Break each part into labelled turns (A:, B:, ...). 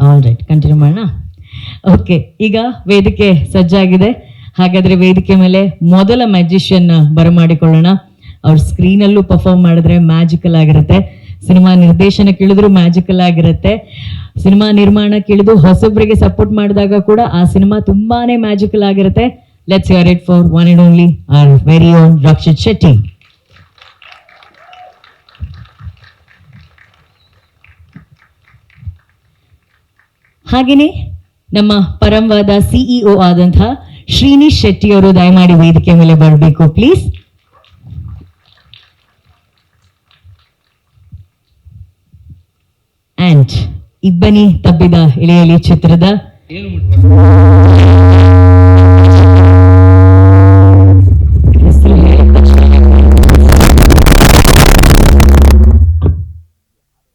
A: All right, continue ಮಾಡೋಣ. Okay, ಈಗ ವೇದಿಕೆ ಸಜ್ಜಾಗಿದೆ. ಹಾಗಾದ್ರೆ ವೇದಿಕೆ ಮೇಲೆ ಮೊದಲ ಮ್ಯಾಜಿಷಿಯನ್ ಬರಮಾಡಿಕೊಳ್ಳೋಣ. ಅವ್ರ ಸ್ಕ್ರೀನಲ್ಲೂ ಪರ್ಫಾರ್ಮ್ ಮಾಡಿದ್ರೆ ಮ್ಯಾಜಿಕಲ್ ಆಗಿರುತ್ತೆ, ಸಿನಿಮಾ ನಿರ್ದೇಶನ ಕೇಳಿದ್ರು ಮ್ಯಾಜಿಕಲ್ ಆಗಿರುತ್ತೆ, ಸಿನಿಮಾ ನಿರ್ಮಾಣ ಕೇಳಿದು ಹೊಸಬ್ರಿಗೆ ಸಪೋರ್ಟ್ ಮಾಡಿದಾಗ ಕೂಡ ಆ ಸಿನಿಮಾ ತುಂಬಾನೇ ಮ್ಯಾಜಿಕಲ್ ಆಗಿರುತ್ತೆ. Let's hear it for one and only our very own Rakshit Shetty. ಹಾಗೆಯೇ ನಮ್ಮ ಪರಂವಾದ ಸಿಇಒ ಆದಂತಹ ಶ್ರೀನಿಶ್ ಶೆಟ್ಟಿ ಅವರು ದಯಮಾಡಿ ವೇದಿಕೆ ಮೇಲೆ ಬರಬೇಕು ಪ್ಲೀಸ್. ಅಂಡ್ ಇಬ್ಬನಿ ತಬ್ಬಿದ ಇಳೆಯಲಿ ಚಿತ್ರದ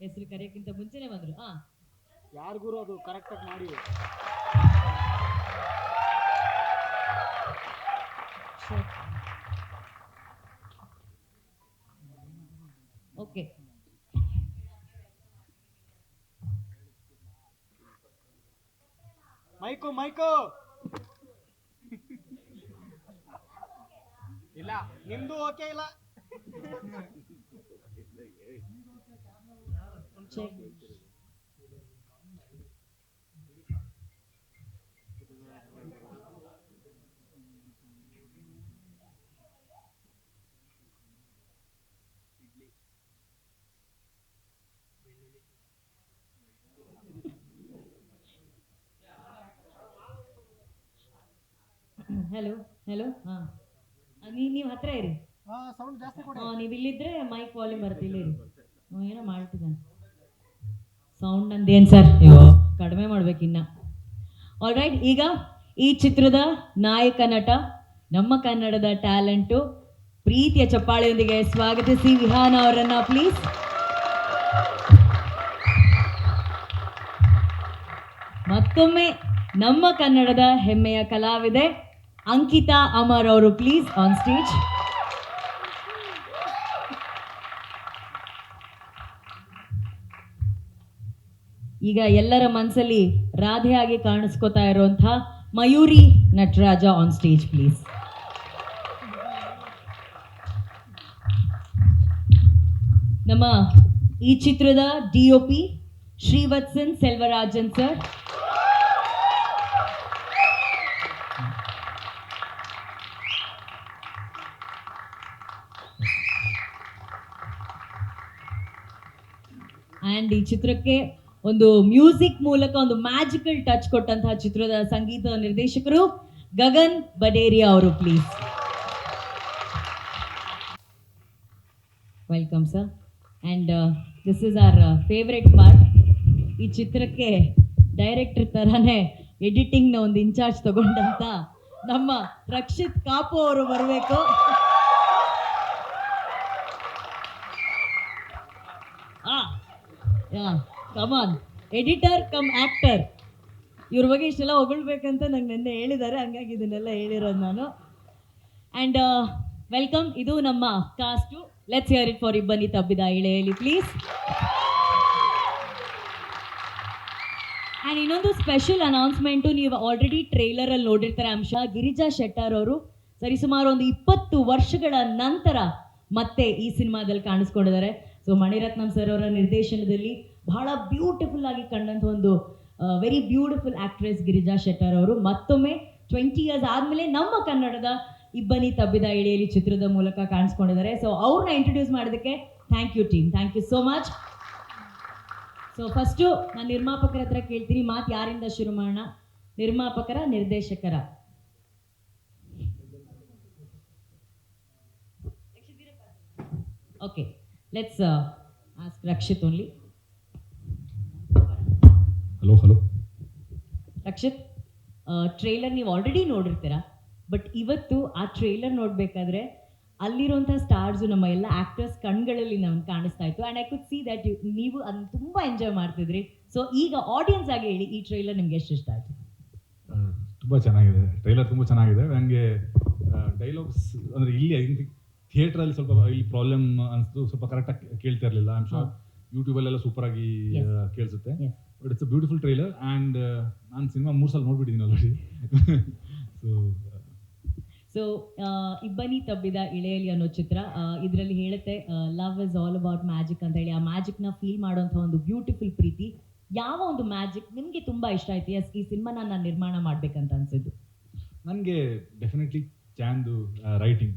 A: ಹೆಸರು ಕರೆಯಕ್ಕಿಂತ ಮುಂಚೆನೆ ಬಂದ್ರು.
B: ಯಾರಿಗೂ ಅದು ಕರೆಕ್ಟ್ ಆಗಿ ಮಾಡಿ.
A: ಓಕೆ,
B: ಮೈಕು ಇಲ್ಲ, ನಿಮ್ದು ಓಕೆ ಇಲ್ಲ.
A: ಹಲೋ ಹಾ, ನೀವು ಹತ್ರ ಇರಿ.
B: ಸೌಂಡ್ ಜಾಸ್ತಿ ಕೊಡಿ.
A: ನೀವು ಇಲ್ಲಿದ್ರೆ ಮೈಕ್ ವಾಲ್ಯೂಮ್ ಬರುತ್ತೆ. ಇಲ್ಲಿ ಇರಿ, ಏನೋ ಮಾಡ್ತಿದ್ದಾನೆ ಸೌಂಡ್ ಅಂದೇನು ಸರ್, ಅಯ್ಯೋ ಕಡಿಮೆ ಮಾಡ್ಬೇಕಿನ್ನ. ಆಲ್ ರೈಟ್, ಈಗ ಈ ಚಿತ್ರದ ನಾಯಕ ನಟ, ನಮ್ಮ ಕನ್ನಡದ ಟ್ಯಾಲೆಂಟು, ಪ್ರೀತಿಯ ಚಪ್ಪಾಳೆಯೊಂದಿಗೆ ಸ್ವಾಗತಿಸಿ ವಿಹಾನ ಅವರನ್ನ ಪ್ಲೀಸ್. ಮತ್ತೊಮ್ಮೆ ನಮ್ಮ ಕನ್ನಡದ ಹೆಮ್ಮೆಯ ಕಲಾವಿದೆ ಅಂಕಿತಾ ಅಮರ್ ಅವರು ಪ್ಲೀಸ್ ಆನ್ ಸ್ಟೇಜ್. ಈಗ ಎಲ್ಲರ ಮನಸ್ಸಲ್ಲಿ ರಾಧೆಯಾಗಿ ಕಾಣಿಸ್ಕೋತಾ ಇರುವಂತಹ Mayuri Nataraja on stage please. ನಮ್ಮ ಈ ಚಿತ್ರದ DOP ಶ್ರೀವತ್ಸನ್ ಸೆಲ್ವರಾಜನ್ ಸರ್. ಅಂಡ್ ಈ ಚಿತ್ರಕ್ಕೆ ಒಂದು ಮ್ಯೂಸಿಕ್ ಮೂಲಕ ಒಂದು ಮ್ಯಾಜಿಕಲ್ ಟಚ್ ಕೊಟ್ಟಂತಹ ಚಿತ್ರದ ಸಂಗೀತ ನಿರ್ದೇಶಕರು ಗಗನ್ ಬಡೇರಿಯಾ ಅವರು please. Welcome sir. And this is our favourite part. ಈ ಚಿತ್ರಕ್ಕೆ ಡೈರೆಕ್ಟರ್ ತರಾನೇ ಎಡಿಟಿಂಗ್ನ ಒಂದು ಇನ್ಚಾರ್ಜ್ ತಗೊಂಡಂತ ನಮ್ಮ ರಕ್ಷಿತ್ ಕಾಪು ಅವರು ಬರಬೇಕು. ಕಮಾನ್, ಎಡಿಟರ್ ಕಮ್ ಆಕ್ಟರ್, ಇವ್ರ ಬಗ್ಗೆ ಇಷ್ಟೆಲ್ಲ ಹೊಗಳ್ಬೇಕಂತ ನಂಗೆ ನೆನ್ನೆ ಹೇಳಿದ್ದಾರೆ, ಹಂಗಾಗಿ ಇದನ್ನೆಲ್ಲ ಹೇಳಿರೋದು ನಾನು. ಆ್ಯಂಡ್ ವೆಲ್ಕಮ್, ಇದು ನಮ್ಮ cost. Let's hear it for ಇಬ್ಬನಿ ತಬ್ಬಿದ ಇಳೆಯಲಿ ಪ್ಲೀಸ್. ಆ್ಯಂಡ್ ಇನ್ನೊಂದು ಸ್ಪೆಷಲ್ ಅನೌನ್ಸ್ಮೆಂಟು, ನೀವು ಆಲ್ರೆಡಿ ಟ್ರೈಲರಲ್ಲಿ ನೋಡಿರ್ತಾರೆ ಅಂಶ. ಗಿರಿಜಾ ಶೆಟ್ಟರ್ ಅವರು ಸರಿಸುಮಾರು ಒಂದು 20 ವರ್ಷಗಳ ನಂತರ ಮತ್ತೆ ಈ ಸಿನಿಮಾದಲ್ಲಿ ಕಾಣಿಸ್ಕೊಂಡಿದ್ದಾರೆ. ಸೊ ಮಣಿರತ್ನಂ ಸರ್ ಅವರ ನಿರ್ದೇಶನದಲ್ಲಿ ಬಹಳ ಬ್ಯೂಟಿಫುಲ್ ಆಗಿ ಕಂಡಂಥ ಒಂದು very beautiful actress Girija Shettar ಅವರು ಮತ್ತೊಮ್ಮೆ 20 ಇಯರ್ಸ್ ಆದಮೇಲೆ ನಮ್ಮ ಕನ್ನಡದ ಇಬ್ಬನಿ ತಬ್ಬಿದ ಇಳೆಯಲಿ ಚಿತ್ರದ ಮೂಲಕ ಕಾಣಿಸ್ಕೊಂಡಿದ್ದಾರೆ. ಸೊ ಅವ್ರನ್ನ ಇಂಟ್ರೊಡ್ಯೂಸ್ ಮಾಡೋದಕ್ಕೆ thank you team, thank you so much. So first ನಾನು ನಿರ್ಮಾಪಕರ ಹತ್ರ ಕೇಳ್ತೀನಿ, ಮಾತು ಯಾರಿಂದ ಶುರು ಮಾಡೋಣ? ನಿರ್ಮಾಪಕರ, ನಿರ್ದೇಶಕರ? Okay, let's ask Rakshit only.
C: Hello
A: Rakshit, trailer ನೀವು ಆಲ್ರೆಡಿ ನೋಡಿರ್ತೀರಾ, ಬಟ್ ಇವತ್ತು ಆ ಟ್ರೈಲರ್ ನೋಡಬೇಕಾದ್ರೆ ಅಲ್ಲಿರುವಂಥ ಸ್ಟಾರ್ಸು, ನಮ್ಮ ಎಲ್ಲ ಆ್ಯಕ್ಟರ್ಸ್ ಕಣ್ಗಳಲ್ಲಿ ನಮ್ಗೆ ಕಾಣಿಸ್ತಾ ಇತ್ತು. And I could see that ನೀವು ಅದನ್ನು ತುಂಬ ಎಂಜಾಯ್ ಮಾಡ್ತಿದ್ರಿ. ಸೊ ಈಗ ಆಡಿಯನ್ಸ್ ಆಗಿ ಹೇಳಿ, ಈ ಟ್ರೈಲರ್ ನಿಮ್ಗೆ ಎಷ್ಟು ಇಷ್ಟ ಆಯಿತು?
C: ತುಂಬ ಚೆನ್ನಾಗಿದೆ ಟ್ರೈಲರ್, ತುಂಬ ಚೆನ್ನಾಗಿದೆ. ನನಗೆ ಡೈಲಾಗ್ಸ್ ಅಂದರೆ ಇಲ್ಲಿ ಥಿಯೇಟ್ರಲ್ಲಿ ಸ್ವಲ್ಪ ಇಲ್ಲಿ ಪ್ರಾಬ್ಲಮ್ ಅನಿಸ್ತು, ಸ್ವಲ್ಪ ಕರೆಕ್ಟಾಗಿ ಕೇಳ್ತಾ ಇರಲಿಲ್ಲ. ಐ ಆಮ್ ಶೋರ್ ಯೂಟ್ಯೂಬಲ್ಲೆಲ್ಲ ಸೂಪರಾಗಿ ಕೇಳಿಸುತ್ತೆ. But it's a beautiful trailer and ನಾನು ಸಿನಿಮಾ 3 ಸಲ ನೋಡ್ಬಿಟ್ಟಿದ್ದೀನಿ ಆಲ್ರೆಡಿ. ಸೊ
A: ಸೊ ಇಬ್ಬನಿ ತಬ್ಬಿದ ಇಳೆಯಲಿ ಅನ್ನೋ ಚಿತ್ರ ಇದರಲ್ಲಿ ಹೇಳುತ್ತೆ love is all about magic ಅಂತ ಹೇಳಿ. ಆ ಮ್ಯಾಜಿಕ್ನ ಫೀಲ್ ಮಾಡುವಂಥ ಒಂದು ಬ್ಯೂಟಿಫುಲ್ ಪ್ರೀತಿ. ಯಾವ ಒಂದು ಮ್ಯಾಜಿಕ್ ನಿಮಗೆ ತುಂಬ ಇಷ್ಟ ಆಯ್ತು, ಎಸ್ ಈ ಸಿನಿಮಾನ ನಾನು ನಿರ್ಮಾಣ ಮಾಡಬೇಕಂತ ಅನ್ಸಿದ್ದು?
C: ನನಗೆ ಡೆಫಿನೆಟ್ಲಿ ಚಾಂದು ರೈಟಿಂಗ್.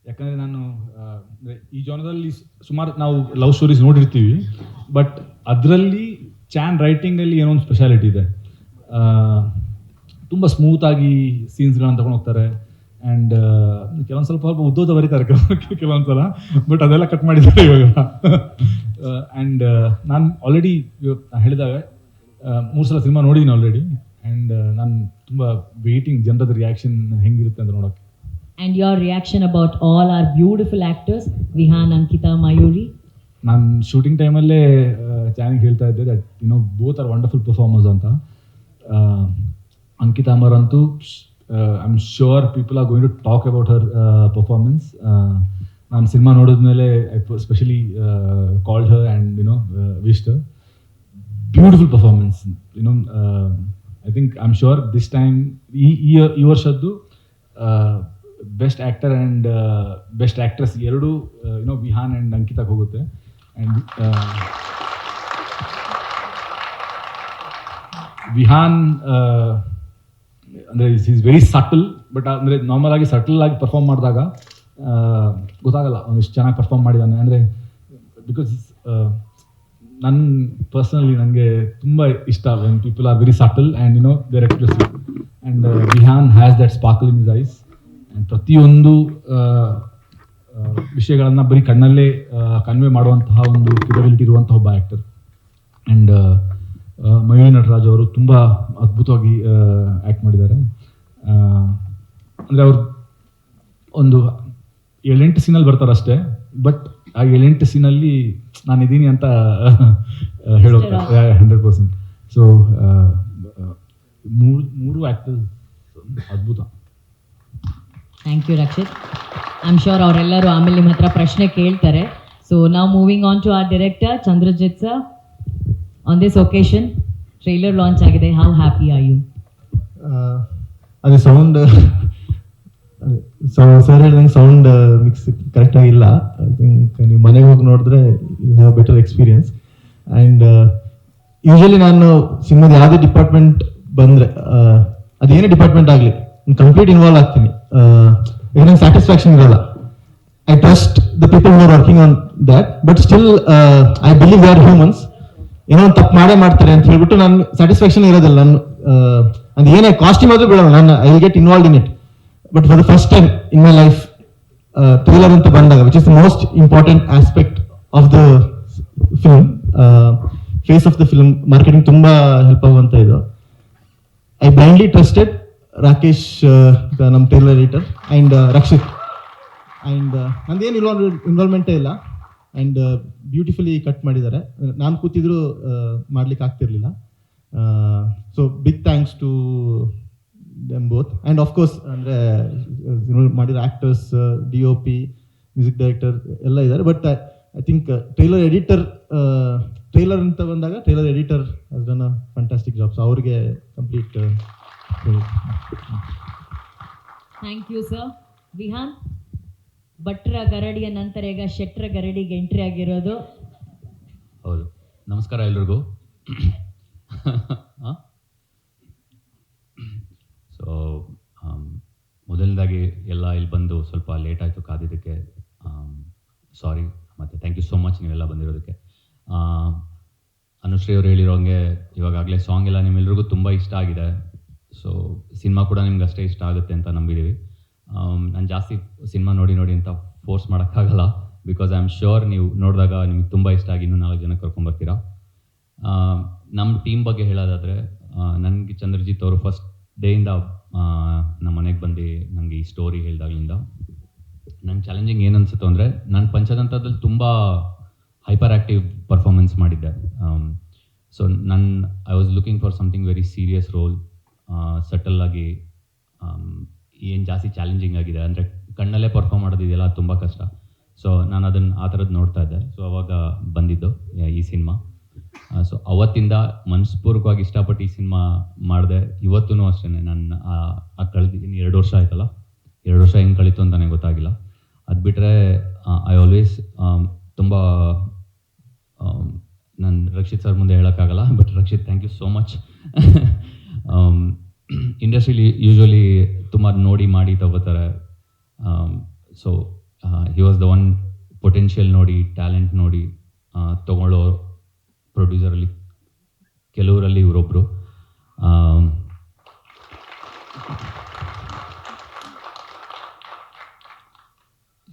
C: ಯಾಕಂದರೆ ನಾನು ಈ ಜಾನರಲ್ಲಿ ಸುಮಾರು ನಾವು ಲವ್ ಸ್ಟೋರೀಸ್ ನೋಡಿರ್ತೀವಿ, ಬಟ್ ಅದರಲ್ಲಿ ಚಾನ್ ರೈಟಿಂಗಲ್ಲಿ ಏನೋ ಒಂದು ಸ್ಪೆಷಾಲಿಟಿ ಇದೆ. ತುಂಬ ಸ್ಮೂತಾಗಿ ಸೀನ್ಸ್ಗಳನ್ನ ತಗೊಂಡು ಹೋಗ್ತಾರೆ ಆ್ಯಂಡ್ ಕೆಲವೊಂದು ಸ್ವಲ್ಪ ಉದ್ದೋದ ಬರೀತಾರೆ ಕೆಲವೊಂದು ಸಲ, ಬಟ್ ಅದೆಲ್ಲ ಕಟ್ ಮಾಡಿದ್ದಾರೆ ಇವಾಗ. ಆ್ಯಂಡ್ ನಾನು ಆಲ್ರೆಡಿ ಹೇಳಿದಾಗ 3 ಸಲ ಸಿನಿಮಾ ನೋಡಿದ್ದೀನಿ ಆಲ್ರೆಡಿ ಆ್ಯಂಡ್ ನಾನು ತುಂಬ ವೇಟಿಂಗ್ ಜನರದ ರಿಯಾಕ್ಷನ್ ಹೆಂಗಿರುತ್ತೆ ಅಂತ ನೋಡೋಕ್ಕೆ.
A: And your reaction about all our beautiful actors, Vihaan, Ankita, Mayuri.
C: ನಾನು ಶೂಟಿಂಗ್ ಟೈಮಲ್ಲೇ ಚಾನಿಗೆ ಹೇಳ್ತಾ ಇದ್ದೆ that both are wonderful performers ಅಂತ. ಅಂಕಿತಾ ಅಮರ್ ಅಂತೂ I am sure people are going to talk about her performance. ನಾನು ಸಿನಿಮಾ ನೋಡಿದ್ಮೇಲೆ I specially called her and wished her. Beautiful performance. I think I am sure this time ಈ ವರ್ಷದ್ದು best actor and best actress ಎರಡೂ Vihaan and ಅಂಕಿತಾಗೆ ಹೋಗುತ್ತೆ. And Vihaan ಅಂದರೆ is very subtle, but ಅಂದರೆ normal ಆಗಿ subtle ಆಗಿ ಪರ್ಫಾರ್ಮ್ ಮಾಡಿದಾಗ ಗೊತ್ತಾಗಲ್ಲ ಅವ್ನು ಎಷ್ಟು ಚೆನ್ನಾಗಿ ಪರ್ಫಾರ್ಮ್ ಮಾಡಿದ್ದಾನೆ. ಅಂದರೆ ಬಿಕಾಸ್ ನನ್ನ ಪರ್ಸ್ನಲಿ ನನಗೆ ತುಂಬ ಇಷ್ಟ when people are very subtle and their expressive. And Vihan has that sparkle in his eyes. And ಪ್ರತಿಯೊಂದು ವಿಷಯಗಳನ್ನು ಬರೀ ಕಣ್ಣಲ್ಲೇ ಕನ್ವೆ ಮಾಡುವಂತಹ ಒಂದು ಕೆಪಬಿಲಿಟಿ ಇರುವಂತಹ ಒಬ್ಬ ಆ್ಯಕ್ಟರ್. ಆ್ಯಂಡ್ ಮಯೂರಿ ನಟರಾಜ್ ಅವರು ತುಂಬ ಅದ್ಭುತವಾಗಿ ಆ್ಯಕ್ಟ್ ಮಾಡಿದ್ದಾರೆ. ಅಂದರೆ ಅವ್ರು ಒಂದು 7-8 ಸೀನಲ್ಲಿ ಬರ್ತಾರೆ ಅಷ್ಟೇ, ಬಟ್ ಆ 7-8 ಸೀನಲ್ಲಿ ನಾನು ಇದ್ದೀನಿ ಅಂತ ಹೇಳೋಗ್ತಾರೆ 100%. ಸೊ ಮೂರು ಆ್ಯಕ್ಟರ್ಸ್ ಅದ್ಭುತ.
A: Thank you Rakshit. I am sure ಅವರೆಲ್ಲರೂ ಆಮೇಲೆ ನಿಮ್ಮ ಹತ್ರ ಪ್ರಶ್ನೆ ಕೇಳ್ತಾರೆ. ಸೊ ನಾವು moving on to our director Chandrajith sir. On this occasion trailer launch ಆಗಿದೆ, ಹೌ ಹ್ಯಾಪಿ ಆರ್ ಯು?
D: ಅದೇ ಸೌಂಡ್ ಸರ್ ಹೇಳ್ದಂಗೆ ಸೌಂಡ್ ಮಿಕ್ಸ್ ಕರೆಕ್ಟಾಗಿ ಇಲ್ಲ. ಐ ಥಿಂಕ್ ನೀವು ಮನೆಗೆ ಹೋಗಿ ನೋಡಿದ್ರೆ you have better experience. And usually ನಾನು ಸಿನಿಮಾದ ಯಾವುದೇ ಡಿಪಾರ್ಟ್ಮೆಂಟ್ ಬಂದರೆ ಅದೇನೇ ಡಿಪಾರ್ಟ್ಮೆಂಟ್ ಆಗಲಿ ಕಂಪ್ಲೀಟ್ ಇನ್ವಾಲ್ವ್ ಆಗ್ತೀನಿ. ಈಗ ನಂಗೆ ಸ್ಯಾಟಿಸ್ಫ್ಯಾಕ್ಷನ್ ಇರಲ್ಲ. I trust the people who are working on that, but still I believe they are humans. ಏನೋ ಒಂದು ತಪ್ಪು ಮಾಡೇ ಮಾಡ್ತಾರೆ ಅಂತ ಹೇಳ್ಬಿಟ್ಟು ನಾನು ಸ್ಯಾಟಿಸ್ಫ್ಯಾಕ್ಷನ್ ಇರೋದಿಲ್ಲ. ನಾನು ಅದು ಏನೇ ಕಾಸ್ಟ್ಯೂಮ್ ಆದರೂ ಬಿಡೋಲ್ಲ, ನಾನು I will get involve in it. But for the first time in my life trailer ಅಂತ ಬಂದಾಗ, which is the most important aspect of the film, face of the film, marketing ತುಂಬ ಹೆಲ್ಪ್ ಆಗುವಂತ ಇದು. I blindly trusted Rakesh, ನಮ್ಮ trailer editor, and Rakshit. And ನಂದೇನು ಇನ್ವಾಲ್ವ್ಮೆಂಟೇ ಇಲ್ಲ. And beautifully cut ಮಾಡಿದ್ದಾರೆ. ನಾನು ಕೂತಿದ್ರು ಮಾಡ್ಲಿಕ್ಕೆ ಆಗ್ತಿರ್ಲಿಲ್ಲ. So big thanks to them both. And of course ಅಂದರೆ ಮಾಡಿರೋ ಆ್ಯಕ್ಟರ್ಸ್, DOP, ಮ್ಯೂಸಿಕ್ ಡೈರೆಕ್ಟರ್ ಎಲ್ಲ ಇದ್ದಾರೆ. But I think trailer editor, trailer ಅಂತ ಬಂದಾಗ trailer editor has done a fantastic job. So ಅವ್ರಿಗೆ complete
A: thank you sir. Vihaan, ಭಟ್ರ ಗರಡಿಯ ನಂತರ ಈಗ ಶೆಟ್ರ ಗರಡಿಗೆ ಎಂಟ್ರಿ ಆಗಿರೋದು.
E: ಹೌದು, ನಮಸ್ಕಾರ ಎಲ್ರಿಗೂ. ಸೊ ಮೊದಲನೇದಾಗಿ ಎಲ್ಲ ಇಲ್ಲಿ ಬಂದು ಸ್ವಲ್ಪ ಲೇಟ್ ಆಯಿತು ಕಾದಿದ್ದಕ್ಕೆ ಸಾರಿ, ಮತ್ತು ಥ್ಯಾಂಕ್ ಯು ಸೋ ಮಚ್ ನೀವೆಲ್ಲ ಬಂದಿರೋದಕ್ಕೆ. ಅನುಶ್ರೀ ಅವರು ಹೇಳಿರೋಂಗೆ ಇವಾಗಲೇ ಸಾಂಗ್ ಎಲ್ಲ ನಿಮ್ಮೆಲ್ರಿಗೂ ತುಂಬ ಇಷ್ಟ ಆಗಿದೆ. ಸೊ ಸಿನಿಮಾ ಕೂಡ ನಿಮ್ಗೆ ಅಷ್ಟೇ ಇಷ್ಟ ಆಗುತ್ತೆ ಅಂತ ನಂಬಿದ್ದೀವಿ. ನಾನು ಜಾಸ್ತಿ ಸಿನಿಮಾ ನೋಡಿ ಅಂತ ಫೋರ್ಸ್ ಮಾಡೋಕ್ಕಾಗಲ್ಲ, ಬಿಕಾಸ್ ಐ ಆಮ್ ಶ್ಯೂರ್ ನೀವು ನೋಡಿದಾಗ ನಿಮ್ಗೆ ತುಂಬ ಇಷ್ಟ ಆಗಿ ಇನ್ನೂ 4 ಜನ ಕರ್ಕೊಂಬರ್ತೀರಾ. ನಮ್ಮ ಟೀಮ್ ಬಗ್ಗೆ ಹೇಳೋದಾದರೆ, ನನಗೆ ಚಂದ್ರಜಿತ್ ಅವರು ಫಸ್ಟ್ ಡೇಯಿಂದ ನಮ್ಮ ಮನೆಗೆ ಬಂದು ನನಗೆ ಈ ಸ್ಟೋರಿ ಹೇಳಿದಾಗಲಿಂದ ನಂಗೆ ಚಾಲೆಂಜಿಂಗ್ ಏನು ಅನಿಸುತ್ತೋ ಅಂದರೆ, ನಾನು ಪಂಚತಂತ್ರದಲ್ಲಿ ತುಂಬ ಹೈಪರ್ ಆ್ಯಕ್ಟಿವ್ ಪರ್ಫಾರ್ಮೆನ್ಸ್ ಮಾಡಿದ್ದೆ. So I was looking for something very serious role, subtle ಆಗಿ, ಏನು ಜಾಸ್ತಿ ಚಾಲೆಂಜಿಂಗ್ ಆಗಿದೆ ಅಂದರೆ ಕಣ್ಣಲ್ಲೇ ಪರ್ಫಾರ್ಮ್ ಮಾಡೋದಿದೆಯಲ್ಲ ಅದು ತುಂಬ ಕಷ್ಟ. ಸೊ ನಾನು ಅದನ್ನು ಆ ಥರದ್ದು ನೋಡ್ತಾ ಇದ್ದೆ. ಸೊ ಅವಾಗ ಬಂದಿದ್ದು ಈ ಸಿನಿಮಾ. ಸೊ ಅವತ್ತಿಂದ ಮನಸ್ಪೂರ್ವಕವಾಗಿ ಇಷ್ಟಪಟ್ಟು ಈ ಸಿನಿಮಾ ಮಾಡಿದೆ. ಇವತ್ತೂ ಅಷ್ಟೇ ನಾನು ಕಳೆದಿದ್ದೀನಿ 2 ವರ್ಷ ಆಯ್ತಲ್ಲ, 2 ವರ್ಷ ಹೆಂಗೆ ಕಳೀತು ಅಂತಲೇ ಗೊತ್ತಾಗಿಲ್ಲ. ಅದು ಬಿಟ್ಟರೆ ಐ ಆಲ್ವೇಸ್ ತುಂಬ ನಾನು ರಕ್ಷಿತ್ ಸರ್ ಮುಂದೆ ಹೇಳೋಕ್ಕಾಗಲ್ಲ, but Rakshit thank you so much. ಇಂಡಸ್ಟ್ರೀಲಿ ಯೂಶ್ವಲಿ ತುಂಬ ನೋಡಿ ಮಾಡಿ ತಗೋತಾರೆ. So he was the one potential ನೋಡಿ, ಟ್ಯಾಲೆಂಟ್ ನೋಡಿ ತಗೊಳ್ಳೋ ಪ್ರೊಡ್ಯೂಸರಲ್ಲಿ ಕೆಲವರಲ್ಲಿ ಇವರೊಬ್ಬರು.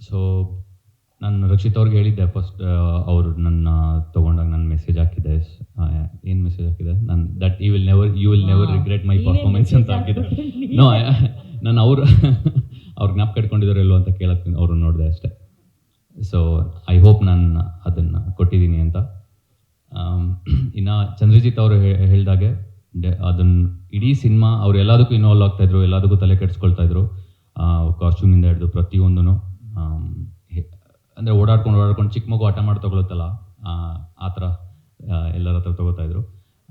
E: ಸೊ ನಾನು ರಕ್ಷಿತ್ ಅವ್ರಿಗೆ ಹೇಳಿದ್ದೆ ಫಸ್ಟ್, ಅವರು ನನ್ನ ತೊಗೊಂಡಾಗ ನನ್ನ ಮೆಸೇಜ್ ಹಾಕಿದೆ. ಏನು ಮೆಸೇಜ್ ಹಾಕಿದೆ? ನಾನು that you will never regret my performance ಅಂತ ಹಾಕಿದೆ. ನೋ, ನಾನು ಅವ್ರು ಜ್ಞಾಪಕ ಕಟ್ಕೊಂಡಿದ್ದಾರೆ ಎಲ್ಲೋ ಅಂತ ಕೇಳಕ್ಕೆ ಅವರು ನೋಡಿದೆ ಅಷ್ಟೇ. ಸೊ ಐ ಹೋಪ್ ನಾನು ಅದನ್ನು ಕೊಟ್ಟಿದ್ದೀನಿ ಅಂತ. ಇನ್ನು ಚಂದ್ರಜಿತ್ ಅವರು ಹೇಳಿದಾಗೆ ಅದನ್ನು ಇಡೀ ಸಿನಿಮಾ ಅವ್ರು ಎಲ್ಲದಕ್ಕೂ ಇನ್ವಾಲ್ವ್ ಆಗ್ತಾಯಿದ್ರು, ಎಲ್ಲದಕ್ಕೂ ತಲೆ ಕೆಡಿಸ್ಕೊಳ್ತಾಯಿದ್ರು. ಕಾಸ್ಟ್ಯೂಮಿಂದ ಹಿಡಿದು ಪ್ರತಿಯೊಂದೂ ಅಂದರೆ ಓಡಾಡ್ಕೊಂಡು ಚಿಕ್ಕ ಮಗು ಆಟ ಮಾಡಿ ತೊಗೊಳುತ್ತಲ್ಲ ಆ ಥರ ಎಲ್ಲರ ಹತ್ರ ತೊಗೋತಾಯಿದ್ರು.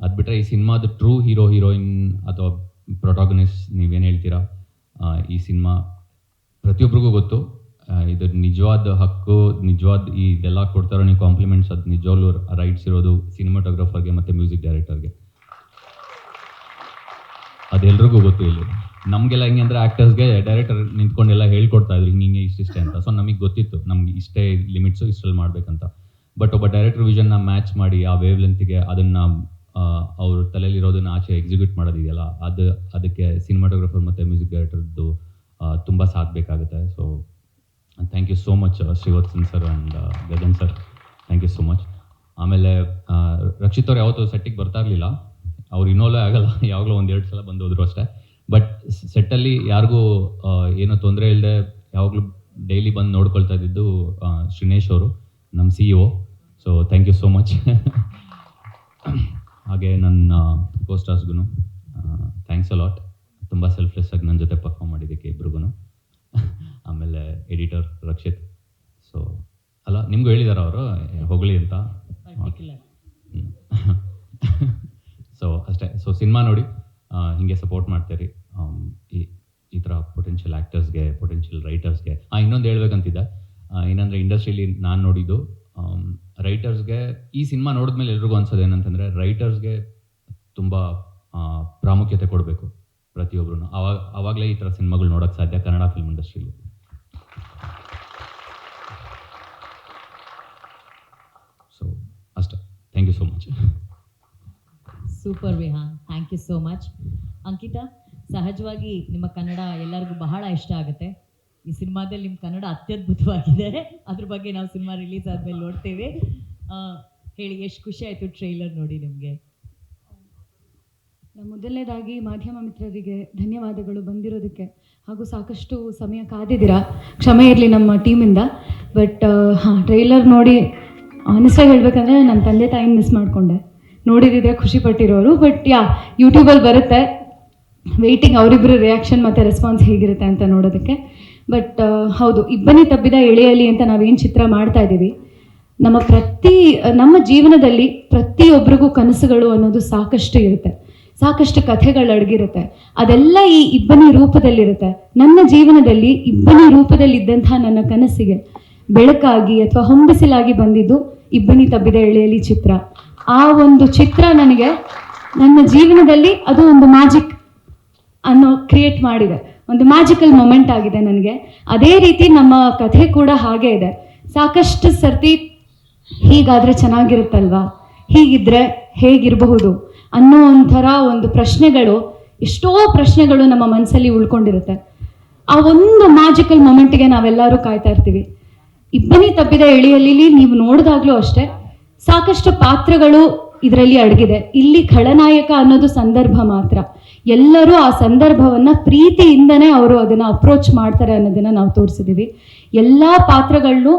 E: ಅದು ಬಿಟ್ಟರೆ ಈ ಸಿನಿಮಾದ ಟ್ರೂ ಹೀರೋಯಿನ್ ಅಥವಾ ಪ್ರೊಟಾಗನಿಸ್ಟ್ ನೀವೇನು ಹೇಳ್ತೀರಾ, ಈ ಸಿನಿಮಾ ಪ್ರತಿಯೊಬ್ಬರಿಗೂ ಗೊತ್ತು. ಇದು ನಿಜವಾದ ಹಕ್ಕು, ನಿಜವಾದ ಇದೆಲ್ಲ ಕೊಡ್ತಾರೋ ನೀವು ಕಾಂಪ್ಲಿಮೆಂಟ್ಸ್, ಅದು ನಿಜವಾಗ್ಲೂ ರೈಟ್ಸ್ ಇರೋದು ಸಿನಿಮಾಟೋಗ್ರಫರ್ಗೆ ಮತ್ತು ಮ್ಯೂಸಿಕ್ ಡೈರೆಕ್ಟರ್ಗೆ. ಅದೆಲ್ರಿಗೂ ಗೊತ್ತು. ಇಲ್ಲಿ ನಮಗೆಲ್ಲ ಹೆಂಗೆ ಅಂದರೆ ಆ್ಯಕ್ಟರ್ಸ್ಗೆ ಡೈರೆಕ್ಟರ್ ನಿಂತ್ಕೊಂಡೆಲ್ಲ ಹೇಳ್ಕೊಡ್ತಾ ಇದ್ರು ಹಿಂಗೆ ಇಷ್ಟಿಷ್ಟೇ ಅಂತ. ಸೊ ನಮಗೆ ಗೊತ್ತಿತ್ತು ನಮ್ಗೆ ಇಷ್ಟೇ ಲಿಮಿಟ್ಸು, ಇಷ್ಟರಲ್ಲಿ ಮಾಡಬೇಕಂತ. ಬಟ್ ಒಬ್ಬ ಡೈರೆಕ್ಟರ್ ವಿಷನ್ನ ಮ್ಯಾಚ್ ಮಾಡಿ ಆ ವೇವ್ ಲೆಂತ್ಗೆ ಅದನ್ನು ಅವ್ರ ತಲೆಯಲ್ಲಿರೋದನ್ನು ಆಚೆ ಎಕ್ಸಿಕ್ಯೂಟ್ ಮಾಡೋದಿದೆಯಲ್ಲ, ಅದಕ್ಕೆ ಸಿನಿಮಾಟೋಗ್ರಫರ್ ಮತ್ತು ಮ್ಯೂಸಿಕ್ ಡೈರೆಕ್ಟರ್ದು ತುಂಬ ಸಾಥ್ ಬೇಕಾಗುತ್ತೆ. So thank you so much Srivatsan sir and Gagan sir, thank you so much. ಆಮೇಲೆ ರಕ್ಷಿತ್ ಅವ್ರು ಯಾವತ್ತೂ ಸೆಟ್ಟಿಗೆ ಬರ್ತಾ ಇರಲಿಲ್ಲ. ಅವ್ರು ಇನ್ವಾಲ್ವ್ ಆಗಲ್ಲ, ಯಾವಾಗಲೂ 1-2 ಸಲ ಬಂದು ಹೋದ್ರು ಅಷ್ಟೇ. ಬಟ್ ಸೆಟ್ಟಲ್ಲಿ ಯಾರಿಗೂ ಏನೋ ತೊಂದರೆ ಇಲ್ಲದೆ ಯಾವಾಗಲೂ ಡೈಲಿ ಬಂದು ನೋಡ್ಕೊಳ್ತಾ ಇದ್ದಿದ್ದು ಶ್ರೀನೇಶ್ ಅವರು, ನಮ್ಮ CEO. So thank you so much. ಹಾಗೆ ನನ್ನ ಕೋಸ್ಟಾರ್ಸ್ಗೂ ಥ್ಯಾಂಕ್ಸ್ ಅ ಲಾಟ್. ತುಂಬ ಸೆಲ್ಫ್ಲೆಸ್ ಆಗಿ ನನ್ನ ಜೊತೆ ಪರ್ಫಾರ್ಮ್ ಮಾಡಿದ್ದಕ್ಕೆ ಇಬ್ರಿಗೂ. ಆಮೇಲೆ ಎಡಿಟರ್ ರಕ್ಷಿತ್. ಸೊ ಅಲ್ಲ, ನಿಮಗೂ ಹೇಳಿದಾರ ಅವರು ಹೊಗಳಿ ಅಂತ. ಸೊ ಅಷ್ಟೇ. ಸೊ ಸಿನಿಮಾ ನೋಡಿ ಹೀಗೆ ಸಪೋರ್ಟ್ ಮಾಡ್ತೀರಿ. ಈ ಥರ ಪೊಟೆನ್ಷಿಯಲ್ ಆ್ಯಕ್ಟರ್ಸ್ಗೆ, ಪೊಟೆನ್ಷಿಯಲ್ ರೈಟರ್ಸ್ಗೆ. ಇನ್ನೊಂದು ಹೇಳ್ಬೇಕಂತಿದ್ದೆ, ಏನಂದರೆ ಇಂಡಸ್ಟ್ರೀಲಿ ನಾನು ನೋಡಿದ್ದು ರೈಟರ್ಸ್ಗೆ ಈ ಸಿನಿಮಾ ನೋಡಿದ್ಮೇಲೆ ಎಲ್ರಿಗೂ ಅನ್ಸೋದು ಏನಂತಂದರೆ ರೈಟರ್ಸ್ಗೆ ತುಂಬ ಪ್ರಾಮುಖ್ಯತೆ ಕೊಡಬೇಕು ಪ್ರತಿಯೊಬ್ಬರು. ಆವಾಗಲೇ ಈ ಥರ ಸಿನಿಮಾಗಳು ನೋಡೋಕ್ಕೆ ಸಾಧ್ಯ ಕನ್ನಡ ಫಿಲ್ಮ್ ಇಂಡಸ್ಟ್ರೀಲಿ. ಸೊ ಅಷ್ಟೇ. Thank you so much.
A: Super Vihan, thank you so much. Ankita, ಸಹಜವಾಗಿ ನಿಮ್ಮ ಕನ್ನಡ ಎಲ್ಲರಿಗೂ ಬಹಳ ಇಷ್ಟ ಆಗುತ್ತೆ. ಈ ಸಿನಿಮಾದಲ್ಲಿ ನಿಮ್ಮ ಕನ್ನಡ ಅತ್ಯದ್ಭುತವಾಗಿದೆ. ಅದ್ರ ಬಗ್ಗೆ ನಾವು ಸಿನಿಮಾ ರಿಲೀಸ್ ಆದಮೇಲೆ ನೋಡ್ತೇವೆ. ಹೇಳಿ, ಎಷ್ಟು ಖುಷಿ ಆಯಿತು ಟ್ರೈಲರ್ ನೋಡಿ ನಿಮಗೆ?
F: ಮೊದಲನೇದಾಗಿ ಮಾಧ್ಯಮ ಮಿತ್ರರಿಗೆ ಧನ್ಯವಾದಗಳು ಬಂದಿರೋದಕ್ಕೆ, ಹಾಗೂ ಸಾಕಷ್ಟು ಸಮಯ ಕಾದಿದ್ದೀರಾ, ಕ್ಷಮೆ ಇರಲಿ ನಮ್ಮ ಟೀಮಿಂದ. ಬಟ್ ಟ್ರೈಲರ್ ನೋಡಿ ಆನೆಸ್ಟಾಗಿ ಹೇಳಬೇಕಂದ್ರೆ ನನ್ನ ತಂದೆ ತಾಯಿನ ಮಿಸ್ ಮಾಡಿಕೊಂಡೆ. ನೋಡಿದಿದ್ರೆ ಖುಷಿ ಪಟ್ಟಿರೋರು. ಬಟ್ ಯೂಟ್ಯೂಬಲ್ಲಿ ಬರುತ್ತೆ, ವೆಯ್ಟಿಂಗ್ ಅವರಿಬ್ಬರು ರಿಯಾಕ್ಷನ್ ಮತ್ತು ರೆಸ್ಪಾನ್ಸ್ ಹೇಗಿರುತ್ತೆ ಅಂತ ನೋಡೋದಕ್ಕೆ. ಬಟ್ ಹೌದು, ಇಬ್ಬನಿ ತಬ್ಬಿದ ಎಳೆಯಲಿ ಅಂತ ನಾವೇನು ಚಿತ್ರ ಮಾಡ್ತಾ ಇದ್ದೀವಿ, ನಮ್ಮ ಜೀವನದಲ್ಲಿ ಪ್ರತಿಯೊಬ್ಬರಿಗೂ ಕನಸುಗಳು ಅನ್ನೋದು ಸಾಕಷ್ಟು ಇರುತ್ತೆ, ಸಾಕಷ್ಟು ಕಥೆಗಳು ಅಡಗಿರುತ್ತೆ. ಅದೆಲ್ಲ ಈ ಇಬ್ಬನಿ ರೂಪದಲ್ಲಿರುತ್ತೆ. ನನ್ನ ಜೀವನದಲ್ಲಿ ಇಬ್ಬನಿ ರೂಪದಲ್ಲಿದ್ದಂಥ ನನ್ನ ಕನಸಿಗೆ ಬೆಳಕಾಗಿ ಅಥವಾ ಹೊಂಬಿಸಿಲಾಗಿ ಬಂದಿದ್ದು ಇಬ್ಬನಿ ತಬ್ಬಿದ ಎಳೆಯಲಿ ಚಿತ್ರ. ಆ ಒಂದು ಚಿತ್ರ ನನಗೆ ನನ್ನ ಜೀವನದಲ್ಲಿ ಅದು ಒಂದು ಮ್ಯಾಜಿಕ್ ಅನ್ನೋ ಕ್ರಿಯೇಟ್ ಮಾಡಿದೆ, ಒಂದು ಮ್ಯಾಜಿಕಲ್ ಮೊಮೆಂಟ್ ಆಗಿದೆ ನನಗೆ. ಅದೇ ರೀತಿ ನಮ್ಮ ಕಥೆ ಕೂಡ ಹಾಗೇ ಇದೆ. ಸಾಕಷ್ಟು ಸರ್ತಿ ಹೀಗಾದರೆ ಚೆನ್ನಾಗಿರುತ್ತಲ್ವಾ, ಹೀಗಿದ್ರೆ ಹೇಗಿರಬಹುದು ಅನ್ನೋ ಒಂಥರ ಒಂದು ಪ್ರಶ್ನೆಗಳು, ಎಷ್ಟೋ ಪ್ರಶ್ನೆಗಳು ನಮ್ಮ ಮನಸ್ಸಲ್ಲಿ ಉಳ್ಕೊಂಡಿರುತ್ತೆ. ಆ ಒಂದು ಮ್ಯಾಜಿಕಲ್ ಮೊಮೆಂಟ್ಗೆ ನಾವೆಲ್ಲರೂ ಕಾಯ್ತಾ ಇರ್ತೀವಿ. ಇಬ್ಬನಿ ತಬ್ಬಿದ ಎಳೆಯಲ್ಲಿ ನೀವು ನೋಡಿದಾಗಲೂ ಅಷ್ಟೇ, ಸಾಕಷ್ಟು ಪಾತ್ರಗಳು ಇದರಲ್ಲಿ ಅಡಗಿದೆ. ಇಲ್ಲಿ ಖಳನಾಯಕ ಅನ್ನೋದು ಸಂದರ್ಭ ಮಾತ್ರ. ಎಲ್ಲರೂ ಆ ಸಂದರ್ಭವನ್ನು ಪ್ರೀತಿಯಿಂದನೇ ಅವರು ಅದನ್ನು ಅಪ್ರೋಚ್ ಮಾಡ್ತಾರೆ ಅನ್ನೋದನ್ನು ನಾವು ತೋರಿಸಿದ್ದೀವಿ. ಎಲ್ಲ ಪಾತ್ರಗಳನ್ನು,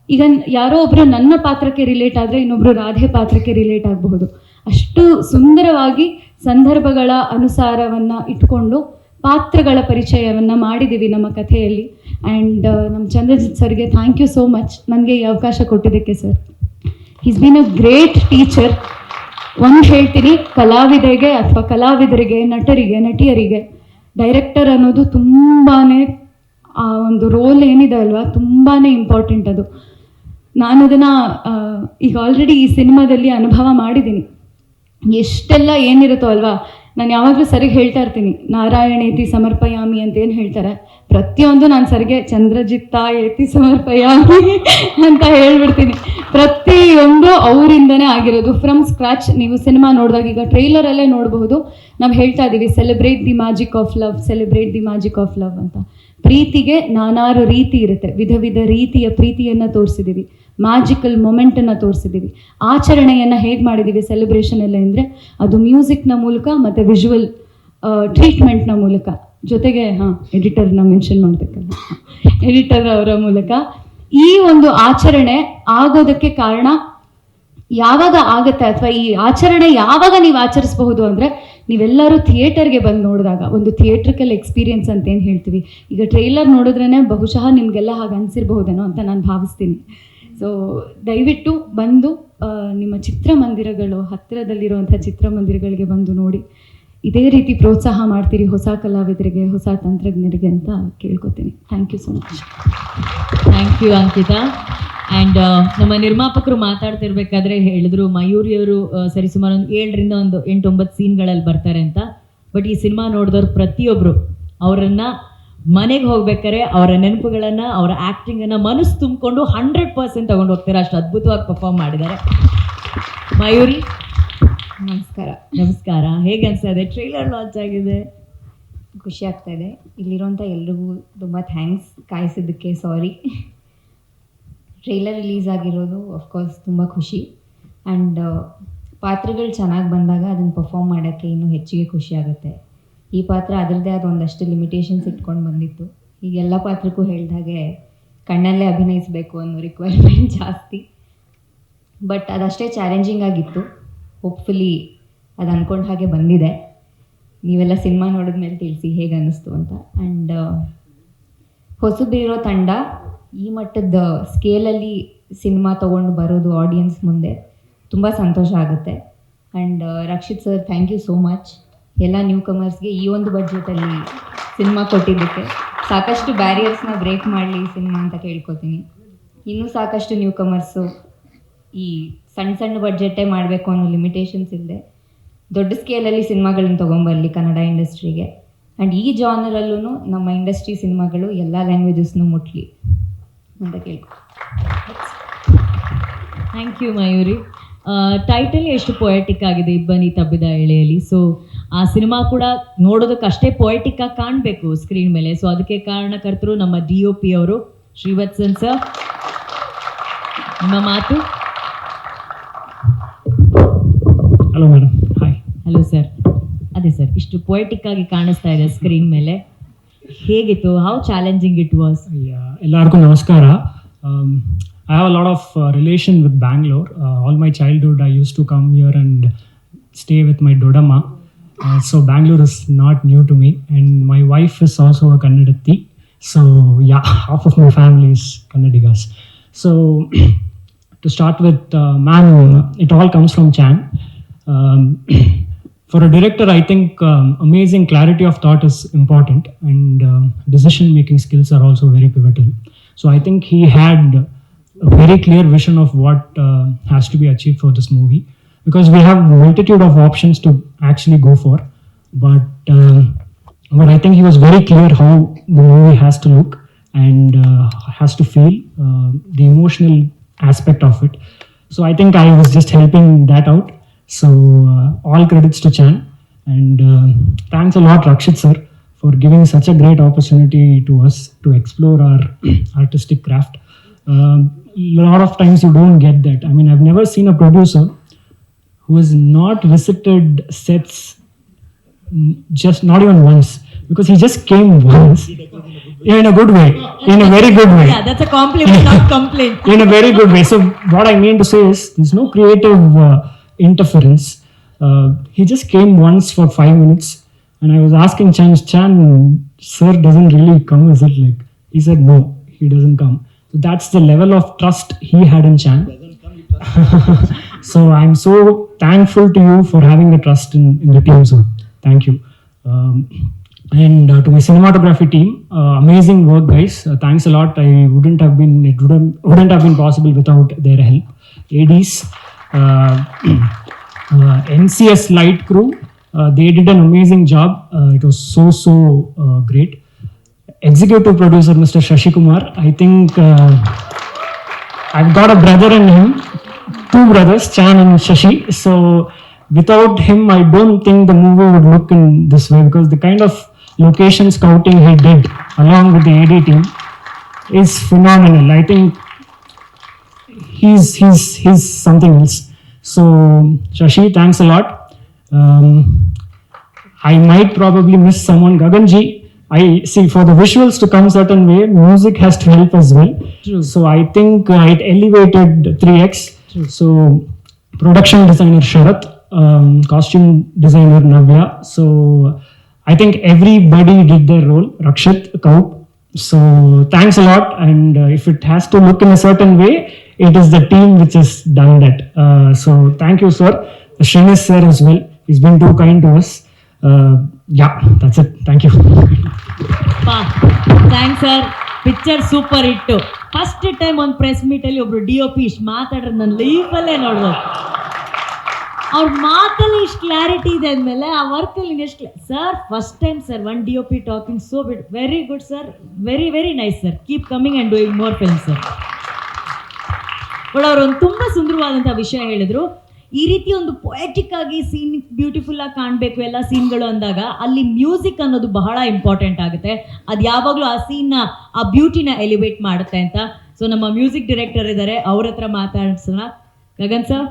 F: ಈಗ ಯಾರೋ ಒಬ್ಬರು ನನ್ನ ಪಾತ್ರಕ್ಕೆ ರಿಲೇಟ್ ಆದರೆ ಇನ್ನೊಬ್ಬರು ರಾಧೆ ಪಾತ್ರಕ್ಕೆ ರಿಲೇಟ್ ಆಗಬಹುದು. ಅಷ್ಟು ಸುಂದರವಾಗಿ ಸಂದರ್ಭಗಳ ಅನುಸಾರವನ್ನು ಇಟ್ಕೊಂಡು ಪಾತ್ರಗಳ ಪರಿಚಯವನ್ನು ಮಾಡಿದ್ದೀವಿ ನಮ್ಮ ಕಥೆಯಲ್ಲಿ. ಆ್ಯಂಡ್ ನಮ್ಮ ಚಂದ್ರಜಿತ್ ಸರ್ಗೆ ಥ್ಯಾಂಕ್ ಯು ಸೋ ಮಚ್ ನನಗೆ ಈ ಅವಕಾಶ ಕೊಟ್ಟಿದ್ದಕ್ಕೆ sir. He's been a great teacher ಒಂದು ಹೇಳ್ತೀನಿ, ಕಲಾವಿದರಿಗೆ ಅಥವಾ ಕಲಾವಿದರಿಗೆ, ನಟರಿಗೆ, ನಟಿಯರಿಗೆ ಡೈರೆಕ್ಟರ್ ಅನ್ನೋದು ತುಂಬಾ ಆ ಒಂದು ರೋಲ್ ಏನಿದೆ ಅಲ್ವಾ, ತುಂಬಾ ಇಂಪಾರ್ಟೆಂಟ್ ಅದು. ನಾನು ಅದನ್ನು ಈಗ ಆಲ್ರೆಡಿ ಈ ಸಿನಿಮಾದಲ್ಲಿ ಅನುಭವ ಮಾಡಿದ್ದೀನಿ. ಎಷ್ಟೆಲ್ಲ ಏನಿರುತ್ತೋ ಅಲ್ವಾ, ನಾನು ಯಾವಾಗಲೂ ಸರಿಗೆ ಹೇಳ್ತಾ ಇರ್ತೀನಿ, ನಾರಾಯಣೇತಿ ಸಮರ್ಪಯಾಮಿ ಅಂತ ಏನು ಹೇಳ್ತಾರೆ, ಪ್ರತಿಯೊಂದು ನಾನು ಸರಿಗೆ ಚಂದ್ರಜಿತ್ತ ಏತಿ ಸಮರ್ಪಯಾಮಿ ಅಂತ ಹೇಳ್ಬಿಡ್ತೀನಿ. ಪ್ರತಿಯೊಂದು ಅವರಿಂದನೇ ಆಗಿರೋದು, ಫ್ರಮ್ ಸ್ಕ್ರಾಚ್. ನೀವು ಸಿನಿಮಾ ನೋಡಿದಾಗ ಈಗ ಟ್ರೈಲರಲ್ಲೇ ನೋಡಬಹುದು, ನಾವು ಹೇಳ್ತಾ ಇದ್ದೀವಿ celebrate the magic of love, celebrate the magic of love ಅಂತ. ಪ್ರೀತಿಗೆ ನಾನಾರು ರೀತಿ ಇರುತ್ತೆ, ವಿಧ ವಿಧ ರೀತಿಯ ಪ್ರೀತಿಯನ್ನು ತೋರಿಸಿದ್ದೀವಿ, ಮ್ಯಾಜಿಕಲ್ ಮೊಮೆಂಟನ್ನು ತೋರಿಸಿದ್ದೀವಿ. ಆಚರಣೆಯನ್ನು ಹೇಗೆ ಮಾಡಿದ್ದೀವಿ ಸೆಲೆಬ್ರೇಷನಲ್ಲಿ ಅಂದರೆ ಅದು ಮ್ಯೂಸಿಕ್ನ ಮೂಲಕ ಮತ್ತು ವಿಜುವಲ್ ಟ್ರೀಟ್ಮೆಂಟ್ನ ಮೂಲಕ, ಜೊತೆಗೆ ಎಡಿಟರ್ನ ಮೆನ್ಷನ್ ಮಾಡಬೇಕಲ್ಲ, ಎಡಿಟರ್ ಅವರ ಮೂಲಕ ಈ ಒಂದು ಆಚರಣೆ ಆಗೋದಕ್ಕೆ ಕಾರಣ ಯಾವಾಗ ಆಗುತ್ತೆ, ಅಥವಾ ಈ ಆಚರಣೆ ಯಾವಾಗ ನೀವು ಆಚರಿಸಬಹುದು ಅಂದರೆ ನೀವೆಲ್ಲರೂ ಥಿಯೇಟರ್ಗೆ ಬಂದು ನೋಡಿದಾಗ, ಒಂದು ಥಿಯೇಟ್ರಿಕಲ್ ಎಕ್ಸ್ಪೀರಿಯನ್ಸ್ ಅಂತ ಏನು ಹೇಳ್ತೀವಿ. ಈಗ ಟ್ರೈಲರ್ ನೋಡಿದ್ರೇ ಬಹುಶಃ ನಿಮಗೆಲ್ಲ ಹಾಗೆ ಅನಿಸಿರ್ಬಹುದೇನೋ ಅಂತ ನಾನು ಭಾವಿಸ್ತೀನಿ. ಸೊ ದಯವಿಟ್ಟು ಬಂದು ನಿಮ್ಮ ಚಿತ್ರಮಂದಿರಗಳು, ಹತ್ತಿರದಲ್ಲಿರುವಂಥ ಚಿತ್ರಮಂದಿರಗಳಿಗೆ ಬಂದು ನೋಡಿ, ಇದೇ ರೀತಿ ಪ್ರೋತ್ಸಾಹ ಮಾಡ್ತೀರಿ ಹೊಸ ಕಲಾವಿದರಿಗೆ, ಹೊಸ ತಂತ್ರಜ್ಞರಿಗೆ ಅಂತ ಕೇಳ್ಕೊತೀನಿ. Thank you so much.
A: Thank you Ankita. And ನಮ್ಮ ನಿರ್ಮಾಪಕರು ಮಾತಾಡ್ತಿರ್ಬೇಕಾದ್ರೆ ಹೇಳಿದ್ರು, ಮಯೂರಿಯವರು ಸರಿಸುಮಾರು ಒಂದು 7ರಿಂದ 8-9 ಸೀನ್ಗಳಲ್ಲಿ ಬರ್ತಾರೆ ಅಂತ. ಬಟ್ ಈ ಸಿನಿಮಾ ನೋಡಿದವ್ರು ಪ್ರತಿಯೊಬ್ಬರು ಅವರನ್ನು ಮನೆಗೆ ಹೋಗ್ಬೇಕಾದ್ರೆ ಅವರ ನೆನಪುಗಳನ್ನು, ಅವರ ಆ್ಯಕ್ಟಿಂಗನ್ನು ಮನಸ್ಸು ತುಂಬಿಕೊಂಡು 100% ತಗೊಂಡು ಹೋಗ್ತಾರೆ. ಅಷ್ಟು ಅದ್ಭುತವಾಗಿ ಪರ್ಫಾರ್ಮ್ ಮಾಡಿದ್ದಾರೆ. ಮಯೂರಿ,
G: ನಮಸ್ಕಾರ.
A: ನಮಸ್ಕಾರ. ಹೇಗೆ ಅನಿಸ್ತಾ ಇದೆ? ಟ್ರೈಲರ್ ಲಾಂಚ್ ಆಗಿದೆ,
G: ಖುಷಿ ಆಗ್ತಾ ಇದೆ. ಇಲ್ಲಿರುವಂಥ ಎಲ್ರಿಗೂ ತುಂಬ ಥ್ಯಾಂಕ್ಸ್, ಕಾಯಿಸಿದ್ದಕ್ಕೆ ಸಾರಿ. ಟ್ರೈಲರ್ ರಿಲೀಸ್ ಆಗಿರೋದು ಅಫ್ಕೋರ್ಸ್ ತುಂಬ ಖುಷಿ. ಆ್ಯಂಡ್ ಪಾತ್ರಗಳು ಚೆನ್ನಾಗಿ ಬಂದಾಗ ಅದನ್ನು ಪರ್ಫಾರ್ಮ್ ಮಾಡೋಕ್ಕೆ ಇನ್ನೂ ಹೆಚ್ಚಿಗೆ ಖುಷಿ ಆಗುತ್ತೆ. ಈ ಪಾತ್ರ ಅದರದ್ದೇ ಆದ ಒಂದಷ್ಟು ಲಿಮಿಟೇಷನ್ಸ್ ಇಟ್ಕೊಂಡು ಬಂದಿತ್ತು. ಈಗ ಎಲ್ಲ ಪಾತ್ರಕ್ಕೂ ಹೇಳಿದಾಗೆ ಕಣ್ಣಲ್ಲೇ ಅಭಿನಯಿಸಬೇಕು ಅನ್ನೋ ರಿಕ್ವೈರ್ಮೆಂಟ್ ಜಾಸ್ತಿ. ಬಟ್ ಅದಷ್ಟೇ ಚಾಲೆಂಜಿಂಗ್ ಆಗಿತ್ತು. ಹೋಪ್ಫುಲಿ ಅದು ಅಂದ್ಕೊಂಡ ಹಾಗೆ ಬಂದಿದೆ. ನೀವೆಲ್ಲ ಸಿನಿಮಾ ನೋಡಿದ್ಮೇಲೆ ತಿಳಿಸಿ ಹೇಗೆ ಅನ್ನಿಸ್ತು ಅಂತ. ಆ್ಯಂಡ್ ಹೊಸಬಿರೋ ತಂಡ ಈ ಮಟ್ಟದ ಸ್ಕೇಲಲ್ಲಿ ಸಿನಿಮಾ ತೊಗೊಂಡು ಬರೋದು ಆಡಿಯನ್ಸ್ ಮುಂದೆ ತುಂಬ ಸಂತೋಷ ಆಗುತ್ತೆ. And Rakshit sir, thank you so much. ಎಲ್ಲ ನ್ಯೂ ಕಮರ್ಸ್ಗೆ ಈ ಒಂದು ಬಡ್ಜೆಟಲ್ಲಿ ಸಿನಿಮಾ ಕೊಟ್ಟಿದ್ದಕ್ಕೆ ಸಾಕಷ್ಟು ಬ್ಯಾರಿಯರ್ಸ್ನ ಬ್ರೇಕ್ ಮಾಡಲಿ ಸಿನಿಮಾ ಅಂತ ಕೇಳ್ಕೊತೀನಿ. ಇನ್ನೂ ಸಾಕಷ್ಟು ನ್ಯೂ ಕಮರ್ಸು ಈ ಸಣ್ಣ ಬಡ್ಜೆಟ್ಟೇ ಮಾಡಬೇಕು ಅನ್ನೋ ಲಿಮಿಟೇಷನ್ಸ್ ಇಲ್ಲದೆ ದೊಡ್ಡ ಸ್ಕೇಲಲ್ಲಿ ಸಿನಿಮಾಗಳನ್ನ ತೊಗೊಂಬರಲಿ ಕನ್ನಡ ಇಂಡಸ್ಟ್ರಿಗೆ. ಆ್ಯಂಡ್ ಈ ಜಾನರಲ್ಲೂ ನಮ್ಮ ಇಂಡಸ್ಟ್ರಿ ಸಿನಿಮಾಗಳು ಎಲ್ಲ ಲ್ಯಾಂಗ್ವೇಜಸ್ನೂ ಮುಟ್ಲಿ ಅಂತ ಕೇಳ್ಕೊ.
A: Thank you Mayuri. ಟೈಟಲ್ ಎಷ್ಟು ಪೊಯೆಟಿಕ್ ಆಗಿದೆ, ಇಬ್ಬನಿ ತಬ್ಬಿದ ಎಳೆಯಲ್ಲಿ. ಸೊ ಆ ಸಿನಿಮಾ ಕೂಡ ನೋಡೋದಕ್ಕೆ ಅಷ್ಟೇ ಪೊಯೆಟಿಕ್ ಆಗಿ ಕಾಣಬೇಕು ಸ್ಕ್ರೀನ್ ಮೇಲೆ. ಸೊ ಅದಕ್ಕೆ ಕಾರಣಕರ್ತರು ನಮ್ಮ DOP ಅವರು, ಶ್ರೀವತ್ಸನ್ ಸರ್. ನಿಮ್ಮ ಮಾತು.
H: Hello madam. Hi.
A: Hello sir. ಅದೇ ಸರ್, ಇಷ್ಟು ಪೊಯೆಟಿಕ್ ಆಗಿ ಕಾಣಿಸ್ತಾ ಇದೆ ಸ್ಕ್ರೀನ್ ಮೇಲೆ, ಹೇಗಿತ್ತು? How challenging it was?
H: ಎಲ್ಲರಿಗೂ ನಮಸ್ಕಾರ. I have a lot of relation with Bangalore. All my childhood I used to come here and stay with my Dodamma. So Bangalore is not new to me, and my wife is also a Kannadatti. So yeah, half of my family is Kannadigas. So to start with, man, it all comes from Chan. For a director, I think amazing clarity of thought is important, and decision-making skills are also very pivotal. So I think he had a very clear vision of what has to be achieved for this movie, because we have a multitude of options to actually go for, but I think he was very clear how the movie has to look and has to feel, the emotional aspect of it. So I think I was just helping that out. So all credits to Chan, and thanks a lot Rakshit sir for giving such a great opportunity to us to explore our artistic craft. A lot of times you don't get that. I mean, I've never seen a producer who has not visited sets, just not even once, because he just came once. In a good way, in a very good way.
A: Yeah, that's a compliment, not complaint.
H: In a very good way. So what I mean to say is there's no creative interference. He just came once for 5 minutes, and I was asking Chan, sir doesn't really come, is it? Like, he said no, he doesn't come. So that's the level of trust he had in Chan. So I'm so thankful to you for having the trust in the team, sir. Thank you. And to my cinematography team, amazing work, guys. Thanks a lot. It wouldn't have been possible without their help. ADs, NCS Light Crew, they did an amazing job. It was so great. Executive producer Mr. Shashi Kumar, I think I've got a brother in him, 2 brothers, Chan and Shashi. So without him, I don't think the movie would look in this way, because the kind of location scouting he did along with the AD team is phenomenal. I think he's something else. So Shashi, thanks a lot. I might probably miss someone. Gaganji, I see, for the visuals to come certain way, music has to help as well.
A: True.
H: So I think it elevated 3x.
A: True.
H: So production designer Sharath, costume designer Navya. So I think everybody did their role. Rakshit, Kaup. So thanks a lot. And if it has to look in a certain way, it is the team which has done that. So thank you, sir. Shrinish sir as well. He's been too kind to us. Yeah, that's it. Thank you.
A: Thanks sir. Picture super ಹಿಟ್ಟು. First time ಒಂದು press ಮೀಟಲ್ಲಿ ಒಬ್ರು DOP ಇಷ್ಟು ಮಾತಾಡ್ರೆ ನನ್ನ ಲೈಫಲ್ಲೇ ನೋಡ್ಬೋದು. ಅವ್ರ ಮಾತಲ್ಲಿ ಇಷ್ಟು clarity ಇದೆ ಅಂದಮೇಲೆ ಆ ವರ್ಕಲ್ಲಿ ಎಷ್ಟು sir, first time sir one DOP talking so bit. Very good sir, very nice sir. Keep coming and doing more films sir. But ಅವರು ಒಂದು ತುಂಬ ಸುಂದರವಾದಂಥ ವಿಷಯ ಹೇಳಿದರು. ಈ ರೀತಿ ಒಂದು ಪೊಯೆಟಿಕ್ ಆಗಿ ಸೀನ್ ಬ್ಯೂಟಿಫುಲ್ ಆಗಿ ಕಾಣಬೇಕು ಎಲ್ಲ ಸೀನ್ಗಳು ಅಂದಾಗ ಅಲ್ಲಿ ಮ್ಯೂಸಿಕ್ ಅನ್ನೋದು ಬಹಳ ಇಂಪಾರ್ಟೆಂಟ್ ಆಗುತ್ತೆ. ಅದು ಯಾವಾಗಲೂ ಆ ಸೀನ್ನ ಆ ಬ್ಯೂಟಿನ ಎಲಿವೇಟ್ ಮಾಡುತ್ತೆ ಅಂತ. ಸೊ ನಮ್ಮ ಮ್ಯೂಸಿಕ್ ಡೈರೆಕ್ಟರ್ ಇದ್ದಾರೆ, ಅವ್ರ ಹತ್ರ ಮಾತಾಡ್ಸೋಣ. ಗಗನ್ ಸರ್.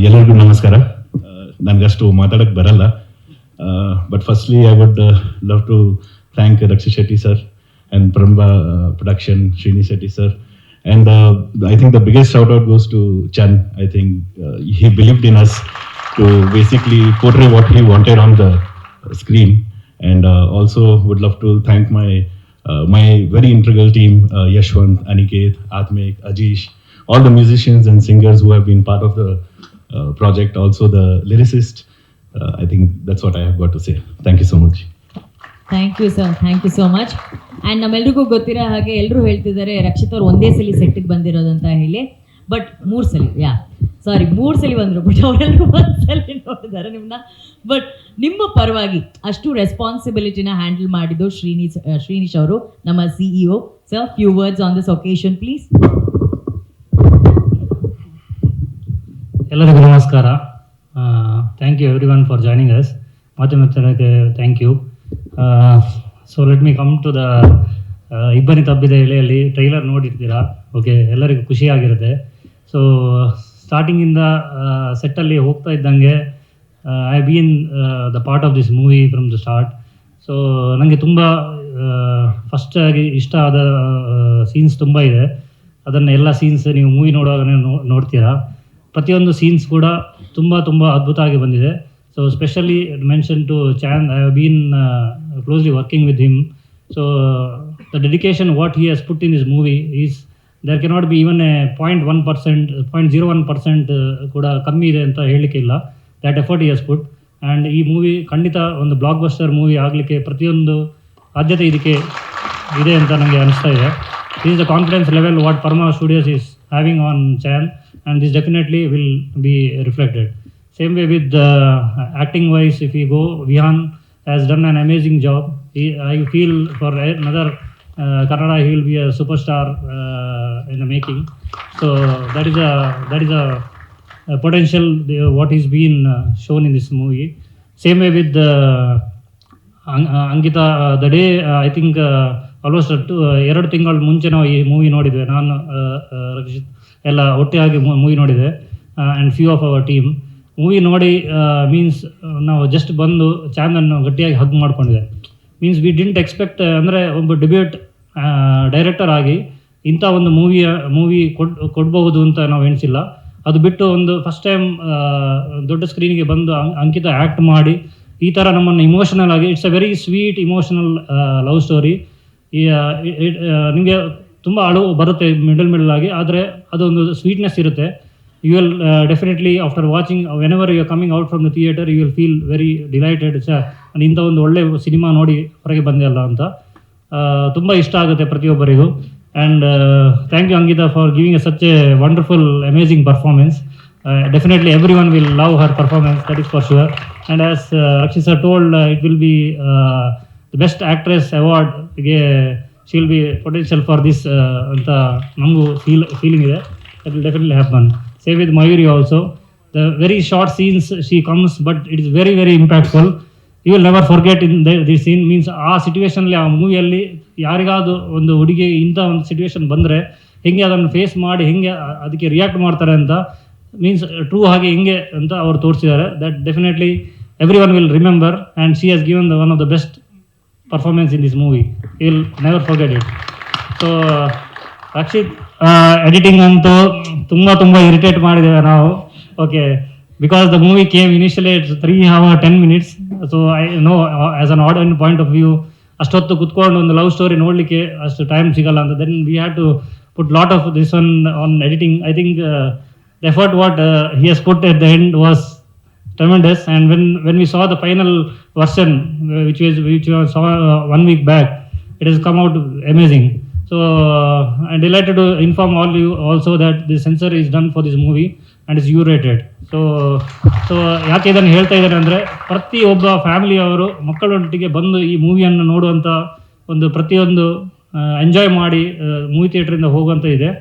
I: ಎಲ್ಲರಿಗೂ ನಮಸ್ಕಾರ. ನನಗಷ್ಟು ಮಾತಾಡೋಕ್ಕೆ ಬರಲ್ಲ. But firstly I would love to thank Rakshit Shetty sir and Pramba production, Srini Shetty sir. And I think the biggest shout out goes to Chan. I think he believed in us to basically portray what he wanted on the screen. And also would love to thank my very integral team, Yashwant, Aniket, Atmik, Ajish, all the musicians and singers who have been part of the project, also the lyricist. I think that's what I have got to say. Thank you so much.
A: Thank you sir, thank you so much. And ನಮ್ಮೆಲ್ರಿಗೂ ಗೊತ್ತಿರೋ ಹಾಗೆ ಎಲ್ಲರೂ ಹೇಳ್ತಿದ್ದಾರೆ ರಕ್ಷಿತ್ ಅವ್ರು ಒಂದೇ ಸಲ ಸೆಟ್ಟಿಗೆ ಬಂದಿರೋದಂತ ಹೇಳಿ. But 3 ಸಲ 3 ಸಲ ಬಂದರು. ಬಟ್ ಅವರೆಲ್ಲರೂ 1 ಸಲ ನೋಡಿದ್ದಾರೆ ನಿಮ್ಮನ್ನ. ಬಟ್ ನಿಮ್ಮ ಪರವಾಗಿ ಅಷ್ಟು ರೆಸ್ಪಾನ್ಸಿಬಿಲಿಟಿನ ಹ್ಯಾಂಡಲ್ ಮಾಡಿದ್ದು ಶ್ರೀನಿಶ್ ಅವರು, ನಮ್ಮ CEO. Sir, few words on this occasion please.
H: ಎಲ್ಲರಿಗೂ ನಮಸ್ಕಾರ. Thank you everyone for joining us. ಮಾಧ್ಯಮಕ್ಕೆ thank you. So let me come to the ಇಬ್ಬನಿ ತಬ್ಬಿದ ಎಲೆಯಲ್ಲಿ ಟ್ರೈಲರ್ ನೋಡಿರ್ತೀರಾ. ಓಕೆ, ಎಲ್ಲರಿಗೂ ಖುಷಿಯಾಗಿರುತ್ತೆ. ಸೊ ಸ್ಟಾರ್ಟಿಂಗಿಂದ ಸೆಟ್ಟಲ್ಲಿ ಹೋಗ್ತಾ ಇದ್ದಂಗೆ I been the part of this movie from the start. So ನನಗೆ ತುಂಬ ಫಸ್ಟಾಗಿ ಇಷ್ಟ ಆದ ಸೀನ್ಸ್ ತುಂಬ ಇದೆ. ಅದನ್ನು ಎಲ್ಲ ಸೀನ್ಸ್ ನೀವು ಮೂವಿ ನೋಡುವಾಗ ನೋಡ್ತೀರಾ. ಪ್ರತಿಯೊಂದು ಸೀನ್ಸ್ ಕೂಡ ತುಂಬ ಅದ್ಭುತ ಆಗಿ ಬಂದಿದೆ. So especially mention to Chan, I have been closely working with him. So the dedication what he has put in this movie is there cannot be even a 0.1%, 0.01% ಕೂಡ ಕಮ್ಮಿ ಇದೆ ಅಂತ ಹೇಳಲಿಕ್ಕೆ ಇಲ್ಲ. That effort he has put. And ಈ movie ಖಂಡಿತ ಒಂದು block buster movie ಆಗಲಿಕ್ಕೆ ಪ್ರತಿಯೊಂದು ಆದ್ಯತೆ ಇದಕ್ಕೆ ಇದೆ ಅಂತ ನನಗೆ ಅನಿಸ್ತಾ ಇದೆ. This is the confidence level what Parma Studios is having on Chan, and this definitely will be reflected. Same way with acting wise, if we go, Vihan has done an amazing job. I feel for another Kannada he will be a superstar in the making. So that is a potential what is being shown in this movie. Same way with Ankita. The day I think almost 2 ತಿಂಗಳ ಮುಂಚೆ ನಾವು ಈ movie ನೋಡಿದ್ವಿ. ನಾನು ರಕ್ಷಿತ್ ಎಲ್ಲ ಒಟ್ಟಿಯಾಗಿ movie ನೋಡಿದೆ and few of our team. Movie ನೋಡಿ means ನಾವು ಜಸ್ಟ್ ಬಂದು ಚಾನನ್ನು ಗಟ್ಟಿಯಾಗಿ ಹಗ್ ಮಾಡ್ಕೊಂಡಿದೆ. ಮೀನ್ಸ್ ವಿ ಡಿಂಟ್ ಎಕ್ಸ್ಪೆಕ್ಟ್, ಅಂದರೆ ಒಬ್ಬ ಡೆಬ್ಯೂಟ್ ಡೈರೆಕ್ಟರ್ ಆಗಿ ಇಂಥ ಒಂದು ಮೂವಿ ಕೊಡ್ಬಹುದು ಅಂತ ನಾವು ಎಣಿಸಿಲ್ಲ. ಅದು ಬಿಟ್ಟು ಒಂದು ಫಸ್ಟ್ ಟೈಮ್ ದೊಡ್ಡ ಸ್ಕ್ರೀನಿಗೆ ಬಂದು ಅಂಕಿತ ಆ್ಯಕ್ಟ್ ಮಾಡಿ ಈ ಥರ ನಮ್ಮನ್ನು ಇಮೋಷನಲ್ ಆಗಿ, it's a very sweet emotional love story. ನಿಮಗೆ ತುಂಬ ಅಳು ಬರುತ್ತೆ ಮಿಡಲ್ ಆಗಿ, ಆದರೆ ಅದೊಂದು ಸ್ವೀಟ್ನೆಸ್ ಇರುತ್ತೆ. You will definitely after watching whenever you are coming out from the theatre you will feel very delighted. ನಾನು ಇಂಥ ಒಂದು ಒಳ್ಳೆ ಸಿನಿಮಾ ನೋಡಿ ಹೊರಗೆ ಬಂದೆ ಅಲ್ಲ ಅಂತ ತುಂಬ ಇಷ್ಟ ಆಗುತ್ತೆ ಪ್ರತಿಯೊಬ್ಬರಿಗೂ. And thank you Ankita for giving such a wonderful amazing performance. Definitely everyone will love her performance, that is for sure. And as Rakshit sir told, it will be the best actress award. She will be potential for this anta namgu feeling ide. That will definitely happen. Same with Mayuri also. The very short scenes she comes, but it is very very impactful. You will never forget in this scene. Means ಆ ಸಿಚುವೇಶನ್ಲಿ ಆ ಮೂವಿಯಲ್ಲಿ ಯಾರಿಗಾದ್ರು ಒಂದು ಹುಡುಗಿ ಇಂಥ ಒಂದು situation ಬಂದರೆ ಹೆಂಗೆ ಅದನ್ನು ಫೇಸ್ ಮಾಡಿ ಹೆಂಗೆ ಅದಕ್ಕೆ ರಿಯಾಕ್ಟ್ ಮಾಡ್ತಾರೆ ಅಂತ ಮೀನ್ಸ್ ಟ್ರೂ ಹಾಗೆ ಹಿಂಗೆ ಅಂತ ಅವರು ತೋರಿಸಿದ್ದಾರೆ. That definitely everyone will remember and she has given the one of the best performance in this movie. You will never forget it. So Rakshit editing ಅಂತೂ ತುಂಬ ಇರಿಟೇಟ್ ಮಾಡಿದ್ದೇವೆ ನಾವು. Okay, because the movie came initially it's 3 hours 10 minutes. So I know as an audience point of view ಅಷ್ಟೊತ್ತು ಕುತ್ಕೊಂಡು ಒಂದು love story ನೋಡಲಿಕ್ಕೆ ಅಷ್ಟು time ಸಿಗಲ್ಲ ಅಂತ. Then we had to put lot of this one on editing. I think the effort what he has put at the end was tremendous. And when we saw the final version which we saw 1 week back, it has come out amazing. So I'm delighted to inform all you also that the censor is done for this movie and is U-rated. So ಯಾಕೆ ಇದನ್ನು ಹೇಳ್ತಾ ಇದ್ದಾರೆ ಅಂದರೆ ಪ್ರತಿಯೊಬ್ಬ ಫ್ಯಾಮಿಲಿಯವರು ಮಕ್ಕಳೊಟ್ಟಿಗೆ ಬಂದು ಈ ಮೂವಿಯನ್ನು ನೋಡುವಂಥ ಒಂದು ಪ್ರತಿಯೊಂದು ಎಂಜಾಯ್ ಮಾಡಿ ಮೂವಿ ಥಿಯೇಟ್ರಿಂದ ಹೋಗುವಂಥ ಇದೆ.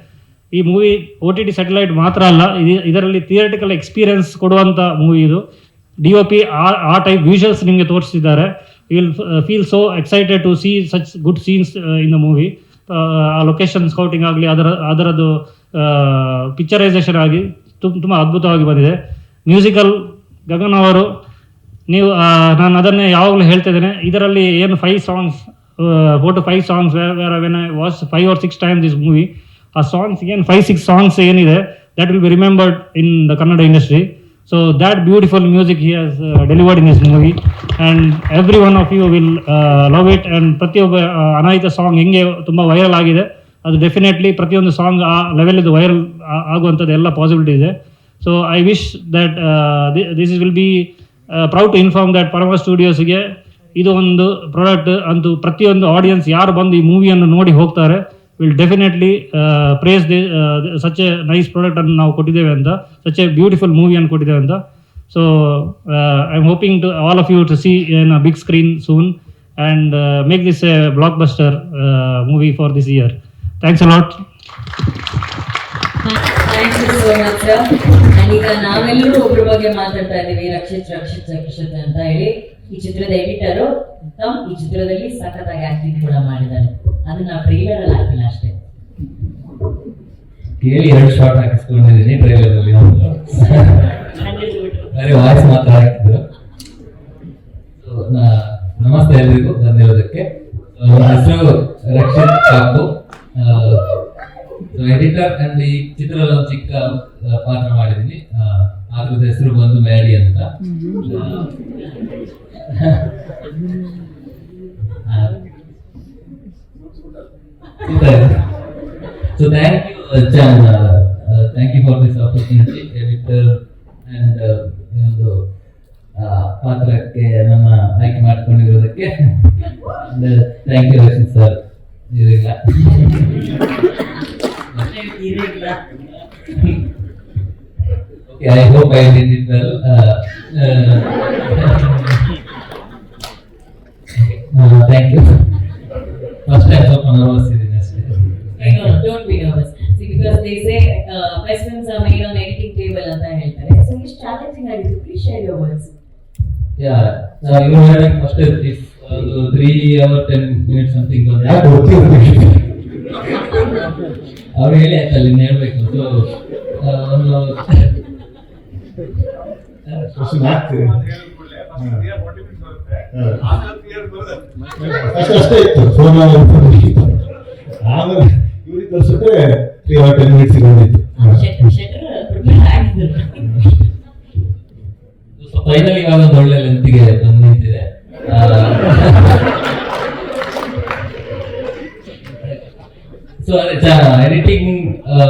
H: ಈ ಮೂವಿ OTT ಸ್ಯಾಟಲೈಟ್ ಮಾತ್ರ ಅಲ್ಲ, ಇದರಲ್ಲಿ ಥಿಯೇಟಿಕಲ್ ಎಕ್ಸ್ಪೀರಿಯನ್ಸ್ ಕೊಡುವಂಥ ಮೂವಿ ಇದು. DOP ಆ ಟೈಪ್ ವಿಜುವಲ್ಸ್ ನಿಮಗೆ ತೋರಿಸಿದ್ದಾರೆ. You will feel so excited to see such good scenes in the movie. ಆ ಲೊಕೇಶನ್ ಸ್ಕೌಟಿಂಗ್ ಆಗಲಿ ಅದರದ್ದು ಪಿಕ್ಚರೈಸೇಷನ್ ಆಗಿ ತುಂಬ ಅದ್ಭುತವಾಗಿ ಬಂದಿದೆ. ಮ್ಯೂಸಿಕಲ್ ಗಗನ್ ಅವರು ನೀವು ನಾನು ಅದನ್ನೇ ಯಾವಾಗಲೂ ಹೇಳ್ತಾ ಇದ್ದೇನೆ, ಇದರಲ್ಲಿ ಏನು 5 songs 4 to 5 songs when I watch 5 or 6 times this movie, ಆ ಸಾಂಗ್ಸ್ ಏನು 5-6 songs ಏನಿದೆ that will be remembered in the Kannada industry. So that beautiful music he has delivered in this movie and every one of you will love it. And ಪ್ರತಿಯೊಬ್ಬ ಅನಾಯಿತ song ಹೆಂಗೆ ತುಂಬ viral ಆಗಿದೆ, ಅದು definitely ಪ್ರತಿಯೊಂದು song ಆ ಲೆವೆಲಿದು viral ಆಗುವಂಥದ್ದು ಎಲ್ಲ possibility ಇದೆ. So I wish that this will be proud to inform that Param ಸ್ಟುಡಿಯೋಸ್ಗೆ ಇದು ಒಂದು ಪ್ರಾಡಕ್ಟ್ ಅಂತೂ ಪ್ರತಿಯೊಂದು ಆಡಿಯನ್ಸ್ ಯಾರು ಬಂದು ಈ ಮೂವಿಯನ್ನು ನೋಡಿ ಹೋಗ್ತಾರೆ will definitely praise such a nice product and ನಾವು ಕೊಟ್ಟಿದ್ದೇವೆ ಅಂತ, such a beautiful movie ಅನ್ನು ಕೊಟ್ಟಿದ್ದೇವೆ ಅಂತ. So I'm hoping to all of you to see in a big screen soon and make this a blockbuster movie for this year. Thanks a lot.
A: Thank you so much sir. And ಈಗ ನಾವೆಲ್ಲರೂ ಒಬ್ಬರ ಬಗ್ಗೆ ಮಾತಾಡ್ತಾ ಇದ್ದೀವಿ, ರಕ್ಷಿತ್ ಅಂತ ಹೇಳಿ. ಈ ಚಿತ್ರದ ಎಡಿಟರು ಉತ್ತಮ್ ಈ ಚಿತ್ರದಲ್ಲಿ ಸಖತ್ತಾಗಿ ಆಕ್ಟಿಂಗ್ ಕೂಡ ಮಾಡಿದ್ದಾರೆ. ಅದನ್ನ ಟ್ರೈಲರ್ ಅಲ್ಲಿ ಹಾಕಿಲ್ಲ ಅಷ್ಟೇ,
J: ಕೇಳಿ 2 ಶಾರ್ಟ್ ಹಾಕಿಸ್ಕೊಂಡಿದ್ದೀನಿ ಟ್ರೈಲರ್ ಅಲ್ಲಿ. ಬರೀ ವಾಯ್ಸ್ ಮಾತ್ರ ಹಾಕಿದ್ರು. ನಮಸ್ತೆ ಎಲ್ರಿಗೂ ಬಂದಿರೋದಕ್ಕೆ. ನನ್ನ ಹೆಸರು ರಕ್ಷಿತ್ ಕಾಪು, ಎಡಿಟರ್ ಅಂಡ್ ಈ ಚಿತ್ರದಲ್ಲಿ ಒಂದು ಚಿಕ್ಕ ಪಾತ್ರ ಮಾಡಿದ್ದೀನಿ. ಅದ್ರದ ಹೆಸರು ಬಂದು ಮ್ಯಾಡಿ ಅಂತ. So thank you Chan, thank you for this opportunity, editor and ಒಂದು ಪಾತ್ರಕ್ಕೆ ನಮ್ಮ ಆಯ್ಕೆ ಮಾಡ್ಕೊಂಡಿರೋದಕ್ಕೆ. Thank you Rakshit sir. Okay, I hope I did it well. Thank you. First time ಸ್ವಲ್ಪ nervous ಇದ್ದೀನಿ ಅಷ್ಟೇ.
A: No, don't be nervous. See, because they say best films are made on editing table ಅಂತ ಹೇಳ್ತಾರೆ. So it's challenging ಆಗಿತ್ತು. Please share your words.
J: Yeah, you were having first if 3 hours 10 minutes something ಬಂದ್ರೆ ಅವ್ರು ಹೇಳಿ ಆಯ್ತಲ್ಲ ಇನ್ನು ಹೇಳ್ಬೇಕು. So ಒಂದು
D: ಅಷ್ಟೇ ಇತ್ತು ಫೋನ್ ಆಮೇಲೆ ಇವ್ರಿಗೆ ತೋರಿಸಿದ್ರೆ 3 or 10 minutes ಬಂದಿತ್ತು.
J: ಫೈನಲ್ ಇವಾಗ ಒಂದು ಒಳ್ಳೆ ಲೆಂತ್ಗೆ ಬಂದು ನಿಂತಿದೆ. ಸೊ ಅದೇ ಎಡಿಟಿಂಗ್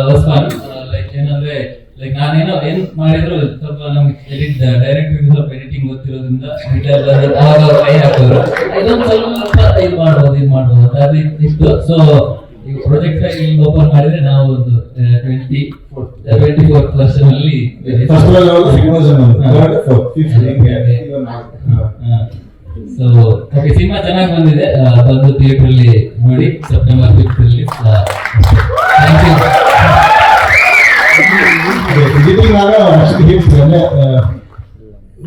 J: ವಾಸ್ ಫನ್. ಲೈಕ್ ಏನಂದ್ರೆ ಲೈಕ್ ನಾನೇನೋ ಏನ್ ಮಾಡಿದ್ರು ಸ್ವಲ್ಪ ನಮ್ಗೆ ಡೈರೆಕ್ಟ್ ಸ್ವಲ್ಪ ಎಡಿಟಿಂಗ್ ಗೊತ್ತಿರೋದ್ರಿಂದ ಅವಾಗ ಕೈ ಹಾಕಿದ್ರು ಇದೊಂದು ಸ್ವಲ್ಪ ಇದು ಮಾಡ್ಬೋದು ಅದು ಇತ್ತು. ಸೊ ಈ ಪ್ರಾಜೆಕ್ಟ್ ಫೈಲ್ ಓಪನ್ ಮಾಡಿದ್ರೆ ನಾವು ಒಂದು 24th ವರ್ಷನ್ ಅಲ್ಲಿ ಸೊ ಓಕೆ, ಸಿನಿಮಾ ಚೆನ್ನಾಗಿ ಬಂದಿದೆ. ಬಂದು ಥಿಯೇಟರ್ ಅಲ್ಲಿ ನೋಡಿ September 5th ಅಲ್ಲಿ. Thank you.
I: ಎಡಿಟಿಂಗ್ ಆಗ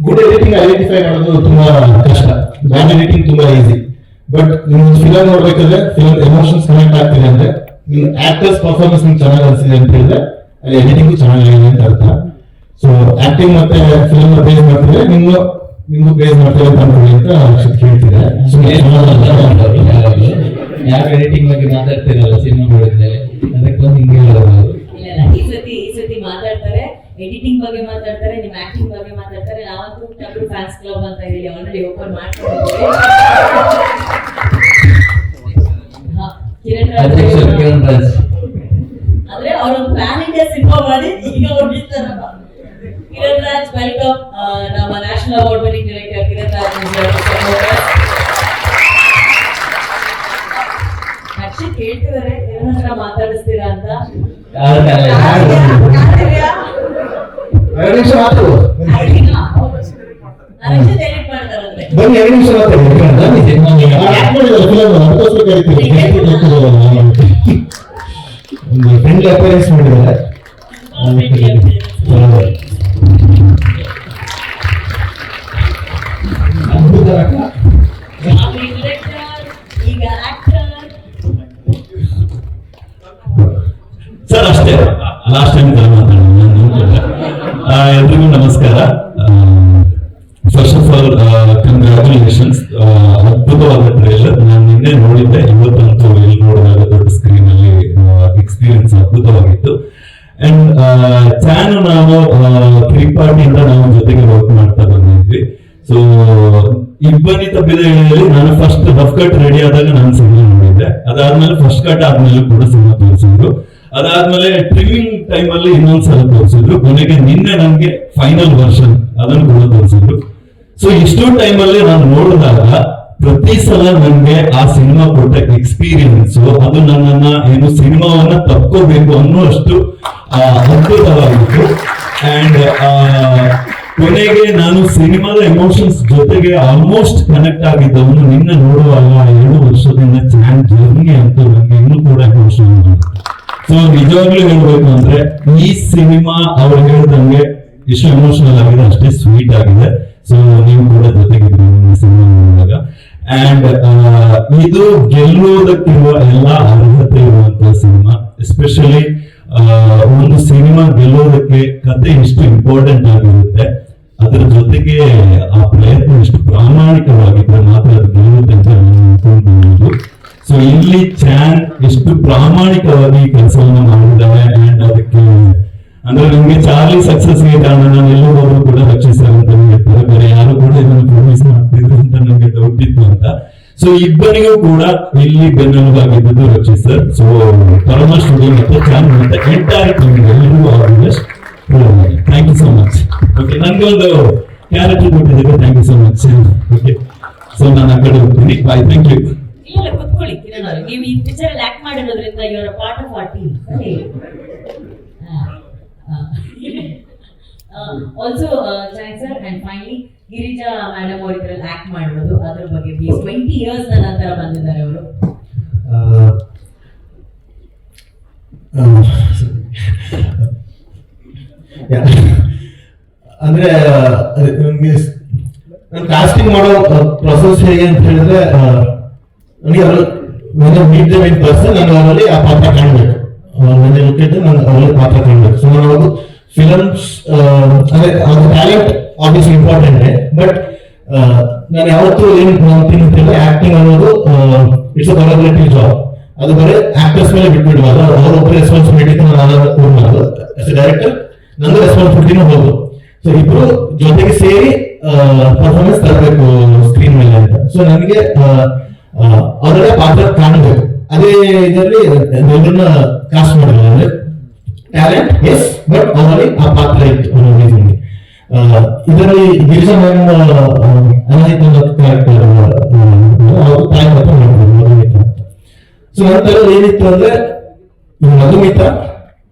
I: ಗುಡ್ ಎಡಿಟಿಂಗ್ ಐಡೆಂಟಿಫೈ ಮಾಡೋದು ತುಂಬಾ ಕಷ್ಟ, ಬ್ಯಾಡ್ ಎಡಿಟಿಂಗ್ ತುಂಬಾ ಈಸಿ. ಬಟ್ ನೀವು ಫಿಲಮ್ ನೋಡ್ಬೇಕಾದ್ರೆ ಫಿಲಮ್ ಎಮೋಷನ್ಸ್ ಕನೆಕ್ಟ್ ಆಗ್ತಿದೆ ಅಂದ್ರೆ, ನಿಮ್ ಆಕ್ಟರ್ಸ್ ಪರ್ಫಾರ್ಮೆನ್ಸ್ ನಿಮ್ಗೆ ಚೆನ್ನಾಗಿ ಅನಿಸಿದೆ ಅಂತ ಹೇಳಿದ್ರೆ ಅಲ್ಲಿ ಎಡಿಟಿಂಗ್ ಚೆನ್ನಾಗಿದೆ ಅಂತ ಅರ್ಥ. ಸೊ ಆಕ್ಟಿಂಗ್ ಮತ್ತೆ ಫಿಲಮ್ ಬೇಸ್ ಮಾಡ್ತಿದ್ರೆ ನಿಮ್ಗೂ ಬೇಸ್ ಮಾಡ್ತೀವಿ ಅಂತ ಅನ್ಕೊಳ್ಳಿ ಅಂತ ಹೇಳ್ತಿದೆ.
J: ಯಾರು ಎಡಿಟಿಂಗ್ ಬಗ್ಗೆ ಮಾತಾಡ್ತಿರಲ್ಲ ಸಿನಿಮಾ ನೋಡಿದ್ಮೇಲೆ, ಅದಕ್ಕೆ ಬಂದು ಹಿಂಗೆ ಹೇಳೋದು.
A: ಇಲ್ಲ, ಈ ಸತಿ ಮಾತಾಡ್ತಾರೆ, ಎಡಿಟಿಂಗ್ ಬಗ್ಗೆ ಮಾತಾಡ್ತಾರೆ, ನಿಮ್ ಆಕ್ಟಿಂಗ್ ಬಗ್ಗೆ ಮಾತಾಡ್ತಾರೆ. ನಾವಂತೂ ಟಕ್ರು ಫ್ಯಾನ್ಸ್ ಕ್ಲಬ್ ಅಂತ ಹೇಳಿ ಆಲ್ರೆಡಿ ಓಪನ್ ಮಾಡ್ಕೊಂಡಿದ್ದೀವಿ.
J: ಕಿರಣ್ ರಾಜ್
A: ಅಂದ್ರೆ ಅವರೊಂದು ಪ್ಯಾನ್ ಇಂಡಿಯಾ ಸಿನಿಮಾ ಮಾಡಿ ಈಗ ಹೊಡಿತಾರಲ್ಲ. ಕಿರಣ್ ರಾಜ್ ವೆಲ್ಕಮ್. ನಮ್ಮ national award winning director Kiran Raj Akshay ಕೇಳ್ತಿದ್ದಾರೆ ಏನಂತ ಮಾತಾಡಿಸ್ತೀರಾ ಅಂತ.
I: ಬನ್ನಿ 2 ನಿಮಿಷ ಒಂದು ಫ್ರೆಂಡ್ಲಿ ಅಪೇರೆನ್ಸ್ ಮಾಡಿದ್ದಾರೆ.
A: ಈಗ ಆಕ್ಟರ್
I: ಸರ್ ಅಷ್ಟೇ, ಲಾಸ್ಟ್ ಟೈಮ್ ಎಲ್ರಿಗೂ ನಮಸ್ಕಾರ. ಫಸ್ಟ್ ಆಫ್ ಆಲ್ ಕಂಗ್ರ್ಯಾಚುಲೇಷನ್ಸ್, ಅದ್ಭುತವಾದ ಟ್ರೇಲರ್. ನಾನು ನಿನ್ನೆ ನೋಡಿದ್ದೆ, ಇವತ್ತಂತೂ ಇಲ್ಲಿ ನೋಡಿದಾಗ ದೊಡ್ಡ ಸ್ಕ್ರೀನ್ ಅಲ್ಲಿ ಎಕ್ಸ್ಪೀರಿಯನ್ಸ್ ಅದ್ಭುತವಾಗಿತ್ತು. ಅಂಡ್ ಚಾನು ನಾವು ತ್ರಿಪಾಠಿಯಿಂದ ನಾವು ಜೊತೆಗೆ ವರ್ಕ್ ಮಾಡ್ತಾ ಬಂದಿದ್ವಿ. ಸೊ ಇಬ್ಬನಿ ತಪ್ಪಿದ ವೇಳೆಯಲ್ಲಿ ನಾನು ಫಸ್ಟ್ ರಫ್ ಕಟ್ ರೆಡಿ ಆದಾಗ ನಾನು ಸಿನಿಮಾ ನೋಡಿದ್ದೆ. ಅದಾದ್ಮೇಲೆ ಫಸ್ಟ್ ಕಟ್ ಆದ್ಮೇಲೆ ಕೂಡ ಸಿನಿಮಾ ತೋರಿಸಿದ್ರು. ಅದಾದ್ಮೇಲೆ ಟ್ರಿಮ್ಮಿಂಗ್ ಟೈಮ್ ಅಲ್ಲಿ ಇನ್ನೊಂದ್ಸಲ ತೋರಿಸಿದ್ರು. ಕೊನೆಗೆ ನಿನ್ನೆ ನನ್ಗೆ ಫೈನಲ್ ವರ್ಷನ್ ಅದನ್ನು ಕೂಡ ತೋರಿಸಿದ್ರು. ಸೊ ಇಷ್ಟು ಟೈಮ್ ಅಲ್ಲಿ ನಾನು ನೋಡಿದಾಗ ಪ್ರತಿ ಸಲ ನನ್ಗೆ ಆ ಸಿನಿಮಾ ಕೊಟ್ಟ ಎಕ್ಸ್ಪೀರಿಯನ್ಸ್ ಅದು ನನ್ನನ್ನ ಏನು ಸಿನಿಮಾವನ್ನ ತಕ್ಕೋಬೇಕು ಅನ್ನುವಷ್ಟು ಅದ್ಭುತವಾಗಿತ್ತು. ಅಂಡ್ ಕೊನೆಗೆ ನಾನು ಸಿನಿಮಾದ ಎಮೋಷನ್ಸ್ ಜೊತೆಗೆ ಆಲ್ಮೋಸ್ಟ್ ಕನೆಕ್ಟ್ ಆಗಿದ್ದವನು ನಿನ್ನೆ ನೋಡುವಾಗ 2 ವರ್ಷದಿಂದ ಚಾನ್ ಜರ್ನಿ ಅಂತೂ ನನಗೆ ಇನ್ನೂ ಕೂಡ ಎಮೋಷನ್. ಸೊ ನಿಜವಾಗ್ಲೂ ಹೇಳ್ಬೇಕು ಅಂದ್ರೆ ಈ ಸಿನಿಮಾ ಅವ್ರು ಹೇಳ್ದಂಗೆ ಎಷ್ಟು ಎಮೋಷನಲ್ ಆಗಿದೆ ಅಷ್ಟೇ ಸ್ವೀಟ್ ಆಗಿದೆ. ಸೊ ನೀವು ಕೂಡ ಜೊತೆಗಿದ್ರಿ ಸಿನಿಮಾ ನೋಡಿದಾಗ. ಅಂಡ್ ಇದು ಗೆಲ್ಲುವುದಕ್ಕಿರುವ ಎಲ್ಲ ಅರ್ಹತೆ ಇರುವಂತಹ ಸಿನಿಮಾ. ಎಸ್ಪೆಷಲಿ ಒಂದು ಸಿನಿಮಾ ಗೆಲ್ಲೋದಕ್ಕೆ ಕತೆ ಎಷ್ಟು ಇಂಪಾರ್ಟೆಂಟ್ ಆಗಿರುತ್ತೆ, ಅದರ ಜೊತೆಗೆ ಆ ಪ್ರಯತ್ನ ಎಷ್ಟು ಪ್ರಾಮಾಣಿಕವಾಗಿದ್ರೆ ಮಾತ್ರ ಅದು ಗೆಲ್ಲುತ್ತೆ ಅಂತ ನಾನು ಅನ್ಕೊಂಡು. ಸೊ ಇಲ್ಲಿ ಚಾನ್ ಎಷ್ಟು ಪ್ರಾಮಾಣಿಕವಾಗಿ ಕೆಲಸವನ್ನು ಮಾಡಿದ್ದಾರೆ. ಅಂಡ್ ಅದಕ್ಕೆ ಅಂದ್ರೆ ನಿಮ್ಗೆ ಚಾರ್ಲಿ ಸಕ್ಸಸ್ಗೆ ಕಾರಣ ನಾನು ಎಲ್ಲರೂ ಕೂಡ ರಕ್ಷಿಸ್ತಾರೆ ಅಂತ ಹೇಳ್ತಾರೆ, ಬೇರೆ ಯಾರು ಕೂಡ ಇದನ್ನು ಪ್ರೊಡ್ಯೂಸ್ ಮಾಡ್ತಿದ್ರು ಅಂತ ನಮ್ಗೆ ಡೌಟ್ ಇತ್ತು ಅಂತ. ಸೊ ಇಬ್ಬರಿಗೂ ಕೂಡ ಇಲ್ಲಿ ಬೆನ್ನೆಲುಬಾಗಿದ್ದು Rakshit sir. So Param studio ಮತ್ತೆ ಚಾನ್ ಮತ್ತೆ ಎಂಟೈರ್ ಟೀಮ್ ಎಲ್ಲರಿಗೂ thank you so much. Okay, ನನ್ಗೊಂದು ಕ್ಯಾರೆಕ್ಟರ್ ಕೊಟ್ಟಿದ್ದೀವಿ, thank you so much. Okay, so ನಾನು ಆ ಕಡೆ ಹೋಗ್ತೀನಿ. Bye, thank you.
A: ಇಲ್ಲ, ಕುತ್ಕೊಳ್ಳಿ ಕಿರಣ್ ಅವ್ರೆ. ನೀವು ಈ ಪಿಕ್ಚರ್ ಅಲ್ಲಿ ಆಕ್ಟ್ ಮಾಡಿರೋದ್ರಿಂದ you are part of our team. Also thanks sir. And finally Girija madam ಅವರು ಇದರಲ್ಲಿ ಆಕ್ಟ್ ಮಾಡಿರೋದು, ಅದ್ರ ಬಗ್ಗೆ ಪ್ಲೀಸ್. 20 years ನಂತರ ಬಂದಿದ್ದಾರೆ ಅವರು.
I: ಅಂದ್ರೆ ನಾನು ಕಾಸ್ಟಿಂಗ್ ಮಾಡೋ ಪ್ರೊಸೆಸ್ ಹೇಗೆ ಅಂತ ಹೇಳಿದ್ರೆ, ನನಗೆ ಮೀಟ್ ದ ಮೇನ್ ಪರ್ಸನ್, ನಾನು ಅವರಲ್ಲಿ ಆ ಪಾತ್ರ ಕಾಣಬೇಕು. ನನ್ನ ಲೊಕೇಟರ್ ನಾನು ಅವರಲ್ಲಿ ಪಾತ್ರ ಕಾಣಬೇಕು. ಸೊ ನಾನು ಫಿಲಮ್ಸ್ ಅಂದ್ರೆ ಅವ್ರ ಟ್ಯಾಲೆಂಟ್ ಆಬ್ವಿಯಸ್ಲಿ ಇಂಪಾರ್ಟೆಂಟ್, ಬಟ್ ನಾನು ಯಾವತ್ತೂ ಏನ್ ಮಾಡ್ತೀನಿ ಅಂತ ಹೇಳಿದ್ರೆ ಆಕ್ಟಿಂಗ್ ಅನ್ನೋದು ಇಟ್ಸ್ ಅ ಕೊಲಾಬರೇಟಿವ್ ಜಾಬ್. ಅದು ಬರೀ ಆಕ್ಟರ್ಸ್ ಮೇಲೆ ಬಿಟ್ಬಿಡ್ಬಾರ್ದು, ಅವರೊಬ್ಬರ ರೆಸ್ಪಾನ್ಸಿಬಿಲಿಟಿ ನಾನು ಕೂಡಬಾರ್ದು. ಆಸ್ ಎ ಡೈರೆಕ್ಟರ್ ನಂದು ರೆಸ್ಪಾನ್ಸಿಬಿಲಿಟಿನೂ ಹೋಗುದು. ಸೊ ಇಬ್ರು ಜೊತೆಗೆ ಸೇರಿ ಪರ್ಫಾರ್ಮೆನ್ಸ್ ತರಬೇಕು ಸ್ಕ್ರೀನ್ ಮೇಲೆ ಅಂತ. ಸೊ ನನಗೆ ಅವರೇ ಪಾತ್ರ ಕಾಣಬೇಕು.
K: ಅದೇ ಇದರಲ್ಲಿ ಎಲ್ಲರನ್ನ ಕಾಸ್ಟ್ ಮಾಡಿಲ್ಲ ಅಂದ್ರೆ ಟ್ಯಾಲೆಂಟ್ ಎಸ್ ಬಟ್ ಅವರಲ್ಲಿ ಆ ಪಾತ್ರ ಇತ್ತು ಅನ್ನೋ ರೀಸನ್ಗೆ. ಇದರಲ್ಲಿ ಗಿರಿಜಾ ಮ್ಯಾಮ್ ಅನಾಹಿತ ಕ್ಯಾರೆಕ್ಟರ್ ಅವರು ತಾಯಿ ಮಾತ್ರ ಮಾಡಿದ್ರು ಮಧುಮಿತ ಅಂತ. ಸೊ ನಂತರ ಏನಿತ್ತು ಅಂದ್ರೆ ಈ ಮಧುಮಿತ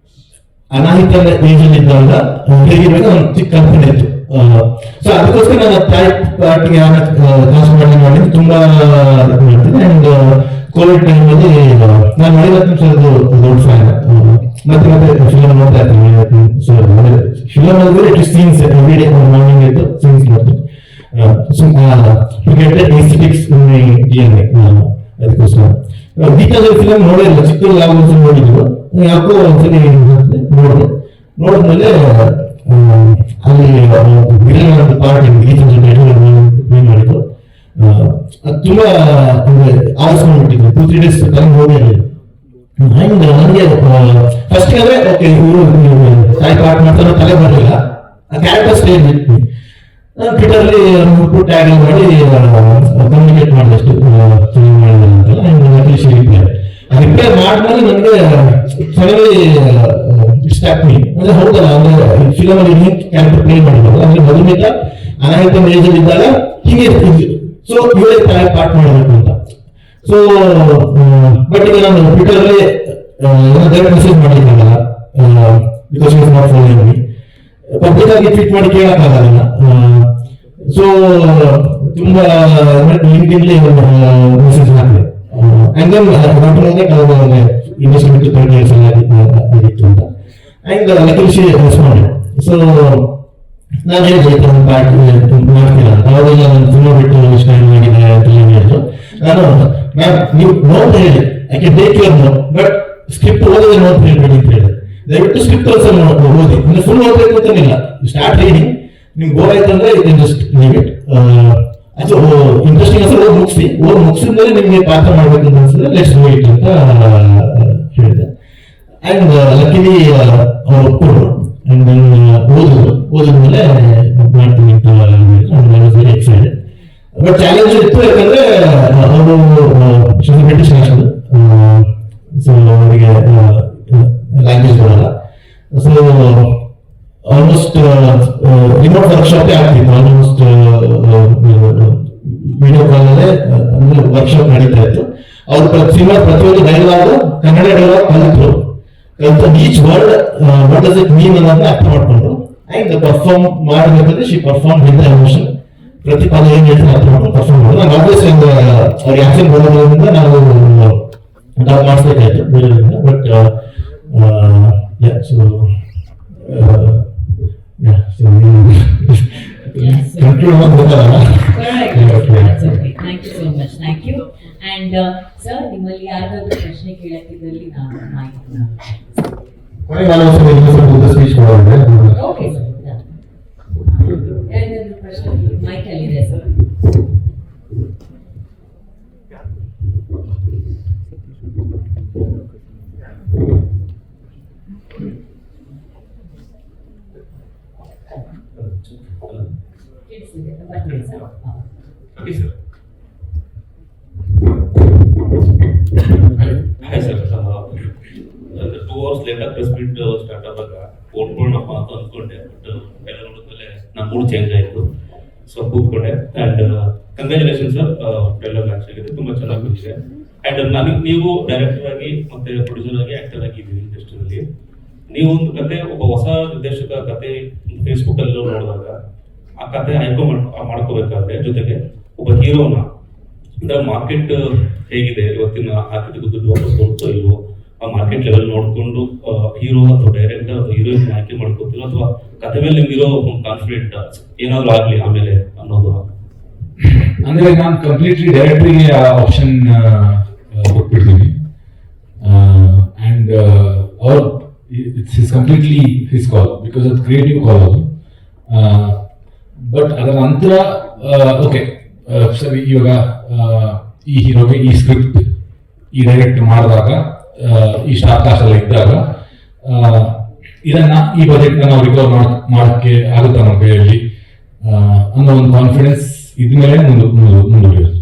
K: ಅನಾಹಿತ ಏಜಲ್ಲಿ ಇದ್ದಾಗ ಹೇಗಿರ್ಬೇಕು ಒಂದು ಚಿಕ್ಕ ಕಲ್ಪನೆ ಇತ್ತು. ಸೊ ಅದಕ್ಕೋಸ್ಕರ ನಾನು ತಾಯಿ ಪಾರ್ಟಿಗೆ ಕಾಸ್ಟ್ ಮಾಡಿ ತುಂಬಾ ಇದು ಮಾಡ್ತೀನಿ. ಅಂಡ್ ಕೋವಿಡ್ ಟೈಮಲ್ಲಿ ನಾನು ಮಣಿರತ್ನಂ ಸರ್ದು ದೊಡ್ಡ ಫ್ಯಾನ್. ಮತ್ತೆ ಫಿಲಮ್ ನೋಡ್ತಾ ಇರ್ತೀನಿ. ಫಿಲಮ್ ಅಂದ್ರೆ it scenes every day morning ಎದ್ದು ಸೀನ್ಸ್ ನೋಡ್ತೀನಿ. ಎಸ್ಥೆಟಿಕ್ಸ್ DNA ಅದಕ್ಕೋಸ್ಕರ ಗೀತಾದ ಫಿಲಮ್ ನೋಡಿಲ್ಲ, ಚಿಕ್ಕದಲ್ಲಿ ಯಾವ ಒಂದ್ಸಲ ನೋಡಿದ್ರು, ಯಾಕೋ ಒಂದ್ಸಲಿ ನೋಡಿದೆ. ನೋಡಿದ್ಮೇಲೆ ಅಲ್ಲಿ ವಿಲನ್ ಪಾರ್ಟ್ ಗೀತಾ ಜೊತೆ ಮಾಡಿದ್ರು. ಅದು ತುಂಬಾ ಆವರಿಸ್ಕೊಂಡ್ಬಿಟ್ಟಿದ್ರು. 2-3 days ಟೈಮ್ ಹೋಗಿರಲಿಲ್ಲ. ಅಂಡ್ ನನಗೆ ಫಸ್ಟ್ ಅಂದ್ರೆ ಓಕೆ ಇವರು ತಾಯಿ ಪಾರ್ಟ್ ಮಾಡ್ತಾರೆ ತಲೆ ಬರಲಿಲ್ಲ. ಆ ಕ್ಯಾರೆಕ್ಟರ್ ಸ್ಟೇಜ್ ಇತ್ತು. ನಾನು ಟ್ವಿಟರ್ಲಿ ಟ್ಯಾಗ್ ಮಾಡಿ ಕಮ್ಯುನಿಕೇಟ್ ಮಾಡಿದಷ್ಟು ಚೆನ್ನಾಗಿ ಮಾಡಿದೆ ಅಂತಲ್ಲ. ರಿಪ್ಲೈ ಮಾಡಿದ್ಮೇಲೆ ನನಗೆ ಫೈನಲಿ ಸ್ಟಾಪ್ ಮೀ ಅಂದ್ರೆ ಹೌದಲ್ಲ ಅಂದ್ರೆ ಫಿಲಮ್ ಅಲ್ಲಿ ಹಿಂಗೆ ಕ್ಯಾರೆಕ್ಟರ್ ಪ್ಲೇ ಮಾಡಿದ್ರು. ಅಂದ್ರೆ ಮಧುಮಿತ ಅನಾಹಿತ ಮೇಜಲ್ಲಿ ಇದ್ದಾಗ ಹೀಗೆ ಇರ್ತಿದ್ವಿ. ಸೊ ಇವರೇ ತಾಯಿ ಪಾರ್ಟ್ ಮಾಡಬೇಕು ಅಂತ. ಸೊ ಬಟ್ ಈಗ ನಾನು ಟ್ವಿಟರ್ ಅಲ್ಲಿ ಡೈರೆಕ್ಟ್ ಮೆಸೇಜ್ ಮಾಡಿದ್ದಾಗಲ್ಲ, because you are not following me, public ಆಗಿ ಟ್ವೀಟ್ ಮಾಡಿ ಕೇಳಕ್ಕಾಗಲ್ಲ. ಸೊ ತುಂಬಾ ಲಿಂಕ್ಡ್ಇನ್ ಮೆಸೇಜ್ ಹಾಕಿದೆ. ಅಂಡ್ ದೆನ್ ಇಂಡಸ್ಟ್ರಿ ಬಿಟ್ಟು 30 years ಆಗಿತ್ತು ಅಂತ. And like she responded. So ನಾನು ಹೇಳಿದೆ ಮಾಡ್ತೀರಾ ಅಂತ. ಅವಾಗೆಲ್ಲ ನಾನು ತುಂಬ ಬಿಟ್ಟು ಸ್ಟೈಲ್ ಮಾಡಿದೆ ಅಂತ ಹೇಳಿದ್ರು. ನಾನು ಮ್ಯಾಮ್ ನೀವು ನೋಟ್ ಹೇಳಿ, I can take your note, but script ಓದಿದ್ರೆ ನೋಟ್ ಹೇಳ್ಬೇಡಿ ಅಂತ ಹೇಳಿದೆ. ದಯವಿಟ್ಟು ಸ್ಕ್ರಿಪ್ಟ್ ಓದಿ, ಅಂದ್ರೆ ಫುಲ್ ಓದಬೇಕು ಅಂತನಿಲ್ಲ. ಸ್ಟಾರ್ಟ್ ರೀಡಿಂಗ್, ನಿಮ್ಗೆ ಬೋರ್ ಆಯ್ತು ಅಂದ್ರೆ ಇದು ಜಸ್ಟ್ ಲೀವ್ ಇಟ್. ಅದು ಇಂಟ್ರೆಸ್ಟಿಂಗ್ ಅನ್ಸಲ್ಲ ಮುಗಿಸಿದ್ಮೇಲೆ ನಿಮ್ಗೆ ಪಾತ್ರ ಮಾಡ್ಬೇಕು ಅಂತ ಅನ್ಸಿದ್ರೆ ಲೆಟ್ಸ್ ಡೂ ಇಟ್ ಅಂತ ಹೇಳಿದೆ. ಅಂಡ್ ಲಕ್ಕಿಲಿ ಅವ್ರು ಒಪ್ಕೊಂಡ್ರು. ಅಂಡ್ ದೆನ್ ಓದಿದ್ಮೇಲೆ ಮಾಡ್ತೀನಿ ಅಂತ ವೆರಿ ಎಕ್ಸೈಟೆಡ್. ಬಟ್ ಚಾಲೆಂಜ್ ಇತ್ತು, ಯಾಕಂದ್ರೆ ಅವರು ಬ್ರಿಟಿಷ್ ನ್ಯಾಷನಲ್, ಸೊ ಅವರಿಗೆ ಲ್ಯಾಂಗ್ವೇಜ್ ಬರಲ್ಲ. ಸೊ ಆಲ್ಮೋಸ್ಟ್ ರಿಮೋಟ್ ವರ್ಕ್ಶಾಪೇ ಆಗ್ತಿತ್ತು. ಆಲ್ಮೋಸ್ಟ್ ವಿಡಿಯೋ ಕಾಲಲ್ಲೇ ಅಂದ್ರೆ ವರ್ಕ್ಶಾಪ್ ನಡೀತಾ ಇತ್ತು. ಅವ್ರು ಸಿನಿಮಾ ಪ್ರತಿಯೊಂದು ಡೈಲಾಗ್ ಕನ್ನಡ ಡೈಲಾಗ್ ಕಲಿತರು. Each word what does it mean ಅನ್ನೋದನ್ನ ಅರ್ಥ ಮಾಡ್ಕೊಂಡ್ರು. ಅಂಡ್ ಪರ್ಫಾರ್ಮ್ ಮಾಡಬೇಕಂದ್ರೆ ಶಿ ಪರ್ಫಾರ್ಮ್ ವಿತ್ ಎಮೋಷನ್. ಪ್ರತಿ ಪದ ಏನ್ ಹೇಳ್ತಾರೆ ಅರ್ಥ ಮಾಡ್ಕೊಂಡು ಪರ್ಫಾರ್ಮ್ ಮಾಡೋದು. ನಾನು ಆಬ್ವಿಯಸ್ಲಿ ಅವ್ರಿಗೆ ಆಕ್ಷನ್ ಬರೋದ್ರಿಂದ ನಾವು ಡಬ್ ಮಾಡಿಸ್ಬೇಕಾಯ್ತು ಬೇರೆಯವರಿಂದ. ಬಟ್ ಕನ್ಕ್ಲೂಡ್ ಗೊತ್ತಲ್ಲ.
A: Thank you so much. Thank you. And sir, ನಿಮ್ಮಲ್ಲಿ ಯಾರಾದ್ರೂ ಪ್ರಶ್ನೆ ಕೇಳಕ್ಕಿದ್ದಲ್ಲಿ ನಾನು ಮಾಹಿತಿ
K: ಸ್ಪೀಚ್ ಮಾಡೋದ್ರೆ
A: ಓಕೆ ಸರ್. ಯಾರಾದ್ರೂ ಪ್ರಶ್ನೆ ಮೈಕ್ ಅಲ್ಲಿದೆ ಸರ್.
L: ಹಾಯ್ ಸರ್, 2 hours ಲೇಟಾಗಿ ಪ್ರೆಸ್ ಮೀಟ್ ಸ್ಟಾರ್ಟ್ ಆದಾಗ ಓಡ್ಕೊಳ್ಳೋಣಪ್ಪ ಅಂತ ಅಂದ್ಕೊಂಡೆ. ಬಟ್ ಎಲ್ಲ ನೋಡಿದ್ಮೇಲೆ ನಮ್ಮ ಮೂಡ್ ಚೇಂಜ್ ಆಯಿತು. ಸೊ ಕೂತ್ಕೊಂಡೆ. And congratulation sir, trailer launch ಆಗಿದೆ, ತುಂಬ ಚೆನ್ನಾಗಿ ಬಂದಿದೆ. ಆ್ಯಂಡ್ ನೀವು ಡೈರೆಕ್ಟರ್ ಆಗಿ ಮತ್ತೆ ಪ್ರೊಡ್ಯೂಸರ್ ಆಗಿ ಆ್ಯಕ್ಟರ್ ಆಗಿದ್ದೀವಿ ಇಂಡಸ್ಟ್ರಿಯಲ್ಲಿ. ನೀವು ಒಂದು ಕತೆ, ಒಬ್ಬ ಹೊಸ ನಿರ್ದೇಶಕ ಕತೆ ಫೇಸ್ಬುಕ್ಕಲ್ಲೂ ನೋಡಿದಾಗ ಆ ಕತೆ ಆಯ್ಕೆ ಮಾಡ್ಕೋಬೇಕಾದ್ರೆ ಜೊತೆಗೆ ಒಬ್ಬ ಹೀರೋನ ಅಂದ್ರೆ ಮಾರ್ಕೆಟ್ ಹೇಗಿದೆ ಇವತ್ತಿನ ಹಾಕಿದ ದುಡ್ಡು ವಾಪಸ್ ಬರುತ್ತೋ ಇಲ್ವೋ, ಆ ಮಾರ್ಕೆಟ್ ಲೆವೆಲ್ ನೋಡಿಕೊಂಡು ಹೀರೋ ಅಥವಾ ಡೈರೆಕ್ಟರ್ ಅಥವಾ ಹೀರೋಯಿನ್ ಆಯ್ಕೆ ಮಾಡ್ಕೋತಿಲ್ಲ, ಅಥವಾ ಕತೆ ಮೇಲೆ ನಿಮ್ಗಿರೋ ಕಾನ್ಫಿಡೆಂಟ್ ಏನಾದ್ರು ಆಗ್ಲಿ ಆಮೇಲೆ ಅನ್ನೋದು.
C: ಅಂದ್ರೆ ನಾನು ಕಂಪ್ಲೀಟ್ಲಿ ಡೈರೆಕ್ಟರಿಗೆ ಆಪ್ಷನ್ ಕೊಟ್ಬಿಡ್ತೀನಿ. ಅಂಡ್ ಅವ್ರು it's completely his call, because ಅದು ಕ್ರಿಯೇಟಿವ್ ಕಾಲ್ ಅದು. ಬಟ್ ಅದರ ನಂತರ ಓಕೆ ಸರಿ, ಇವಾಗ ಈ ಹೀರೋಗೆ ಈ ಸ್ಕ್ರಿಪ್ಟ್ ಈ ಡೈರೆಕ್ಟ್ ಮಾಡಿದಾಗ ಈ ಸ್ಟಾರ್ ಕಾಸ್ಟ್ ಎಲ್ಲ ಇದ್ದಾಗ ಇದನ್ನ ಈ ಬಜೆಟ್ ನಾವು ರಿಕವರ್ ಮಾಡೋಕ್ಕೆ ಆಗುತ್ತಾ ನಮ್ಮ ಕೈಯಲ್ಲಿ ಅನ್ನೋ ಒಂದು ಕಾನ್ಫಿಡೆನ್ಸ್ ಇದ್ಮೇಲೆ ಮುಂದುವರಿಯೋದು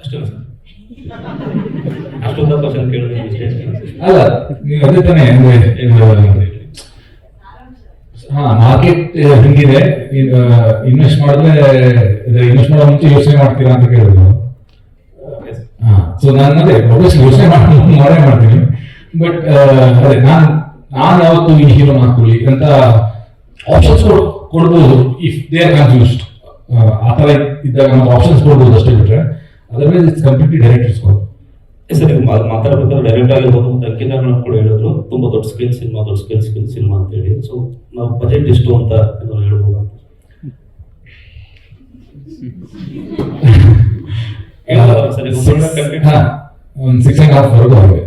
L: ಅಷ್ಟೇ ಸರ್. ಅಷ್ಟೊಂದು ಕ್ವಶನ್ ಕೇಳಿದ್ರೆ
M: ಅಲ್ಲ ನೀವು ಅದೇ ತಾನೇ ಮಾರ್ಕೆಟ್ ಹಿಂಗಿದೆ, ಇನ್ವೆಸ್ಟ್ ಮಾಡಿದ್ರೆ ಇನ್ವೆಸ್ಟ್ ಮಾಡೋ ಮುಂಚೆ ಯೋಚನೆ ಮಾಡ್ತೀರಾ ಅಂತ ಕೇಳಿದ್ರು. ಸೊ ನಾನು ಅದೇ ಯೋಚನೆ ಮಾಡೇ ಮಾಡ್ತೀನಿ. ಬಟ್ ಅದೇ ನಾನು ಯಾವತ್ತು ಈ ಹೀರೋ ಮಾಡ್ಕೊಳ್ಳಿ ಅಂತ ಆಪ್ಷನ್ಸ್ ಕೊಡ್ಬೋದು ಇಫ್ ದೇ ಆರ್ ಕನ್ಫ್ಯೂಸ್ಡ್. ಆ ಥರ ಇದ್ದಾಗ ನಾವು ಆಪ್ಷನ್ಸ್ ಕೊಡ್ಬೋದು ಅಷ್ಟೇ ಬಿಟ್ರೆ, otherwise it's completely directors call.
L: Sir ಈಗ ಮಾತಾಡ್ಬೇಕಾದ್ರೆ ಡೈರೆಕ್ಟ್ ಆಗಿರ್ಬೋದು, ಮತ್ತು ಅಂಕಿತ ಕೂಡ ಹೇಳಿದ್ರು ತುಂಬ ದೊಡ್ಡ ಸ್ಕೇಲ್ ಸಿನಿಮಾ ಅಂತ ಹೇಳಿ. ಸೊ ನಾವು ಬಜೆಟ್ ಎಷ್ಟು ಅಂತ ಹೇಳ್ಬೋದು ಅಂತ ಸರಿ.
M: ಒಂದು 6.5 ವರೆಗೂ ಆಗಿದೆ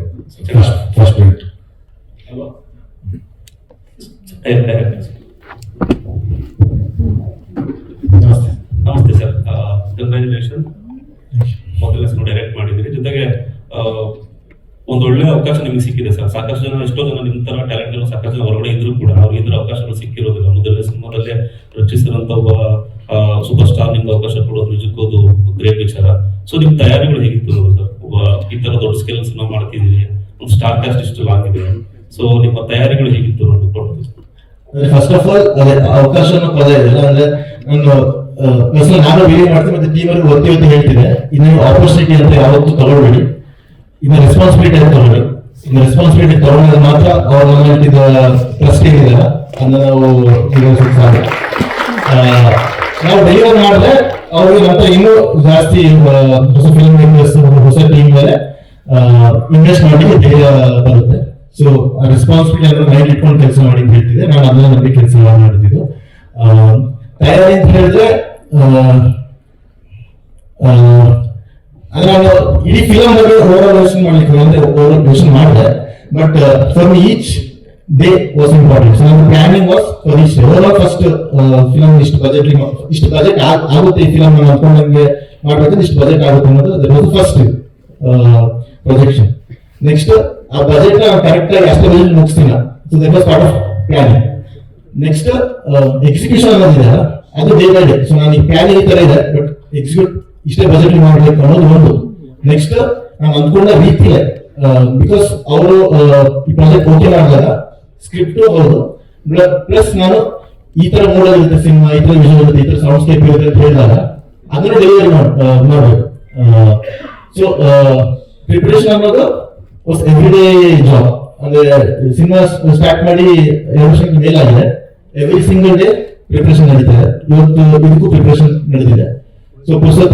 M: ಫಸ್ಟ್ ಪ್ರಿಂಟ್.
L: ನಮಸ್ತೆ ಸರ್, ಕಂಗ್ರ್ಯಾಚುಲೇಷನ್. ಮೊದಲನೇ ಸಿನಿಮಾ ಡೈರೆಕ್ಟ್ ಮಾಡಿದ್ದೀರಿ, ಜೊತೆಗೆ ಒಂದು ಒಳ್ಳೆ ಅವಕಾಶ ನಿಮಗೆ ಸಿಕ್ಕಿದೆ ಸರ್. ಸಾಕಷ್ಟು ಜನ, ಎಷ್ಟೋ ಜನ ನಿಮ್ಮ ತರ ಟ್ಯಾಲೆಂಟ್ ಇರೋ ಸಾಕಷ್ಟು ಜನ ಹೊರಗಡೆ ಇದ್ರು ಕೂಡ ಅವ್ರಿಗೆ ಇದ್ರ ಅವಕಾಶಗಳು ಸಿಕ್ಕಿರೋದಿಲ್ಲ. ಮೊದಲನೇ ಸಿನಿಮಾದಲ್ಲೇ ರಚಿಸಿದಂತ ಒಬ್ಬ ಸೂಪರ್ ಸ್ಟಾರ್ ನಿಮ್ಗೆ ಅವಕಾಶ ಕೊಡೋದು ನಿಜಕ್ಕೋದು ಗ್ರೇಟ್ ವಿಚಾರ. ಸೊ ನಿಮ್ ತಯಾರಿಗಳು ಹೇಗಿತ್ತು ಸರ್? ಒಬ್ಬ ಈ ತರ ದೊಡ್ಡ ಸ್ಕೇಲ್ ಸಿನಿಮಾ ಮಾಡ್ತಿದ್ದೀರಿ, ಒಂದು ಸ್ಟಾರ್ ಕಾಸ್ಟ್ ಇಷ್ಟು ಆಗಿದೆ. ಸೊ ನಿಮ್ಮ ತಯಾರಿಗಳು ಹೇಗಿತ್ತು?
D: ಫಸ್ಟ್ ಆಫ್ ಆಲ್ ಅದೇ ಅವಕಾಶ ಪದ ಇದೆಲ್ಲ ಅಂದ್ರೆ ನಾನು ವಿಡಿಯೋ ಮಾಡ್ತೀನಿ, ಮತ್ತೆ ಟೀಮ್ ಅವ್ರಿಗೆ ಒತ್ತಿ ಹೇಳ್ತೀನಿ, ಇನ್ನು ಆಪರ್ಚುನಿಟಿ ಅಂತ ಯಾವತ್ತೂ ತಗೊಳ್ಬೇಡಿ, ಇನ್ನು ರೆಸ್ಪಾನ್ಸಿಬಿಲಿಟಿ ಅಂತ ತಗೊಳ್ಳಿ. ಇನ್ನು ರೆಸ್ಪಾನ್ಸಿಬಿಲಿಟಿ ತಗೊಂಡ್ರೆ ಮಾತ್ರ ಅವ್ರ ಟ್ರಸ್ಟ್ ಏನಿದೆ ಅದನ್ನ ನಾವು ಡೆಲಿವರ್ ಮಾಡಿದ್ರೆ ಅವ್ರಿಗೆ ನಂತರ ಇನ್ನೂ ಜಾಸ್ತಿ ಹೊಸ ಫಿಲ್ಮ್ ಮೇಕರ್ಸ್ ಹೊಸ ಟೀಮ್ ಮೇಲೆ ಇನ್ವೆಸ್ಟ್ ಮಾಡಲಿಕ್ಕೆ ಧೈರ್ಯ ಬರುತ್ತೆ. ಸೊ ಆ ರೆಸ್ಪಾನ್ಸಿಬಿಲಿಟಿ ಅಂದ್ರೆ ಮೈಂಡ್ ಇಟ್ಕೊಂಡು ಕೆಲಸ ಮಾಡಿ ಅಂತ ಹೇಳ್ತಿದ್ದೆ, ನಾನು ಅದನ್ನ ನಂಬಿ ಕೆಲಸ ಮಾಡ್ತಿದ್ದು. ತಯಾರಿ ಅಂತ ಹೇಳಿದ್ರೆ ಅಂದ್ರೆ ನಾನು ಇಡೀ ಫಿಲಮ್ ಬಗ್ಗೆ ಓವರ್ ಯೋಚನೆ ಮಾಡ್ಲಿಕ್ಕೆ ಓವರ್ ಯೋಚನೆ ಮಾಡಿದೆ, but for each day was important. So ನನ್ನ planning was for each day. Over first film ಇಷ್ಟು ಬಜೆಟ್ ಆಗುತ್ತೆ, ಈ ಫಿಲಮ್ ಅನ್ಕೊಂಡಂಗೆ ಮಾಡ್ಬೇಕಂದ್ರೆ ಇಷ್ಟು ಬಜೆಟ್ ಆಗುತ್ತೆ ಅನ್ನೋದು that was first projection. Next ಆ ಬಜೆಟ್ ನ ಕರೆಕ್ಟ್ ಆಗಿ ಅಷ್ಟೇ ಬಜೆಟ್ ಮುಗಿಸ್ತೀನ. So that was part of planning. Next execution ಅನ್ನೋದಿದೆ, ಅದು ಡೇ ಬೈ ಡೇ. ಸೊ ನಾನು ಈ ಪ್ಲಾನ್ ಈ ತರ ಇದೆ, ಬಟ್ ಎಕ್ಸಿಕ್ಯೂಟ್ ಇಷ್ಟೇ ಬಜೆಟ್ ಮಾಡ್ಬೇಕು ಅನ್ನೋದು ಒಂದು. ನೆಕ್ಸ್ಟ್ ನಾನು ಅಂದ್ಕೊಂಡ ರೀತಿಯೇ, ಬಿಕಾಸ್ ಅವರು ಈ ಪ್ರಾಜೆಕ್ಟ್ ಓಕೆ ಮಾಡಿದಾಗ ಸ್ಕ್ರಿಪ್ಟ್ ಹೌದು, ಪ್ಲಸ್ ನಾನು ಈ ತರ ಮೂಡೋದಿರುತ್ತೆ ಸಿನಿಮಾ, ಈ ತರ ವಿಷಯ ಇರುತ್ತೆ, ಈ ತರ ಸೌಂಡ್ ಸ್ಕೇಪ್ ಇರುತ್ತೆ ಅಂತ ಹೇಳಿದಾಗ ಅದನ್ನು ಡೆಲಿವರಿ ಮಾಡ್ಬೇಕು. ಸೊ ಪ್ರಿಪರೇಷನ್ ಅನ್ನೋದು ಎವ್ರಿ ಡೇ ಜಾಬ್. ಅಂದ್ರೆ ಸಿನಿಮಾ ಸ್ಟಾರ್ಟ್ ಮಾಡಿ 2 ವರ್ಷಕ್ಕೆ ಮೇಲಾಗಿದೆ, ಎವ್ರಿ ಸಿಂಗಲ್ ಡೇ ಪ್ರಿಪರೇಷನ್ ನಡೀತಿದೆ. ಇವತ್ತು ಇದಕ್ಕೂ ಪ್ರಿಪರೇಷನ್ ನಡೆದಿದೆ. ಸೊ ಪುಸ್ತಕ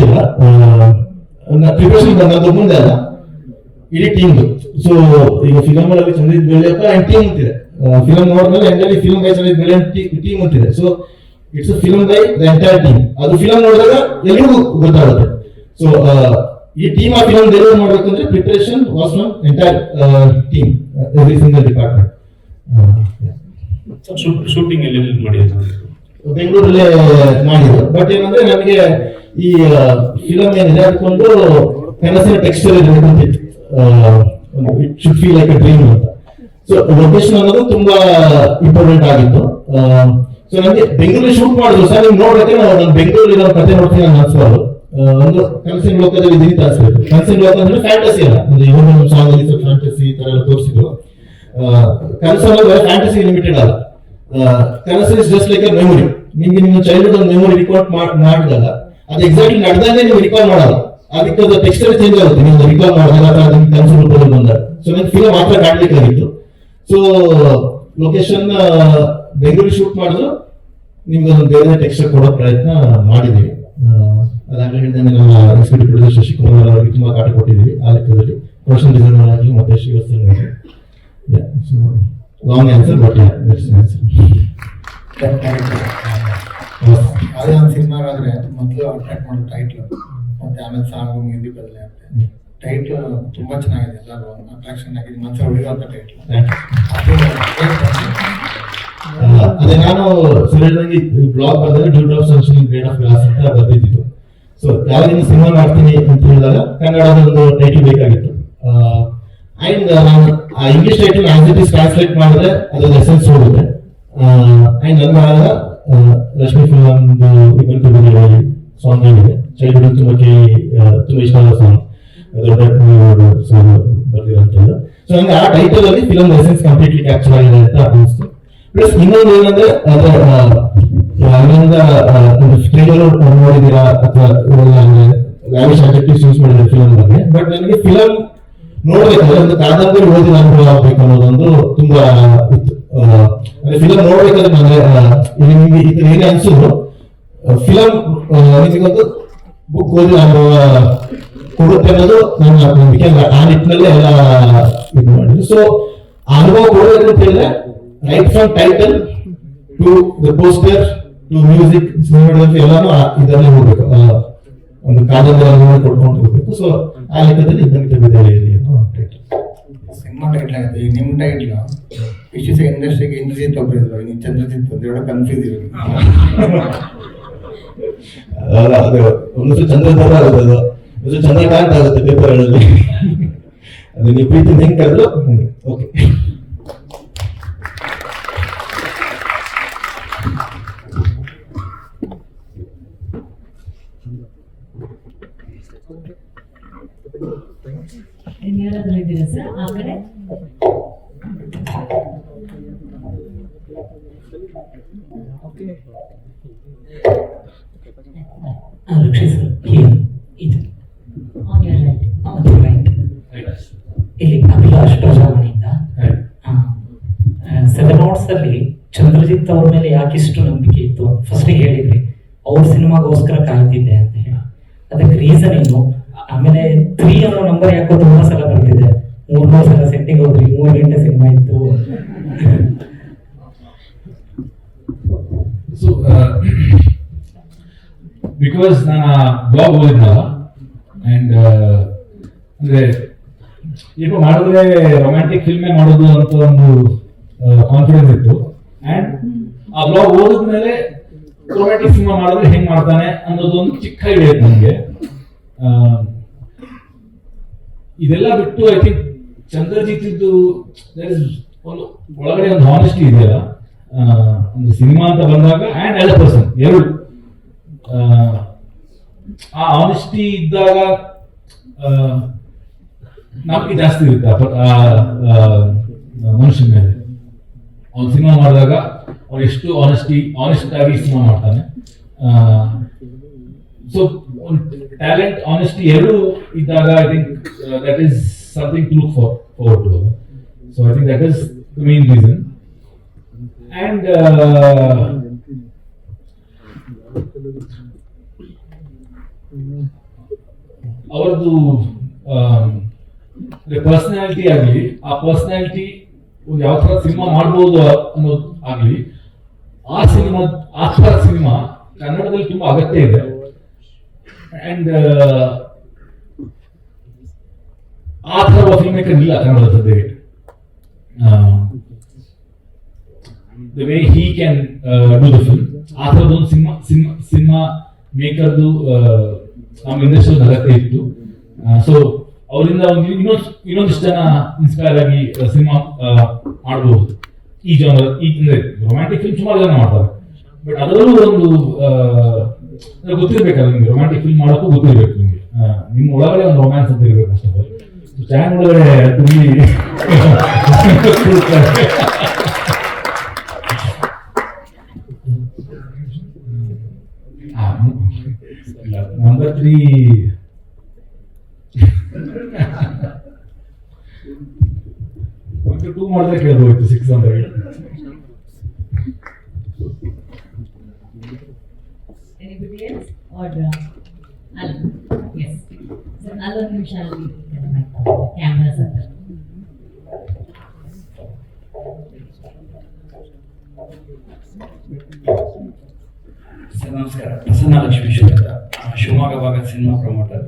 D: ಪ್ರಿಪರೇಷನ್ ಬಂದ ಮುಂದೆ ಅಲ್ಲ, ಇಡೀ ಟೀಮ್. ಸೊ ಈಗ ಫಿಲಮ್ ಅಲ್ಲಿ ಚಂದ್ರಿತ್ ಬೆಳೆಯಪ್ಪ ಅಂಡ್ ಟೀಮ್ ಅಂತಿದೆ. ಫಿಲಮ್ ನೋಡಿದ್ಮೇಲೆ ಎಂಟಲ್ಲಿ ಫಿಲಮ್ ಬೈ ಚಂದ್ರಿತ್ ಬೆಳೆ ಟೀಮ್ ಅಂತಿದೆ. So it's film by the entire team. ಅದು ಫಿಲಮ್ ನೋಡಿದಾಗ ಎಲ್ರಿಗೂ ಗೊತ್ತಾಗುತ್ತೆ. ಸೊ ಈ ಟೀಮ್ ಆ ಫಿಲಮ್ ಡೆಲಿವರ್ ಮಾಡ್ಬೇಕಂದ್ರೆ preparation was from entire team, every single department.
L: Shooting ಎಲ್ಲಿ ಮಾಡಿದ್ರು?
D: ಬೆಂಗಳೂರಲ್ಲೇ ಮಾಡಿದ್ರು. ಬಟ್ ಏನಂದ್ರೆ ನನಗೆ ಈ ಫಿಲಮ್ ಏನಿದೆ ಅದಕ್ಕೊಂದು ಕನಸಿನ ಟೆಕ್ಸ್ಚರ್ ಇರಬೇಕಂತಿತ್ತು. It should feel like a dream ಅಂತ. ಸೊ ಲೊಕೇಶನ್ ಅನ್ನೋದು ತುಂಬಾ ಇಂಪಾರ್ಟೆಂಟ್ ಆಗಿತ್ತು. ಸೊ ನನಗೆ ಬೆಂಗಳೂರಲ್ಲಿ ಶೂಟ್ ಮಾಡಿದ್ರು ಸರ್. ನೀವು ನೋಡ್ಬೇಕಾದ್ರೆ ನಾನು ಬೆಂಗಳೂರಿನ ಕಥೆ ನೋಡ್ತೀನಿ ನಾನು ಅನ್ಸೋದು ಒಂದು ಕನಸಿನ ಲೋಕದಲ್ಲಿ ಇದೀನಿ ಅನ್ಸ್ಬೇಕು. ಕನಸಿನ ಲೋಕ ಅಂದ್ರೆ ಫ್ಯಾಂಟಸಿ ಅಲ್ಲ, ಅಂದ್ರೆ ಇವಾಗ ಸಾಂಗ್ ಅಲ್ಲಿ ಫ್ಯಾಂಟಸಿ ಈ ತರ ಎಲ್ಲ ತೋರಿಸಿದ್ರು. ಕನಸು ಅನ್ನೋದು ಫ್ಯಾಂಟಸಿ ಲಿಮಿಟೆಡ್ ಅಲ್ಲ. ಕನಸು is just like a memory. ನಿಮ್ಗೆ ನಿಮ್ಮ ಚೈಲ್ಡ್ಹುಡ್ ಒಂದು ಮೆಮೊರಿ ರಿಕಾರ್ಡ್ ಮಾಡಿದಾಗ ಅದು ಎಕ್ಸಾಕ್ಟ್ಲಿ ನಡೆದಾಗೆ ನೀವು ರಿಕಾಲ್ ಮಾಡಲ್ಲ, ಅದಕ್ಕೆ ಅದು ಟೆಕ್ಸ್ಚರ್ ಚೇಂಜ್ ಆಗುತ್ತೆ ನೀವು ರಿಕಾಲ್ ಮಾಡಿದಾಗ, ಅದಕ್ಕೆ ಕನಸು ರೂಪದಲ್ಲಿ ಬಂದಾಗ. ಸೊ ನನಗೆ ಫಿಲಮ್ ಮಾತ್ರ ಕಾಡ್ಲಿಕ್ಕಾಗಿತ್ತು. ಸೊ ಲೊಕೇಶನ್ ಬೆಂಗಳೂರು ಶೂಟ್ ಮಾಡಿದ್ರು, ನಿಮ್ಗೆ ಒಂದು ಬೇರೆ ಟೆಕ್ಸ್ಚರ್ ಕೊಡೋ ಪ್ರಯತ್ನ ಮಾಡಿದ್ದೀವಿ. ಅದಾಗಲೇ ಹೇಳಿದ್ರೆ ನಮ್ಮ ಎಕ್ಸಿಕ್ಯೂಟಿವ್ ಪ್ರೊಡ್ಯೂಸರ್ ಶಶಿಕುಮಾರ್ ಅವರಿಗೆ ತುಂಬಾ ಕಾಟ ಕೊಟ್ಟಿದ್ದೀವಿ ಆ ಲೆಕ್ಕದಲ್ಲಿ. ಪ್ರೊಡಕ್ಷನ್ ಡಿಸೈನರ್ ಆಗಲಿ ಮತ್ತೆ ಶ್ರೀವತ್ಸನ್ ಅವರಿಗೆ. Long answer but that's answer.
B: ಅದೇ ಒಂದು ಸಿನಿಮಾಗಾದ್ರೆ ಮೊದಲು ಅಟ್ರಾಕ್ಟ್ ಮಾಡೋ ಟೈಟ್ಲು ಮತ್ತೆ ಆಮೇಲೆ ಸಾಂಗು ಮ್ಯೂಸಿಕ್ ಬದಲೇ ಆಗ್ತದೆ. ಟೈಟ್ಲು ತುಂಬಾ ಚೆನ್ನಾಗಿದೆ, ಎಲ್ಲರೂ ಅಟ್ರಾಕ್ಷನ್ ಆಗಿದೆ, ಮನಸ್ಸು ಹೊಡೆಯುವಂಥ ಟೈಟ್ಲು.
D: ಅದೇ ನಾನು ಸರಿಯಾಗಿ ಬ್ಲಾಗ್ ಬರೆದಾಗ duty of sunshine grade of glass ಅಂತ ಬರ್ದಿದ್ದು. ಸೊ ಯಾವಾಗಿನ ಸಿನಿಮಾ ಮಾಡ್ತೀನಿ ಅಂತ ಹೇಳಿದಾಗ ಕನ್ನಡದ ಒಂದು ಟೈಟಲ್ ಬೇಕಾಗಿತ್ತು. ಅಂಡ್ ನಾನು ಆ English title as it is translate ಮಾಡಿದ್ರೆ ಅದ್ರ ಎಸೆನ್ಸ್ ಹೋಗುತ್ತೆ. ಅಂಡ್ ನನ್ನ ರಶ್ಮಿ ಫಿಲ್ಮ್ ಸಾಂಗ್ ಆಗಿದೆ, ಚೈಲ್ಡ್ಹುಡ್ ತುಂಬಾ ಇಷ್ಟ ಆದ ಸಾಂಗ್.
K: ಬರ್ದಿರೋಂಥದ್ದು. ಸೊ ನಂಗೆ ಆ ಟೈಟಲ್ ಅಲ್ಲಿ ಫಿಲಮ್ ಎಸೆನ್ಸ್ ಕಂಪ್ಲೀಟ್ಲಿ ಕ್ಯಾಪ್ಚರ್ ಆಗಿದೆ ಅಂತ ಅನಿಸ್ತು. ಪ್ಲಸ್ ಇನ್ನೊಂದು ಏನಂದ್ರೆ ಟ್ರೈಲರ್ ನೋಡಿದೀರಾ ಅಥವಾ ಲ್ಯಾವಿಶ್ ಅಡ್ಜೆಕ್ಟಿವ್ಸ್ ಯೂಸ್ ಮಾಡಿದ್ರೆ ಫಿಲಮ್ ಬಗ್ಗೆ, ಬಟ್ ನನಗೆ ಫಿಲಮ್ ನೋಡ್ಬೇಕಾದ್ರೆ ಒಂದು ಕಾದಂಬರಿ ಓದಿದ ಅನುಭವ ಆಗ್ಬೇಕು ಅನ್ನೋದೊಂದು ತುಂಬಾ ಇತ್ತು. ಫಿಲಂ ನೋಡ್ಬೇಕಾದ್ರೆ ನಿಮಗೆ ಹೇಗೆ ಅನ್ಸಿದ್ರು ಫಿಲಂ ನಿಮಗೊಂದು ಬುಕ್ ಓದಿದ ಅನುಭವ ಕೊಡುತ್ತೆ ಅನ್ನೋದು ನನ್ನ ನಂಬಿಕೆ. ಆ ನಿಟ್ಟಿನಲ್ಲೇ ಎಲ್ಲ ಇದು ಮಾಡಿದ್ರು. ಸೊ ಅನುಭವ ಕೊಡಬೇಕು ಅಂತ ಹೇಳಿದ್ರೆ right from title to the poster to music cinematography ಎಲ್ಲಾನು ಇದರಲ್ಲೇ ಹೋಗ್ಬೇಕು, ಒಂದು ಕಾದಂಬರಿ ಕೊಡ್ಕೊಂಡು ಹೋಗ್ಬೇಕು. ಸೊ ಆ ಲೆಕ್ಕದಲ್ಲಿ
B: ಸಿನಿಮಾ ಟೈಟ್ಲ್ ಆಗುತ್ತೆ. ಈಗ ನಿಮ್ಮ ಟೈಟ್ಲ್ ಇಷ್ಟು ಇಂಡಸ್ಟ್ರಿಗೆ ಇಂದ್ರಜಿತ್ ಒಬ್ರು ಇದ್ರು, ನೀವು ಚಂದ್ರಜಿತ್ ಅಂತ ಕನ್ಫ್ಯೂಸ್ ಇರೋದು.
K: ಅದು ಒಂದೊಂದು ಚಂದ್ರಧರ ಆಗುತ್ತೆ, ಅದು ಒಂದು ಚಂದ್ರಕಾಂತ್ ಆಗುತ್ತೆ ಪೇಪರ್ಗಳಲ್ಲಿ. ಅದು ನೀವು ಪ್ರೀತಿ ಹೆಂಗ್ ಕರೆದ್ರು ಓಕೆ.
A: ಇನ್ಯಾರಾದ್ರೂ ಇದ್ದೀರಾ ಸರ್ ಆ ಕಡೆ?
N: ಇಲ್ಲಿ ಅಭಿಲಾಷ್ ಪ್ರಜಾವಾಣಿಯಿಂದ ಸೆವೆನ್ ಅವರ್ಸ್ ಅಲ್ಲಿ ಚಂದ್ರಜಿತ್ ಅವ್ರ ಮೇಲೆ ಯಾಕಿಷ್ಟು ನಂಬಿಕೆ ಇತ್ತು? ಫಸ್ಟ್ ಹೇಳಿದ್ರಿ ಅವ್ರ ಸಿನಿಮಾಗೋಸ್ಕರ ಕಾಯ್ತಿದ್ದೆ ಅಂತ ಹೇಳಿ, ಅದಕ್ಕೆ ರೀಸನ್ ಏನು? ಆಮೇಲೆ 3 ಅನ್ನೋ ನಂಬರ್ ಯಾಕೋ ತುಂಬಾ ಸಲ ಬರ್ತಿದೆ, 3 ಸಲ ಸೆಟ್ಟಿಗೆ ಹೋದ್ರಿ, 3 ಗಂಟೆ ಸಿನಿಮಾ ಇತ್ತು.
M: ಸೊ ಬಿಕಾಸ್ ನಾನು ಬ್ಲಾಗ್ ಓದಿದ್ನಲ್ಲ, ಅಂಡ್ ಅಂದ್ರೆ ಈಗ ಮಾಡಿದ್ರೆ ರೊಮ್ಯಾಂಟಿಕ್ ಫಿಲ್ಮೇ ಮಾಡೋದು ಅಂತ ಒಂದು ಕಾನ್ಫಿಡೆನ್ಸ್ ಇತ್ತು. ಅಂಡ್ ಆ ಬ್ಲಾಗ್ ಓದಿದ್ಮೇಲೆ ರೊಮ್ಯಾಂಟಿಕ್ ಸಿನಿಮಾ ಮಾಡಿದ್ರೆ ಹೆಂಗ್ ಮಾಡ್ತಾನೆ ಅನ್ನೋದು ಒಂದು ಚಿಕ್ಕ ಐಡಿಯಾ ಇತ್ತು ನನಗೆ. ಇದೆಲ್ಲ ಬಿಟ್ಟು ಐ ಥಿಂಕ್ ಚಂದ್ರಜಿತ್ ಇದ್ದು ಒಂದು ಒಳಗಡೆ ಒಂದು ಹಾನೆಸ್ಟಿ ಇದೆಯಲ್ಲ, ಒಂದು ಸಿನಿಮಾ ಅಂತ ಬಂದಾಗ ಅಂಡ್ ಆಸ್ ಅ ಪರ್ಸನ್ ಎರಡು ಆ ಆನೆಸ್ಟಿ ಇದ್ದಾಗ ನಂಬಿಕೆ ಜಾಸ್ತಿ ಇರುತ್ತೆ ಮನುಷ್ಯನ ಮೇಲೆ. ಅವ್ನು ಸಿನಿಮಾ ಮಾಡಿದಾಗ ಅವ್ನು ಎಷ್ಟು ಆನೆಸ್ಟ್ ಆಗಿ ಸಿನಿಮಾ ಮಾಡ್ತಾನೆ. ಸೊ ಟ್ಯಾಲೆಂಟ್ ಆನೆಸ್ಟಿ ಎರಡು ಇದ್ದಾಗ I think that is something to look forward to. So I think that is the main reason. And ಅವರದ್ದು ಪರ್ಸನಾಲಿಟಿ ಆಗಲಿ, ಆ ಪರ್ಸನಾಲಿಟಿ ಒಂದು ಯಾವ ತರ ಸಿನಿಮಾ ಮಾಡ್ಬೋದು ಅನ್ನೋದು ಆಗ್ಲಿ, ಆ ತರ ಸಿನಿಮಾ ಕನ್ನಡದಲ್ಲಿ ತುಂಬಾ ಅಗತ್ಯ ಇದೆ. ಅಂಡ್ ಆ ತರ ಫಿಲ್ಮ್ ಮೇಕರ್ ಇಲ್ಲ ಕನ್ನಡದ ಸದ್ಯಕ್ಕೆ. The way he can do the film, ಆ ಥರದೊಂದು ಸಿನಿಮಾ ಮೇಕರ್ದು ನಮ್ಮ ಇಂಡಸ್ಟ್ರಿ ಅಗತ್ಯ ಇತ್ತು. ಸೊ ಅವರಿಂದ ಇನ್ನೊಂದಿಷ್ಟು ಜನ ಇನ್ಸ್ಪೈರ್ ಆಗಿ ಸಿನಿಮಾ ಮಾಡಬಹುದು. ಈ ಜಾನರ್ ಅಂದ್ರೆ ರೊಮ್ಯಾಂಟಿಕ್ ಫಿಲ್ಮ್ ಸುಮಾರು ಜನ ಮಾಡ್ತಾರೆ, ಬಟ್ ಅದರಲ್ಲೂ ಒಂದು ಗೊತ್ತಿರ್ಬೇಕಲ್ಲ ನಿಮ್ಗೆ, ರೊಮ್ಯಾಂಟಿಕ್ ಫಿಲ್ಮ್ ಮಾಡೋಕ್ಕೂ ಗೊತ್ತಿರ್ಬೇಕು ನಿಮ್ಗೆ. ನಿಮ್ಮ ಒಳಗಡೆ ಒಂದು ರೊಮ್ಯಾನ್ಸ್ ಅಂತ ಇರ್ಬೇಕು ಫಸ್ಟ್ ಆಫ್ ಆಲ್. ಚಾನ್ ಒಳಗಡೆ ತುಂಬಿ ನಂಬರ್ 3 2 ಮಾಡಿದ್ರೆ ಕೇಳ್ಬೋಯ್ತು 6 ಅಂತ ಹೇಳಿ.
A: Anybody else? Or yes. So Alan Vishal cameras are there.
O: Sir ನಮಸ್ಕಾರ, ಪ್ರಸನ್ನ ಲಕ್ಷ್ಮೀಶ್ವರ ಅಂತ, ಶಿವಮೊಗ್ಗ ಭಾಗದ ಸಿನಿಮಾ ಪ್ರಮೋಟರ್.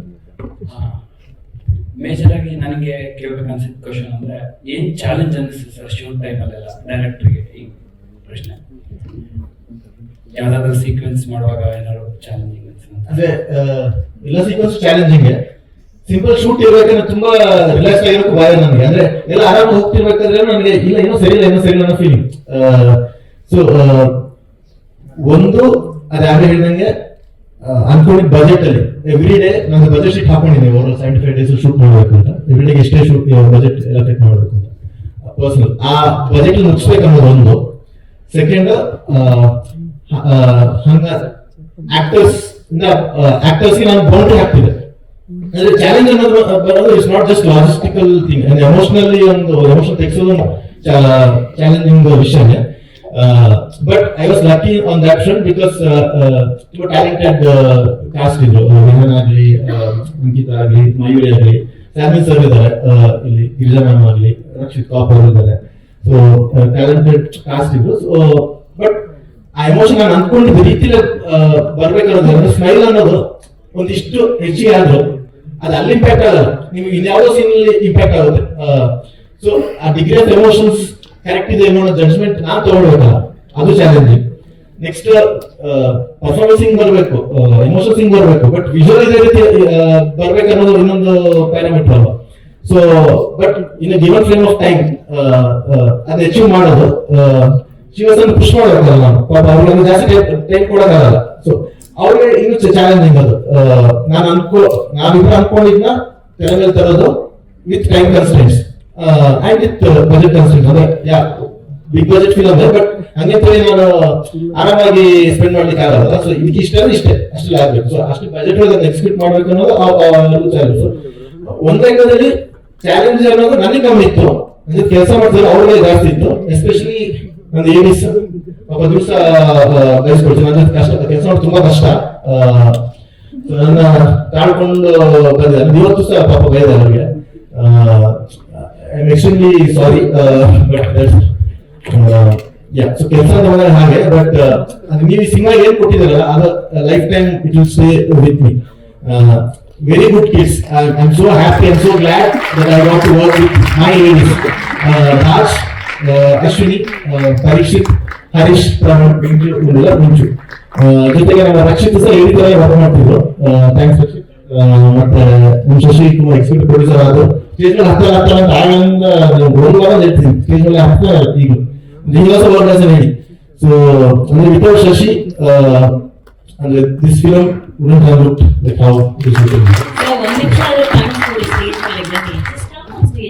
O: ಮೇಜರ್ ಆಗಿ ನನಗೆ ಕೇಳ್ಬೇಕನ್ಸಿದ ಕ್ವಶನ್ ಅಂದ್ರೆ ಏನ್ ಚಾಲೆಂಜ್ ಅನಿಸುತ್ತೆ ಸರ್ ಶೂಟ್ ಟೈಮಲ್ಲೆಲ್ಲ ಡೈರೆಕ್ಟರ್ಗೆ? ಈ ಪ್ರಶ್ನೆ, ಯಾವ್ದಾದ್ರು ಸೀಕ್ವೆನ್ಸ್ ಮಾಡುವಾಗ ಏನಾದ್ರು ಚಾಲೆಂಜಿಂಗ್ ಅನ್ಸುತ್ತೆ?
K: ಅದೇ ಎಲ್ಲ ಸೀಕ್ವೆನ್ಸ್ ಚಾಲೆಂಜಿಂಗ್. ಸಿಂಪಲ್ ಶೂಟ್ ಇರ್ಬೇಕಂದ್ರೆ ತುಂಬಾ ರಿಲ್ಯಾಕ್ಸ್ ಆಗಿರೋಕೆ ಭಯ ನನಗೆ. ಅಂದ್ರೆ ಎಲ್ಲ ಆರಾಮ ಹೋಗ್ತಿರ್ಬೇಕಾದ್ರೆ ನನಗೆ ಇಲ್ಲ ಏನೋ ಸರಿ ಇಲ್ಲ ಅನ್ನೋ ಫೀಲಿಂಗ್. ಸೊ ಒಂದು ಅದೇ ಆಗ ಹೇಳಿದಂಗೆ ಅನ್ಕೊಂಡಿದ್ದ ಬಜೆಟ್ ಅಲ್ಲಿ ಎವ್ರಿ ಡೇ ನಾನು ಬಜೆಟ್ ಶೀಟ್ ಹಾಕೊಂಡಿದ್ದೀನಿ ಓವರ್ 75 ಡೇಸ್ ಶೂಟ್ ಮಾಡಬೇಕು ಅಂತ, ಎವ್ರಿ ಡೇಗೆ ಎಷ್ಟೇ ಶೂಟ್ ಬಜೆಟ್ ಎಲೋಕೇಟ್ ಮಾಡಬೇಕು ಅಂತ ಪರ್ಸನಲ್. ಆ ಬಜೆಟ್ ಮುಗಿಸ್ಬೇಕು ಅನ್ನೋದು ಒಂದು. ಸೆಕೆಂಡ್, ಹಂಗ ಆಕ್ಟರ್ಸ್ಗೆ ನಾನು ಬೌಂಡ್ರಿ ಹಾಕ್ತಿದ್ದೆ. ಅಂದ್ರೆ ಚಾಲೆಂಜ್ ಅನ್ನೋದು ಬರೋದು it's not just logistical thing, emotionally ಒಂದು ಎಮೋಷನ್ ತೆಗೆಸೋದು ಚಾಲೆಂಜಿಂಗ್ ವಿಷಯನೇ. But I was lucky on that front because ತುಂಬಾ ಟ್ಯಾಲೆಂಟೆಡ್ ಕಾಸ್ಟ್ ಇದ್ರು. ವಿನನ್ ಆಗ್ಲಿ, ಅಂಕಿತಾ ಆಗ್ಲಿ, ಮಯೂರಿ ಆಗ್ಲಿ, ಸ್ಯಾಮಿ ಸರ್ ಇದ್ದಾರೆ ಇಲ್ಲಿ, ಗಿರಿಜಾ ಮ್ಯಾಮ್ ಆಗ್ಲಿ, ರಕ್ಷಿತ್ ಕಾಪ್ ಅವರು ಇದ್ದಾರೆ. ಸೊ ಟ್ಯಾಲೆಂಟೆಡ್ ಕಾಸ್ಟ್ ಇದ್ರು. ಸೊ ಬಟ್ ಆ ಎಮೋಷನ್ ನಾನು ಅಂದ್ಕೊಂಡಿದ್ದ ರೀತಿಯಲ್ಲಿ ಬರ್ಬೇಕಾದ್ರೆ ಸ್ಮೈಲ್ ಅನ್ನೋದು ಒಂದಿಷ್ಟು ಹೆಚ್ಚಿಗೆ ಆದ್ರು ಅದು ಅಲ್ಲಿ ಇಂಪ್ಯಾಕ್ಟ್ ಆಗಲ್ಲ, ನಿಮ್ಗೆ ಇನ್ಯಾವುದೋ ಸೀನ್ ಅಲ್ಲಿ ಇಂಪ್ಯಾಕ್ಟ್ ಆಗುತ್ತೆ. ಸೊ ಆ ಡಿಗ್ರಿ ಆಫ್ ಎಮೋಷನ್ಸ್ ಕರೆಕ್ಟ್ ಇದೆ ಅನ್ನೋ ಜಡ್ಜ್ಮೆಂಟ್ ನಾನು ತಗೊಳ್ಬೇಕಲ್ಲ, ಅದು ಚಾಲೆಂಜಿಂಗ್. ನೆಕ್ಸ್ಟ್ ಪರ್ಫಾರ್ಮೆನ್ಸಿಂಗ್ ಬರಬೇಕು, ಎಮೋಷನ್ಸಿಂಗ್ ಬರಬೇಕು, ಬಟ್ ವಿಜುವಲ್ ಇದೇ ರೀತಿ ಬರ್ಬೇಕನ್ನೋದು ಇನ್ನೊಂದು ಪ್ಯಾರಾಮೀಟರ್ ಅಲ್ವಾ. So but in given frame of time ಅದು ಅಚೀವ್ ಮಾಡೋದು ಶಿವಸನ್ ಪುಷ್ ಮಾಡಬೇಕಲ್ಲ ನಾನು, ಪಾಪ ಅವ್ರಿಗೆ ಜಾಸ್ತಿ ಟೈಮ್ ಕೊಡೋಕ್ಕಾಗಲ್ಲ. ಸೊ ಅವ್ರಿಗೆ ಇನ್ನು ಚಾಲೆಂಜಿಂಗ್ ಅದು. ನಾವಿಬ್ರು ಅನ್ಕೊಂಡಿದ್ನ ತೆರೆ ಮೇಲೆ ತರೋದು with time constants and with budget constants. ಅಂದ್ರೆ ಬಿಗ್ ಬಜೆಟ್ ಫಿಲಮ್ ಇದೆ, ಬಟ್ ಹಂಗಂತೇಳಿ ನಾನು ಆರಾಮಾಗಿ ಸ್ಪೆಂಡ್ ಮಾಡ್ಲಿಕ್ಕೆ ಆಗಲ್ಲ. ಸೊ ಇದಕ್ಕೆ ಇಷ್ಟೇ ಅಷ್ಟೆಲ್ಲ ಆಗ್ಬೇಕು. ಸೊ ಅಷ್ಟು ಬಜೆಟ್ ಒಳಗೆ ಎಕ್ಸಿಕ್ಯೂಟ್ ಮಾಡ್ಬೇಕು ಅನ್ನೋದು ಚಾಲೆಂಜ್. ಒಂದ್ ಲೆಕ್ಕದಲ್ಲಿ ಚಾಲೆಂಜ್ ಅನ್ನೋದು ನನಗೆ ಕಮ್ಮಿ ಇತ್ತು, ಅಂದ್ರೆ ಕೆಲಸ ಮಾಡ್ತಾರೆ ಅವ್ರಿಗೆ ಜಾಸ್ತಿ ಇತ್ತು. ಎಸ್ಪೆಷಲಿ ನಂದು ಏನಿಸ್ ಒಬ್ಬ ದಿವಸ ಬಯಸ್ಕೊಡ್ತೀನಿ, ನನ್ನ ಕಷ್ಟ ಕೆಲಸ ಮಾಡೋದು ತುಂಬಾ ಕಷ್ಟ. ನನ್ನ ತಾಳ್ಕೊಂಡು ಬಂದಿದೆ, ಇವತ್ತು ಸಹ ಪಾಪ ಬೈದೆ ಅವ್ರಿಗೆ. I am extremely sorry, but so ಕೆಲಸ ಹಾಗೆ. ಬಟ್ ನೀವು ಸಿನಿಮಾ ಏನ್ ಕೊಟ್ಟಿದ್ದೀರಲ್ಲ ಅದು life time it will stay with me. Very good kids. I'm so happy and so glad that I got to work with my ladies. Raj, Ashwini, Parikshit, Harish, Praman, Minju. ಜೊತೆಗೆ ನಮ್ಮ ರಕ್ಷಿತ್ ಸಹ ಈ ತರ work ಮಾಡ್ತಿದ್ರು. Thanks Rakshit. ಮತ್ತೆ ನಿಮ್ಮ ಶಶಿ ತುಂಬಾ executive producer ಆದ್ರು. ಸ್ಟೇಜ್ ಮೇಲೆ ಹತ್ತ ಅಂತ ಆಗಿಂದ ಒಂದು ವಾರ ಹೇಳ್ತೀನಿ, ಸ್ಟೇಜ್ ಮೇಲೆ ಹತ್ತ ಈಗ ದಿವಸ ವರ್ಕ್ ಹೇಳಿ. ಸೊ ಅಂದ್ರೆ ವಿತೌಟ್ ಶಶಿ ಅಂದ್ರೆ this film wouldn't have looked like how this is going.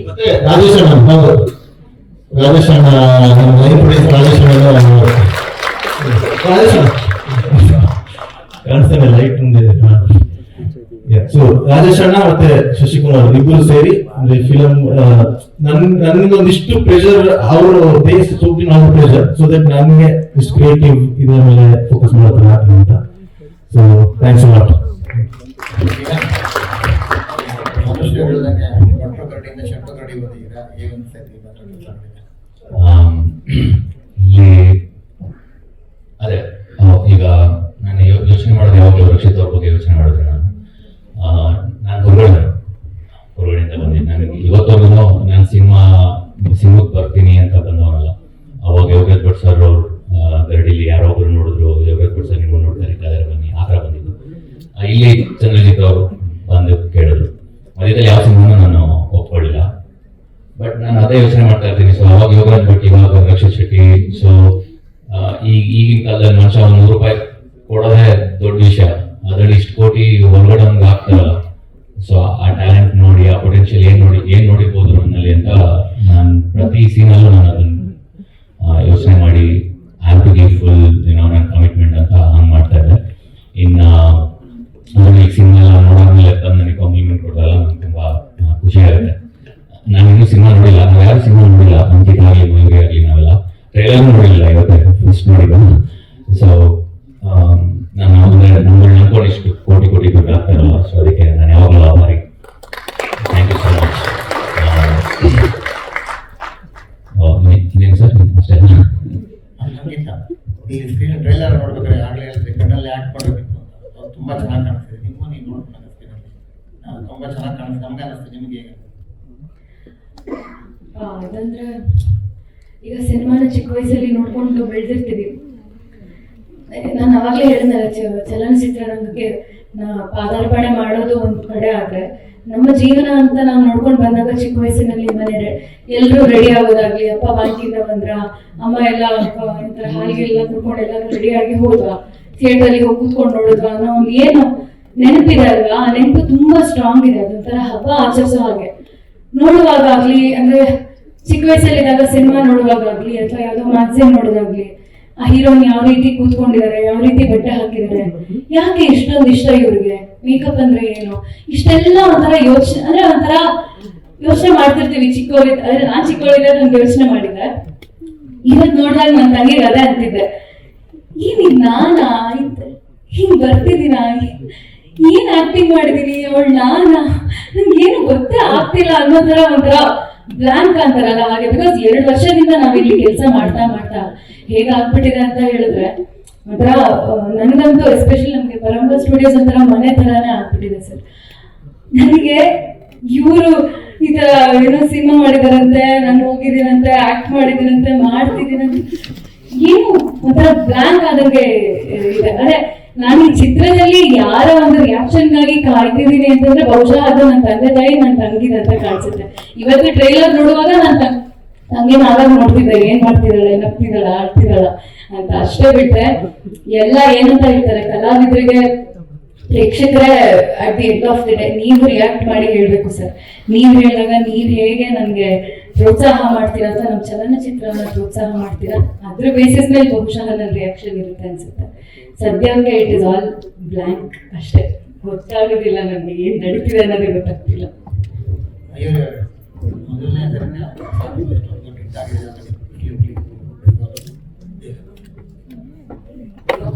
K: ಮತ್ತೆ ರಾಜೇಶ್ ಅಣ್ಣ, ರಾಜೇಶ್ ಅಣ್ಣ ನಮ್ಮ ಲೈನ್ ಪ್ರೊಡ್ಯೂಸರ್ ರಾಜೇಶ್ ಅಣ್ಣ ಕಾಣಿಸ್ತಾನೆ ಲೈಟ್ ಮುಂದೆ. ಸೊ ರಾಜೇಶ್ ಅಣ್ಣ ಮತ್ತೆ ಶಶಿಕುಮಾರ್ ಇಬ್ಬರು ಸೇರಿ ಅಂದ್ರೆ ಫಿಲಮ್ ನನ್ನಿಂದ ಒಂದಿಷ್ಟು ಪ್ರೆಷರ್ ಅವರು ಬೇಸ್ ಸೂಪಿನ ಪ್ರೆಷರ್, ಸೊ ದಟ್ ನನಗೆ ಇಷ್ಟು ಕ್ರಿಯೇಟಿವ್ ಇದರ ಮೇಲೆ ಫೋಕಸ್ ಮಾಡ್ತಾರೆ ಅಂತ. So thanks a lot.
E: ಇಲ್ಲಿ ಅದೇ ಈಗ ನಾನು ಯೋಚನೆ ಮಾಡೋದು ಯಾವಾಗಲೂ ರಕ್ಷಿತ್ ಅವ್ರ ಬಗ್ಗೆ ಯೋಚನೆ ಮಾಡಿದ್ರೆ ನಾನು ಹೊರಗಡೆಯಿಂದ ಬಂದಿದ್ದೆ. ನನಗೆ ಇವತ್ತವರೆಗೂ ನಾನು ಸಿನಿಮಾಕ್ಕೆ ಬರ್ತೀನಿ ಅಂತ ಬಂದವನಲ್ಲ. ಅವಾಗ ಯೋಗೇಶ್ ಭಟ್ ಸರ್ ಅವ್ರು ಗರಡಿಲಿ ಯಾರೋ ಒಬ್ರು ನೋಡಿದ್ರು, ಯೋಗೇಶ್ ಭಟ್ ಸರ್ ನಿಮ್ಮನ್ನು ನೋಡ್ತಾರೆ ಇದ್ದಾದ್ರೆ ಬನ್ನಿ, ಆ ಥರ ಬಂದಿದ್ದು. ಇಲ್ಲಿ ಚಂದ್ರಜಿತ್ ಅವರು ಬಂದು ಕೇಳಿದ್ರು. ಮಧ್ಯದಲ್ಲಿ ಯಾವ ಸಿನಿಮಾನು ನಾನು ಒಪ್ಕೊಳ್ಳಿಲ್ಲ, ಬಟ್ ನಾನು ಅದೇ ಯೋಚನೆ ಮಾಡ್ತಾ ಇರ್ತೀನಿ. ಸೊ ಅವಾಗ ಯೋಗರಾಜ್ ಭಟ್, ಇವಾಗ ರಕ್ಷಿತ್ ಶೆಟ್ಟಿ. ಸೊ ಈಗಿನ ಕಾಲದಲ್ಲಿ ಮನುಷ್ಯ ಒಂದು ₹100 ಕೊಡೋದೇ ದೊಡ್ಡ ವಿಷಯ, ಅದರಲ್ಲಿ ಇಷ್ಟು ಕೋಟಿ ಹೊರಗಡೆ ಒಂದು ಆಗ್ತಾರಲ್ಲ. ಸೊ ಆ ಟ್ಯಾಲೆಂಟ್ ನೋಡಿ, ಆ ಪೊಟೆನ್ಷಿಯಲ್ ಏನ್ ನೋಡಿರ್ಬೋದು ನನ್ನಲ್ಲಿ ಅಂತ ನಾನು ಪ್ರತಿ ಸೀನಲ್ಲೂ ನಾನು ಅದನ್ನು ಯೋಚನೆ ಮಾಡಿ I have to give full ನನ್ನ ಕಮಿಟ್ಮೆಂಟ್ ಅಂತ ಹಂಗೆ ಮಾಡ್ತಾ ಇದ್ದೆ. ಇನ್ನು ಈ ಸಿನಿಮಾ ಎಲ್ಲ ನೋಡಾದ್ಮೇಲೆ ಬಂದು ನನಗೆ ಕಾಂಪ್ಲಿಮೆಂಟ್ ಕೊಡ್ತಾರಲ್ಲ, ನಂಗೆ ತುಂಬ ಖುಷಿ ಆಗುತ್ತೆ. ನಾನು ಇನ್ನೂ ಸಿನಿಮಾ ನೋಡಿಲ್ಲ, ನಾವು ಯಾರು ಸಿನಿಮಾ ನೋಡಿಲ್ಲ, ಅಂಕಿತ ಆಗಲಿ ಮಯೂರಿ ಆಗಲಿ ನಾವೆಲ್ಲ ಟ್ರೈಲರ್ ನೋಡಿಲ್ಲ, ಇವತ್ತೇ ಫಸ್ಟ್ ನೋಡಿದ್ದು. ಸೊ ನಾನು ನಮ್ಗಳು ನಂಬ್ಕೊಂಡು ಇಷ್ಟು ಕೋಟಿ ದುಡ್ಡು ಆಗ್ತಾರಲ್ಲ, ಸೊ ಅದಕ್ಕೆ ನಾನು ಯಾವಾಗಲೂ ಆಭಾರಿ. Thank you so much. ಇನ್ನೇನು ಸರ್ ಅಷ್ಟೇ.
B: ಟ್ರೈಲರ್ ನೋಡ್ಬೇಕಾದ್ರೆ ಆಗಲೇ ಹೇಳಿದ್ರೆ ಕಣ್ಣಲ್ಲಿ ಆಕ್ಟ್ ಮಾಡಬೇಕು, ತುಂಬಾ ಚೆನ್ನಾಗಿ ಕಾಣಿಸ್ತಿದೆ. ನಿಮ್ಮ ನೀವು ನೋಡ್ಕೊಂಡು ತುಂಬಾ ಚೆನ್ನಾಗಿ ಕಾಣಿಸ್ತಿದೆ, ನಮ್ಗೆ ಅನಿಸ್ತಿದೆ. ನಿಮ್ಗೆ ಹೇಗೆ?
F: ಅದಂದ್ರೆ ಈಗ ಸಿನಿಮಾನ ಚಿಕ್ಕ ವಯಸ್ಸಲ್ಲಿ ನೋಡ್ಕೊಂಡು ಬೆಳೆದಿರ್ತೀವಿ. ನಾನು ಅವಾಗಲೇ ಹೇಳಿದ್ನಲ್ಲ, ಚಲನಚಿತ್ರರಂಗಕ್ಕೆ ಪಾದಾರ್ಪಣೆ ಮಾಡೋದು ಒಂದು ಕಡೆ ಆದರೆ, ನಮ್ಮ ಜೀವನ ಅಂತ ನಾವು ನೋಡ್ಕೊಂಡು ಬಂದಾಗ ಚಿಕ್ಕ ವಯಸ್ಸಿನಲ್ಲಿ ಮನೆ ಎಲ್ಲರೂ ರೆಡಿ ಆಗೋದಾಗ್ಲಿ, ಅಪ್ಪ ಬಾಂಕಿಯಿಂದ ಬಂದ್ರ, ಅಮ್ಮ ಎಲ್ಲ ಹಾಲಿಗೆಲ್ಲ ಕುಡ್ಕೊಂಡು ಎಲ್ಲರೂ ರೆಡಿಯಾಗಿ ಹೋದ್ವಾ, ಥಿಯೇಟರಲ್ಲಿ ಹೋಗಿ ಕೂತ್ಕೊಂಡು ನೋಡಿದ್ವಾ ಅನ್ನೋ ಒಂದು ಏನು ನೆನಪಿದೆ ಅಲ್ವಾ, ಆ ನೆನಪು ತುಂಬಾ ಸ್ಟ್ರಾಂಗ್ ಇದೆ. ಅದೊಂಥರ ಹಬ್ಬ ಆಚರಿಸೋ ಹಾಗೆ ನೋಡುವಾಗಲಿ, ಅಂದ್ರೆ ಚಿಕ್ಕ ವಯಸ್ಸಲ್ಲಿದ್ದಾಗ ಸಿನಿಮಾ ನೋಡುವಾಗಲಿ ಅಥವಾ ಯಾವುದೋ ಮ್ಯಾಗಝಿನ್ ನೋಡೋದಾಗ್ಲಿ, ಆ ಹೀರೋನ್ ಯಾವ ರೀತಿ ಕೂತ್ಕೊಂಡಿದ್ದಾರೆ, ಯಾವ ರೀತಿ ಬಟ್ಟೆ ಹಾಕಿದ್ದಾರೆ, ಯಾಕೆ ಇಷ್ಟೊಂದು ಇಷ್ಟ ಇವ್ರಿಗೆ, ಮೇಕಪ್ ಅಂದ್ರೆ ಏನು, ಇಷ್ಟೆಲ್ಲ ಒಂಥರ ಯೋಚನೆ, ಅಂದ್ರೆ ಒಂಥರ ಯೋಚನೆ ಮಾಡ್ತಿರ್ತೀವಿ ಚಿಕ್ಕವರಿದ್ದ. ಅಂದ್ರೆ ನಾನ್ ಚಿಕ್ಕವರಿದ್ದಾಗ ನಂಗೆ ಯೋಚನೆ ಮಾಡಿದ್ದೆ. ಇವತ್ತು ನೋಡಿದಾಗ ನನ್ನ ತಂಗಿಗೆ ಅದೇ ಅಂತಿದ್ದೆ, ಏನಿದ್ ನಾನಾ ಹಿಂಗ್ ಬರ್ತಿದ್ದೀನ, ಏನ್ ಆಕ್ಟಿಂಗ್ ಮಾಡಿದೀನಿ ಅವಳು ನಾನಾ, ನನ್ಗೇನು ಗೊತ್ತೇ ಆಗ್ತಿಲ್ಲ ಅನ್ನೋ ತರ ಒಂಥರ ಬ್ಲಾಂಕ್ ಅಂತಾರಲ್ಲ ಹಾಗೆ. ಬಿಕಾಸ್ 2 ವರ್ಷದಿಂದ ನಾವಿಲ್ಲಿ ಕೆಲಸ ಮಾಡ್ತಾ ಮಾಡ್ತಾ ಹೇಗಾಗ್ಬಿಟ್ಟಿದೆ ಅಂತ ಹೇಳಿದ್ರೆ ಒಂಥರ ನನಗಂತೂ ಎಸ್ಪೆಷಲಿ ನಮ್ಗೆ ಪರಂಬ ಸ್ಟುಡಿಯೋಸ್ ಒಂಥರ ಮನೆ ತರಾನೇ ಆಗ್ಬಿಟ್ಟಿದೆ ಸರ್. ನನಗೆ ಇವರು ಈ ತರ ಏನೋ ಸಿನಿಮಾ ಮಾಡಿದಾರಂತೆ, ನಾನು ಹೋಗಿದ್ದೀನಂತೆ, ಆಕ್ಟ್ ಮಾಡಿದ್ದೀನಂತೆ, ಮಾಡ್ತಿದ್ದೀನಂತೆ, ಏನು ಒಂಥರ ಬ್ಲಾಂಕ್ ಆದಂಗೆ ಇದೆ. ಅದೇ ನಾನು ಈ ಚಿತ್ರದಲ್ಲಿ ಯಾರ ಒಂದು ರಿಯಾಕ್ಷನ್ಗಾಗಿ ಕಾಯ್ತಿದ್ದೀನಿ ಅಂತಂದ್ರೆ ಬಹುಶಃ ಅದು ನನ್ನ ತಂದೆ ತಾಯಿ ನನ್ನ ತಂಗಿದ ಅಂತ ಕಾಣಿಸುತ್ತೆ. ಇವತ್ತು ಟ್ರೈಲರ್ ನೋಡುವಾಗ ನನ್ನ ತಂಗಿ ನಾವಾಗ ನೋಡ್ತಿದ್ದೆ, ಏನ್ ಮಾಡ್ತಿದ್ದಾಳೆ, ನಗ್ತಿದ್ದಾಳ, ಆಡ್ತಿದ್ದಾಳ ಅಂತ ಅಷ್ಟೇ ಬಿಟ್ಟರೆ ಎಲ್ಲ ಏನಂತ ಹೇಳ್ತಾರೆ ಕಲಾವಿದರಿಗೆ ಪ್ರೇಕ್ಷಕರೇ at the end of the day ನೀವು ರಿಯಾಕ್ಟ್ ಮಾಡಿ ಹೇಳ್ಬೇಕು ಸರ್. ನೀವ್ ಹೇಳಿದಾಗ ನೀವ್ ಹೇಗೆ ನನ್ಗೆ ಪ್ರೋತ್ಸಾಹ ಮಾಡ್ತೀರಾ ಅಥವಾ ನಮ್ಮ ಚಲನಚಿತ್ರವನ್ನ ಪ್ರೋತ್ಸಾಹ ಮಾಡ್ತೀರಾ, ಅದ್ರ ಬೇಸಿಸ್ ಮೇಲೆ ಬಹುಶಃ ನನ್ನ ರಿಯಾಕ್ಷನ್ ಇರುತ್ತೆ ಅನ್ಸುತ್ತೆ. ಸದ್ಯಕ್ಕೆ ಇಟ್ ಇಸ್ ಆಲ್ ಬ್ಲ್ಯಾಂಕ್ ಅಷ್ಟೇ, ಗೊತ್ತಾಗೋದಿಲ್ಲ ನನಗೆ ಏನ್ ನಡೀತಿದೆ ಅನ್ನೋದೇ ಗೊತ್ತಾಗ್ತಿಲ್ಲ.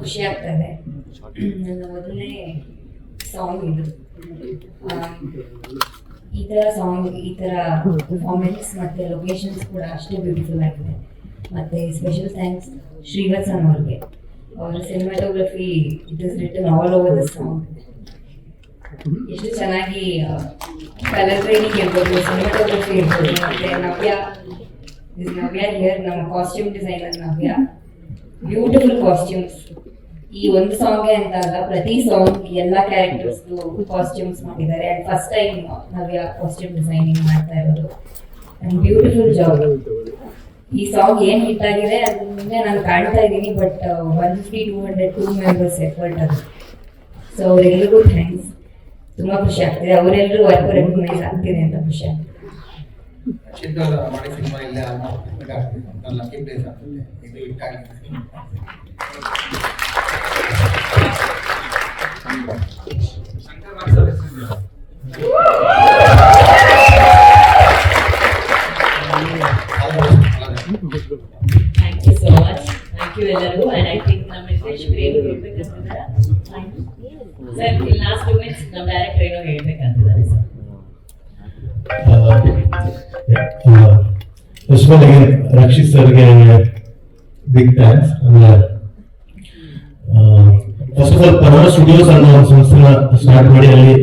G: ಖುಷಿ ಆಗ್ತದೆ. ನನ್ನ ಮೊದಲನೇ ಸಾಂಗ್ ಇದು. ಈ ಥರ ಸಾಂಗ್, ಈ ಥರ ಪರ್ಫಾರ್ಮೆನ್ಸ್ ಮತ್ತು ಲೊಕೇಶನ್ಸ್ ಕೂಡ ಅಷ್ಟೇ ಬ್ಯೂಟಿಫುಲ್ ಆಗಿದೆ. ಮತ್ತು ಸ್ಪೆಷಲ್ ಥ್ಯಾಂಕ್ಸ್ ಶ್ರೀವತ್ಸನ್ ಅವ್ರಿಗೆ. ಅವರ cinematography it is return all over the song. ಎಷ್ಟು ಚೆನ್ನಾಗಿ ಕಲರ್ ಗ್ರೇಡಿಂಗ್ ಇರ್ಬೋದು, ಸಿನಿಮಾಟೋಗ್ರಫಿ ಇರ್ಬೋದು. ಮತ್ತು ನವ್ಯ ಹಿಯರ್ ನಮ್ಮ ಕಾಸ್ಟ್ಯೂಮ್ ಡಿಸೈನರ್ ನವ್ಯ, ಬ್ಯೂಟಿಫುಲ್ ಕಾಸ್ಟ್ಯೂಮ್ಸ್. ಈ ಒಂದು ಸಾಂಗ್ಗೆ ಅಂತ ಅಲ್ಲ, ಪ್ರತಿ ಸಾಂಗ್ ಎಲ್ಲ ಕ್ಯಾರೆಕ್ಟರ್ಸ್ದು ಕಾಸ್ಟ್ಯೂಮ್ಸ್ ಮಾಡಿದ್ದಾರೆ. And first time Navya costume designing ಮಾಡ್ತಾ ಇರೋದು. And beautiful job. ಈ ಸಾಂಗ್ ಏನು ಹಿಟ್ ಆಗಿದೆ ಅದ್ರ ಮುಂದೆ ನಾನು ಕಾಣ್ತಾ ಇದ್ದೀನಿ. ಬಟ್ 150-200 ಮೆಂಬರ್ಸ್ ಎಫರ್ಟ್ ಅದು. ಸೊ ಅವರೆಲ್ಲರಿಗೂ ಥ್ಯಾಂಕ್ಸ್. ತುಂಬ ಖುಷಿ ಆಗ್ತಿದೆ. ಅವರೆಲ್ಲರೂ ವರ್ಕ್ ರೆಕಗ್ನೈಸ್ ಆಗ್ತಿದೆ ಅಂತ ಖುಷಿ ಆಗ್ತಿದೆ.
B: ಮಾಡಿ ಸಿನಿಮಾ ಇಲ್ಲೇ ಆಗ್ತದೆ, ಲಕ್ಕಿ ಪ್ಲೇಸ್ ಆಗ್ತದೆ, ಇದು ಹಿಟ್ ಆಗಿದೆ.
A: Thank you so much. Thank you ಎಲ್ಲರಿಗೂ. ಅಂಡ್ ಐ ಥಿಂಕ್ ನಮ್ಮ ನಿರ್ದೇಶಕರು ಏನು ಹೇಳ್ಬೇಕಂತಿದ್ದಾರೆ ಸರ್, ಲಾಸ್ಟ್ 2 ಮಿನಿಟ್ಸ್ ನಮ್ಮ ಡೈರೆಕ್ಟರ್ ಏನೋ ಹೇಳ್ಬೇಕಂತಿದ್ದಾರೆ sir.
K: First of all again Rakshit ಸರ್ಗೆ big thanks. First of all Parama studios ಅನ್ನೋ ಒಂದು ಸಂಸ್ಥೆನ ಸ್ಟಾರ್ಟ್ ಮಾಡಿ ಅಲ್ಲಿ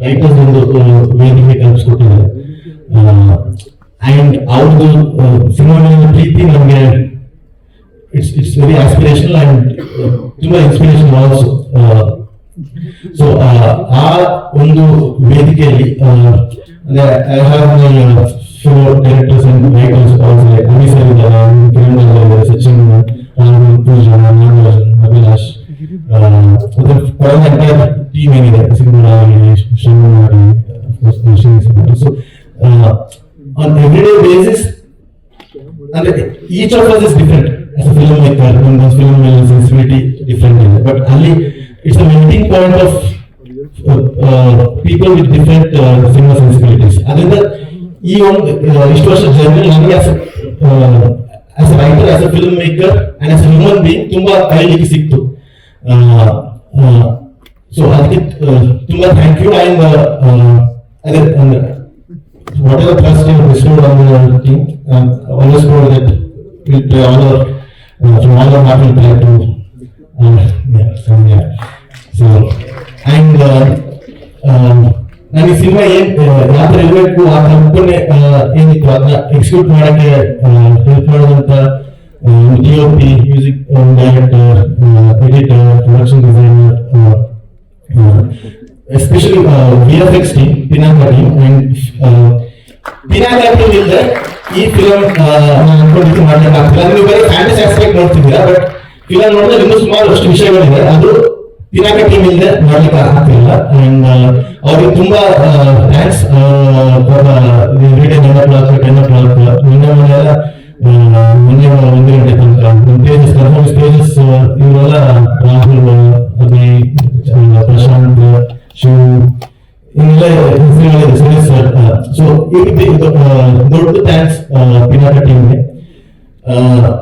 K: ರೈಟರ್ಸ್ ಒಂದು ವೇದಿಕೆ ಕಲ್ಪಿಸ್ಕೊಟ್ಟಿದ್ದಾರೆ. ಅಂಡ್ ಅವ್ರದ್ದು ಸಿನಿಮಾ ಮೇಲಿನ ಪ್ರೀತಿ ನಮಗೆ ಇಟ್ಸ್ ವೆರಿ ಆಸ್ಪಿರೇಷನಲ್ ಅಂಡ್ ತುಂಬಾ ಇನ್ಸ್ಪಿರೇಷನ್ ಆಲ್ಸೋ. ಸೊ ಆ ಒಂದು ವೇದಿಕೆಯಲ್ಲಿ I have my fellow directors and writers also, like Ami sir ಇದ್ದಾರೆ, ಕಿರಣ್ ಇದ್ದಾರೆ, ಸಚಿನ್, ಪೂಜಾ, ನಾಗರಾಜ್, ಅಭಿಲಾಷ್, ಅದರ ಎಂಟೈರ್ ಟೀಮ್ ಏನಿದೆ, ಸಿಂಧುರಾಗಿ, ಶ್ರೀಮಂಗಾರಿ, so on everyday basis, and each of us is different as a filmmaker. When the film sensibility different ಇದೆ, but ಅಲ್ಲಿ it's a meeting point of people with different cinema sensibilities. ಅದರಿಂದ ಈ ಒಂದು ಇಷ್ಟು ವರ್ಷ journey ನನಗೆ as a writer, as a film maker and as a human being ತುಂಬಾ ಕಲಿಲಿಕ್ಕೆ ಸಿಕ್ತು. ಸೊ ಅದಕ್ಕೆ ತುಂಬಾ ಥ್ಯಾಂಕ್ ಯು. ಅಂಡ್ ಅದೇ whatever trust you bestowed on the team, always know that we'll play all our from all our heart we'll try to so and ನನಗೆ cinema ಏನ್ ಯಾವ ಥರ ಇರಬೇಕು ಆ ಕಲ್ಪನೆ ಏನಿತ್ತು ಅದನ್ನ ಎಕ್ಸಿಕ್ಯೂಟ್ ಮಾಡಕ್ಕೆ ಹೆಲ್ಪ್ ಮಾಡೋದಂತ DOP, music director, editor, production designer, especially VFX team, Pinaka team. And Pinaka team ಇಲ್ಲದೆ ಈ ಫಿಲಮ್ ಅನ್ಕೊಂಡಿದ್ದು ಮಾಡ್ಲಿಕ್ಕೆ ಆಗ್ತಿಲ್ಲ. ನೀವು ಬರೀ ಫ್ಯಾಂಟಸಿ ಆಸ್ಪೆಕ್ಟ್ ನೋಡ್ತಿದ್ದೀರಾ, ಬಟ್ ಫಿಲಂ ನೋಡಿದ್ರೆ ಇನ್ನೂ ಸುಮಾರಷ್ಟು ವಿಷಯಗಳಿದೆ, ಅದು ಪಿನಾಕ ಟೀಮ್ ಇಲ್ಲದೆ ಮಾಡ್ಲಿಕ್ಕೆ ಆಗ್ತಿಲ್ಲ. ಅಂಡ್ ಅವ್ರಿಗೆ ತುಂಬಾ ಥ್ಯಾಂಕ್ಸ್. ನಿನ್ನೆ ಮನೆಯಲ್ಲ ಮುಂದೆ 1 ಗಂಟೆ ತನಕ ಸ್ಟೇಜಸ್ ಇವರೆಲ್ಲ ರಾಹುಲ್, ಅಭಿ, ಪ್ರಶಾಂತ್, ಶಿವ್ ಇನ್ನೆಲ್ಲ ಸುರೇಶ್ ಸರ್. ಸೊ ದೊಡ್ಡ ಥ್ಯಾಂಕ್ಸ್ ಪಿನಾಕ ಟೀಮ್ಗೆ.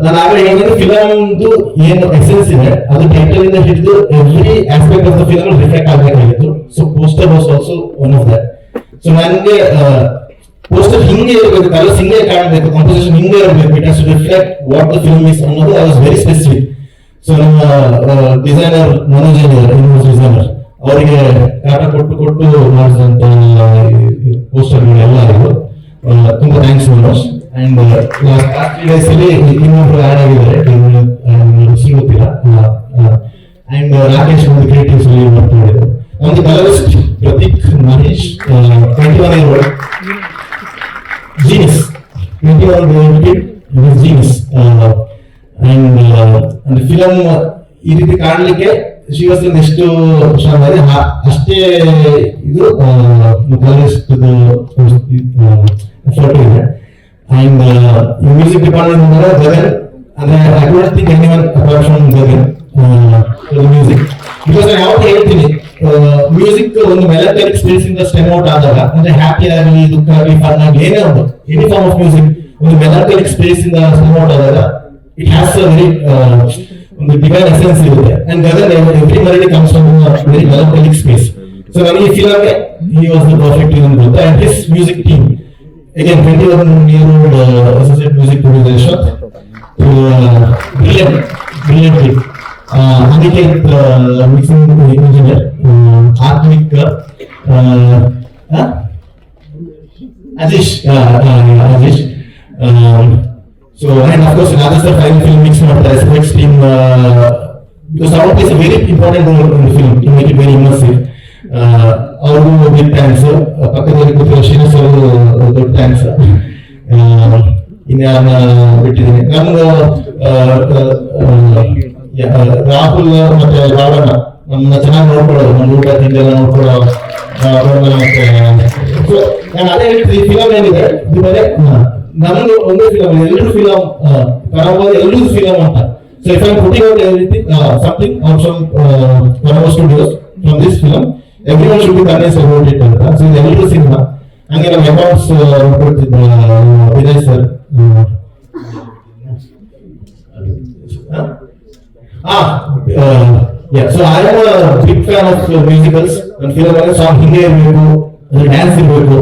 K: ನಾನು ಆಗಲೇ ಹೇಳಿದ್ರೆ ಫಿಲಮ್ದು ಏನು ಎಸೆನ್ಸ್ ಇದೆ ಅದು ಟೈಟಲ್ ಇಂದ ಹಿಡಿದು every aspect of the film reflect ಆಗಬೇಕಾಗಿತ್ತು. So poster was also one of that. So ನನಗೆ ಪೋಸ್ಟರ್ ಹಿಂಗೆ ಇರಬೇಕು, ಕಲರ್ಸ್ ಹಿಂಗೆ ಕಾಣಬೇಕು, ಕಾಂಪೋಸಿಷನ್ ಹಿಂಗೆ ಇರಬೇಕು, it has to reflect what the film is ಅನ್ನೋದು I was very specific. So ನಮ್ಮ ಡಿಸೈನರ್ ಮನೋಜ್ ಡಿಸೈನರ್ ಅವರಿಗೆ ಕಾಟ ಕೊಟ್ಟು ಮಾಡಿಸಿದಂತ ಪೋಸ್ಟರ್ಗಳು ಎಲ್ಲ ಆಗಿದ್ದು ತುಂಬಾ thanks Manoj. And last 3 days ಅಲ್ಲಿ ಇನ್ನೊಬ್ರು ಆಡ್ ಆಗಿದ್ದಾರೆ, ಹೆಸರು ಗೊತ್ತಿಲ್ಲ. ಅಂಡ್ ರಾಕೇಶ್ ಒಂದು ಕ್ರಿಯೇಟಿವ್ಸ್ ಅಲ್ಲಿ ವರ್ಕ್ ಮಾಡಿದ್ರು. ಒಂದು colourist Prateek Mahesh, 21 year old genius, 21 year old kid, genius. And film ಈ ರೀತಿ ಕಾಣಲಿಕ್ಕೆ ಶ್ರೀವತ್ಸನ್ ಎಷ್ಟು ಶ್ರಮ ಇದೆ ಅಷ್ಟೇ ಇದು ಕಲರಿಸ್ಟ್ ಫೋಟೋ ಇದೆ. ಅಂಡ್ ಮ್ಯೂಸಿಕ್ ಡಿಪಾರ್ಟ್ಮೆಂಟ್ ಅಂದ್ರೆ ಗಗನ್, ಅಂದ್ರೆ I don't think anyone apart from Gagan music. Because ನಾನು ಯಾವಾಗ ಹೇಳ್ತೀನಿ ಮ್ಯೂಸಿಕ್ ಒಂದು ಮೆಲಂಕಲಿಕ್ ಸ್ಪೇಸ್ ಇಂದ ಸ್ಟೆಮ್ ಔಟ್ ಆದಾಗ, ಅಂದ್ರೆ ಹ್ಯಾಪಿ ಆಗಲಿ ದುಃಖ ಆಗಲಿ ಫನ್ ಆಗಲಿ ಏನೇ ಒಂದು ಎನಿ ಫಾರ್ಮ್ ಆಫ್ ಮ್ಯೂಸಿಕ್ ಒಂದು ಮೆಲಂಕಲಿಕ್ ಸ್ಪೇಸ್ ಇಂದ ಸ್ಟೆಮ್ ಔಟ್ ಆದಾಗ ಇಟ್ ಹ್ಯಾಸ್ ಅ ವೆರಿ ಒಂದು ಡಿವೈನ್ ಎಸೆನ್ಸ್ ಇರುತ್ತೆ. And Gagan every melody comes from very melancholic space. So ನನಗೆ ಈ film he was the perfect in ಅಂತ. And his music team again 21 year old associate music producer, brilliant kid. Aniket mixing engineer, Atmik, Ajish, so and of course another sir final film mix of the SFX team, because sound plays a very important role in the film to make it very immersive. ಅವ್ರಿಗೂ big thanks. ಪಕ್ಕದಲ್ಲಿ ಕೂತಿರೋ ಶ್ರೀನಿವಾಸ್ ಅವರು ದೊಡ್ಡ thanks. ಇನ್ಯಾರನ್ನ ಬಿಟ್ಟಿದ್ದೀನಿ, ನಮ್ದು ರಾಹುಲ್ ಮತ್ತೆ ರಾವಣ ನಮ್ಮನ್ನ ಚೆನ್ನಾಗಿ ನೋಡ್ಕೊಳ್ಳೋದು, ನಮ್ಮ ಊಟ ತಿಂಡಿ ಎಲ್ಲ ನೋಡ್ಕೊಳ್ಳೋ. ಮತ್ತೆ ನಾನು ಅದೇ ಹೇಳ್ತೀನಿ, ಫಿಲಮ್ ಏನಿದೆ ಇದು ಬೇರೆ ನಮ್ದು ಒಂದೇ ಫಿಲಮ್, ಎಲ್ಲರೂ ಫಿಲಮ್ ಕರಾವಳಿ ಎಲ್ಲರೂ ಫಿಲಮ್ ಅಂತ. So if I putting out everything something out from Karavali studios from this film, everyone should be convinced about it ಅಂತ. ಸೊ ಇದು ಎಲ್ಲರೂ ಸಿನಿಮಾ. ಹಂಗೆ ನಮ್ಮ ಅಕೌಂಟ್ಸ್ ಕೊಡ್ತಿದ್ದ Vijay sir, so I am a big fan of musicals. ನನ್ನ film ಅಲ್ಲಿ song ಹಿಂಗೆ ಇರಬೇಕು, ಅದ್ರ ಡ್ಯಾನ್ಸ್ ಇರಬೇಕು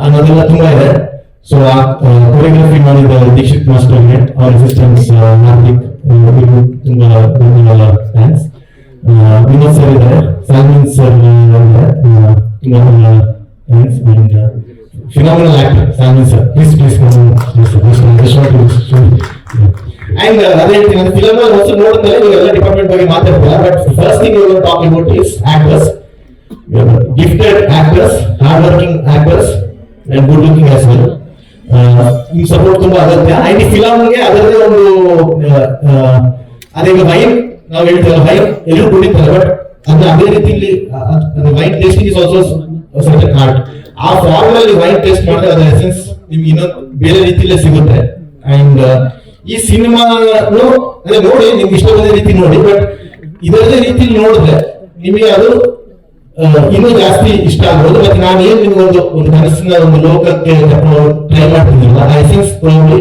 K: ಅನ್ನೋದೆಲ್ಲ ತುಂಬಾ ಇದೆ. ಸೊ ಆ ಕೊರಿಯೋಗ್ರಫಿ ಮಾಡಿದ ದೀಕ್ಷಿತ್ ಮಾಸ್ಟರ್ಗೆ, ಅವ್ರ ಅಸಿಸ್ಟೆಂಟ್ಸ್ ಹಾರ್ದಿಕ್, ತುಂಬಾ ಥ್ಯಾಂಕ್ಸ್. ವಿನೋದ್ ಸರ್ ಇದ್ದಾರೆ, ಸಾಲ್ಮಿನ್ ಸರ್ ಇದ್ದಾರೆ, ತುಂಬಾ thanks. And phenomenal actor Salmin sir, please and ಅದೇ ಹೇಳ್ತೀನಿ, ಫಿಲಮ್ ಹೊಸ ನೋಡಿದ್ಮೇಲೆ ನೀವೆಲ್ಲ ಡಿಪಾರ್ಟ್ಮೆಂಟ್ ಬಗ್ಗೆ ಮಾತಾಡ್ತೀರಾ. But first thing you will talk about is actors, gifted actors, hard working actors and good looking as well. ಈ ಸಪೋರ್ಟ್ ತುಂಬಾ ಅಗತ್ಯ. ಅಂಡ್ ಈ ಫಿಲಮ್ಗೆ ಅದರದೇ ಒಂದು ಅದೇ ವೈನ್ ನಾವು ಹೇಳ್ತೀವಲ್ಲ, ವೈನ್ ಎಲ್ಲರೂ ಕುಡಿತಾರೆ, ಬಟ್ ಅಂದ್ರೆ ಅದೇ ರೀತಿಯಲ್ಲಿ wine tasting is also certain art. ಆ ಫಾರ್ಮ್ ಅಲ್ಲಿ ವೈನ್ ಟೇಸ್ಟ್ ಮಾಡಿದ್ರೆ ಅದರ ಎಸೆನ್ಸ್ ನಿಮ್ಗೆ ಇನ್ನೊಂದು ಬೇರೆ ರೀತಿಯಲ್ಲೇ ಸಿಗುತ್ತೆ. ಅಂಡ್ ಈ ಸಿನಿಮಾನು ಅದೇ ನೋಡಿ, ನಿಮ್ಗೆ ಇಷ್ಟ ಬಂದ ರೀತಿ ನೋಡಿ, ಬಟ್ ಇದರದೇ ರೀತಿಯಲ್ಲಿ ನೋಡಿದ್ರೆ ನಿಮಗೆ ಅದು ಇನ್ನೂ ಜಾಸ್ತಿ ಇಷ್ಟ ಆಗ್ಬೋದು. ಮತ್ತೆ ನಾನು ಏನ್ ನಿಮ್ಗೆ ಒಂದು ಕನಸಿನ ಒಂದು ಲೋಕಕ್ಕೆ ಟ್ರೈ ಮಾಡ್ತಿದ್ದೀನಲ್ಲ, ಆ ಎಸೆನ್ಸ್ ಪ್ರಾಬ್ಲಿ,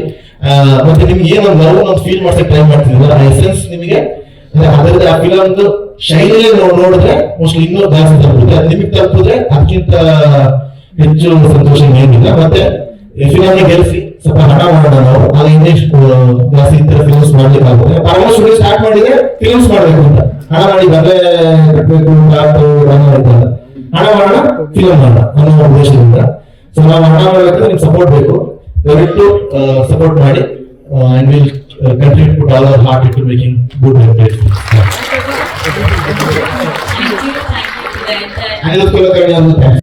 K: ಮತ್ತೆ ನಿಮ್ಗೆ ಏನೊಂದು ಲವ್ ಒಂದು ಫೀಲ್ ಮಾಡ್ಸಕ್ಕೆ ಟ್ರೈ ಮಾಡ್ತಿದ್ದೀನಲ್ಲ, ಆ ಎಸೆನ್ಸ್ ನಿಮಗೆ ಅದರದ್ದು ಆ ಫಿಲಮ್ದು ಶೈಲಿಯೇ ನೋಡಿದ್ರೆ ಮೋಸ್ಟ್ಲಿ ಇನ್ನೂ ಜಾಸ್ತಿ ತಲುಪುತ್ತೆ. ಅದು ನಿಮಗೆ ತಲುಪಿದ್ರೆ ಅದಕ್ಕಿಂತ ಹೆಚ್ಚು ಸಂತೋಷ ಏನಿಲ್ಲ. ಮತ್ತೆ ಫಿಲಮ್ ಗೆಲ್ಸಿ ಸ್ವಲ್ಪ ಹಣ ಮಾಡೋಣ ನಾವು, ಆಗ ಇನ್ನೆಷ್ಟು ಜಾಸ್ತಿ ಈ ತರ ಫಿಲ್ಮ್ಸ್ ಮಾಡ್ಲಿಕ್ಕೆ ಆಗುತ್ತೆ. ಪರಮ ಸ್ಟುಡಿಯೋ ಸ್ಟಾರ್ಟ್ ಮಾಡಿದ್ರೆ ಫಿಲ್ಮ್ಸ್ ಮಾಡ್ಬೇಕು ಅಂತ, ಹಣ ಮಾಡಿ ಬರಲೇ ಕಟ್ಟಬೇಕು, ಹಣ ಮಾಡೋಣ ಫಿಲಮ್ ಮಾಡೋಣ ಅನ್ನೋ ಉದ್ದೇಶದಿಂದ. ಸೊ ನಾವು ಹಣ ಮಾಡಬೇಕು, ನಿಮ್ಗೆ ಸಪೋರ್ಟ್ ಬೇಕು, ದಯವಿಟ್ಟು ಸಪೋರ್ಟ್ ಮಾಡಿ. And will contribute put all our heart into making good and great things. Thank you.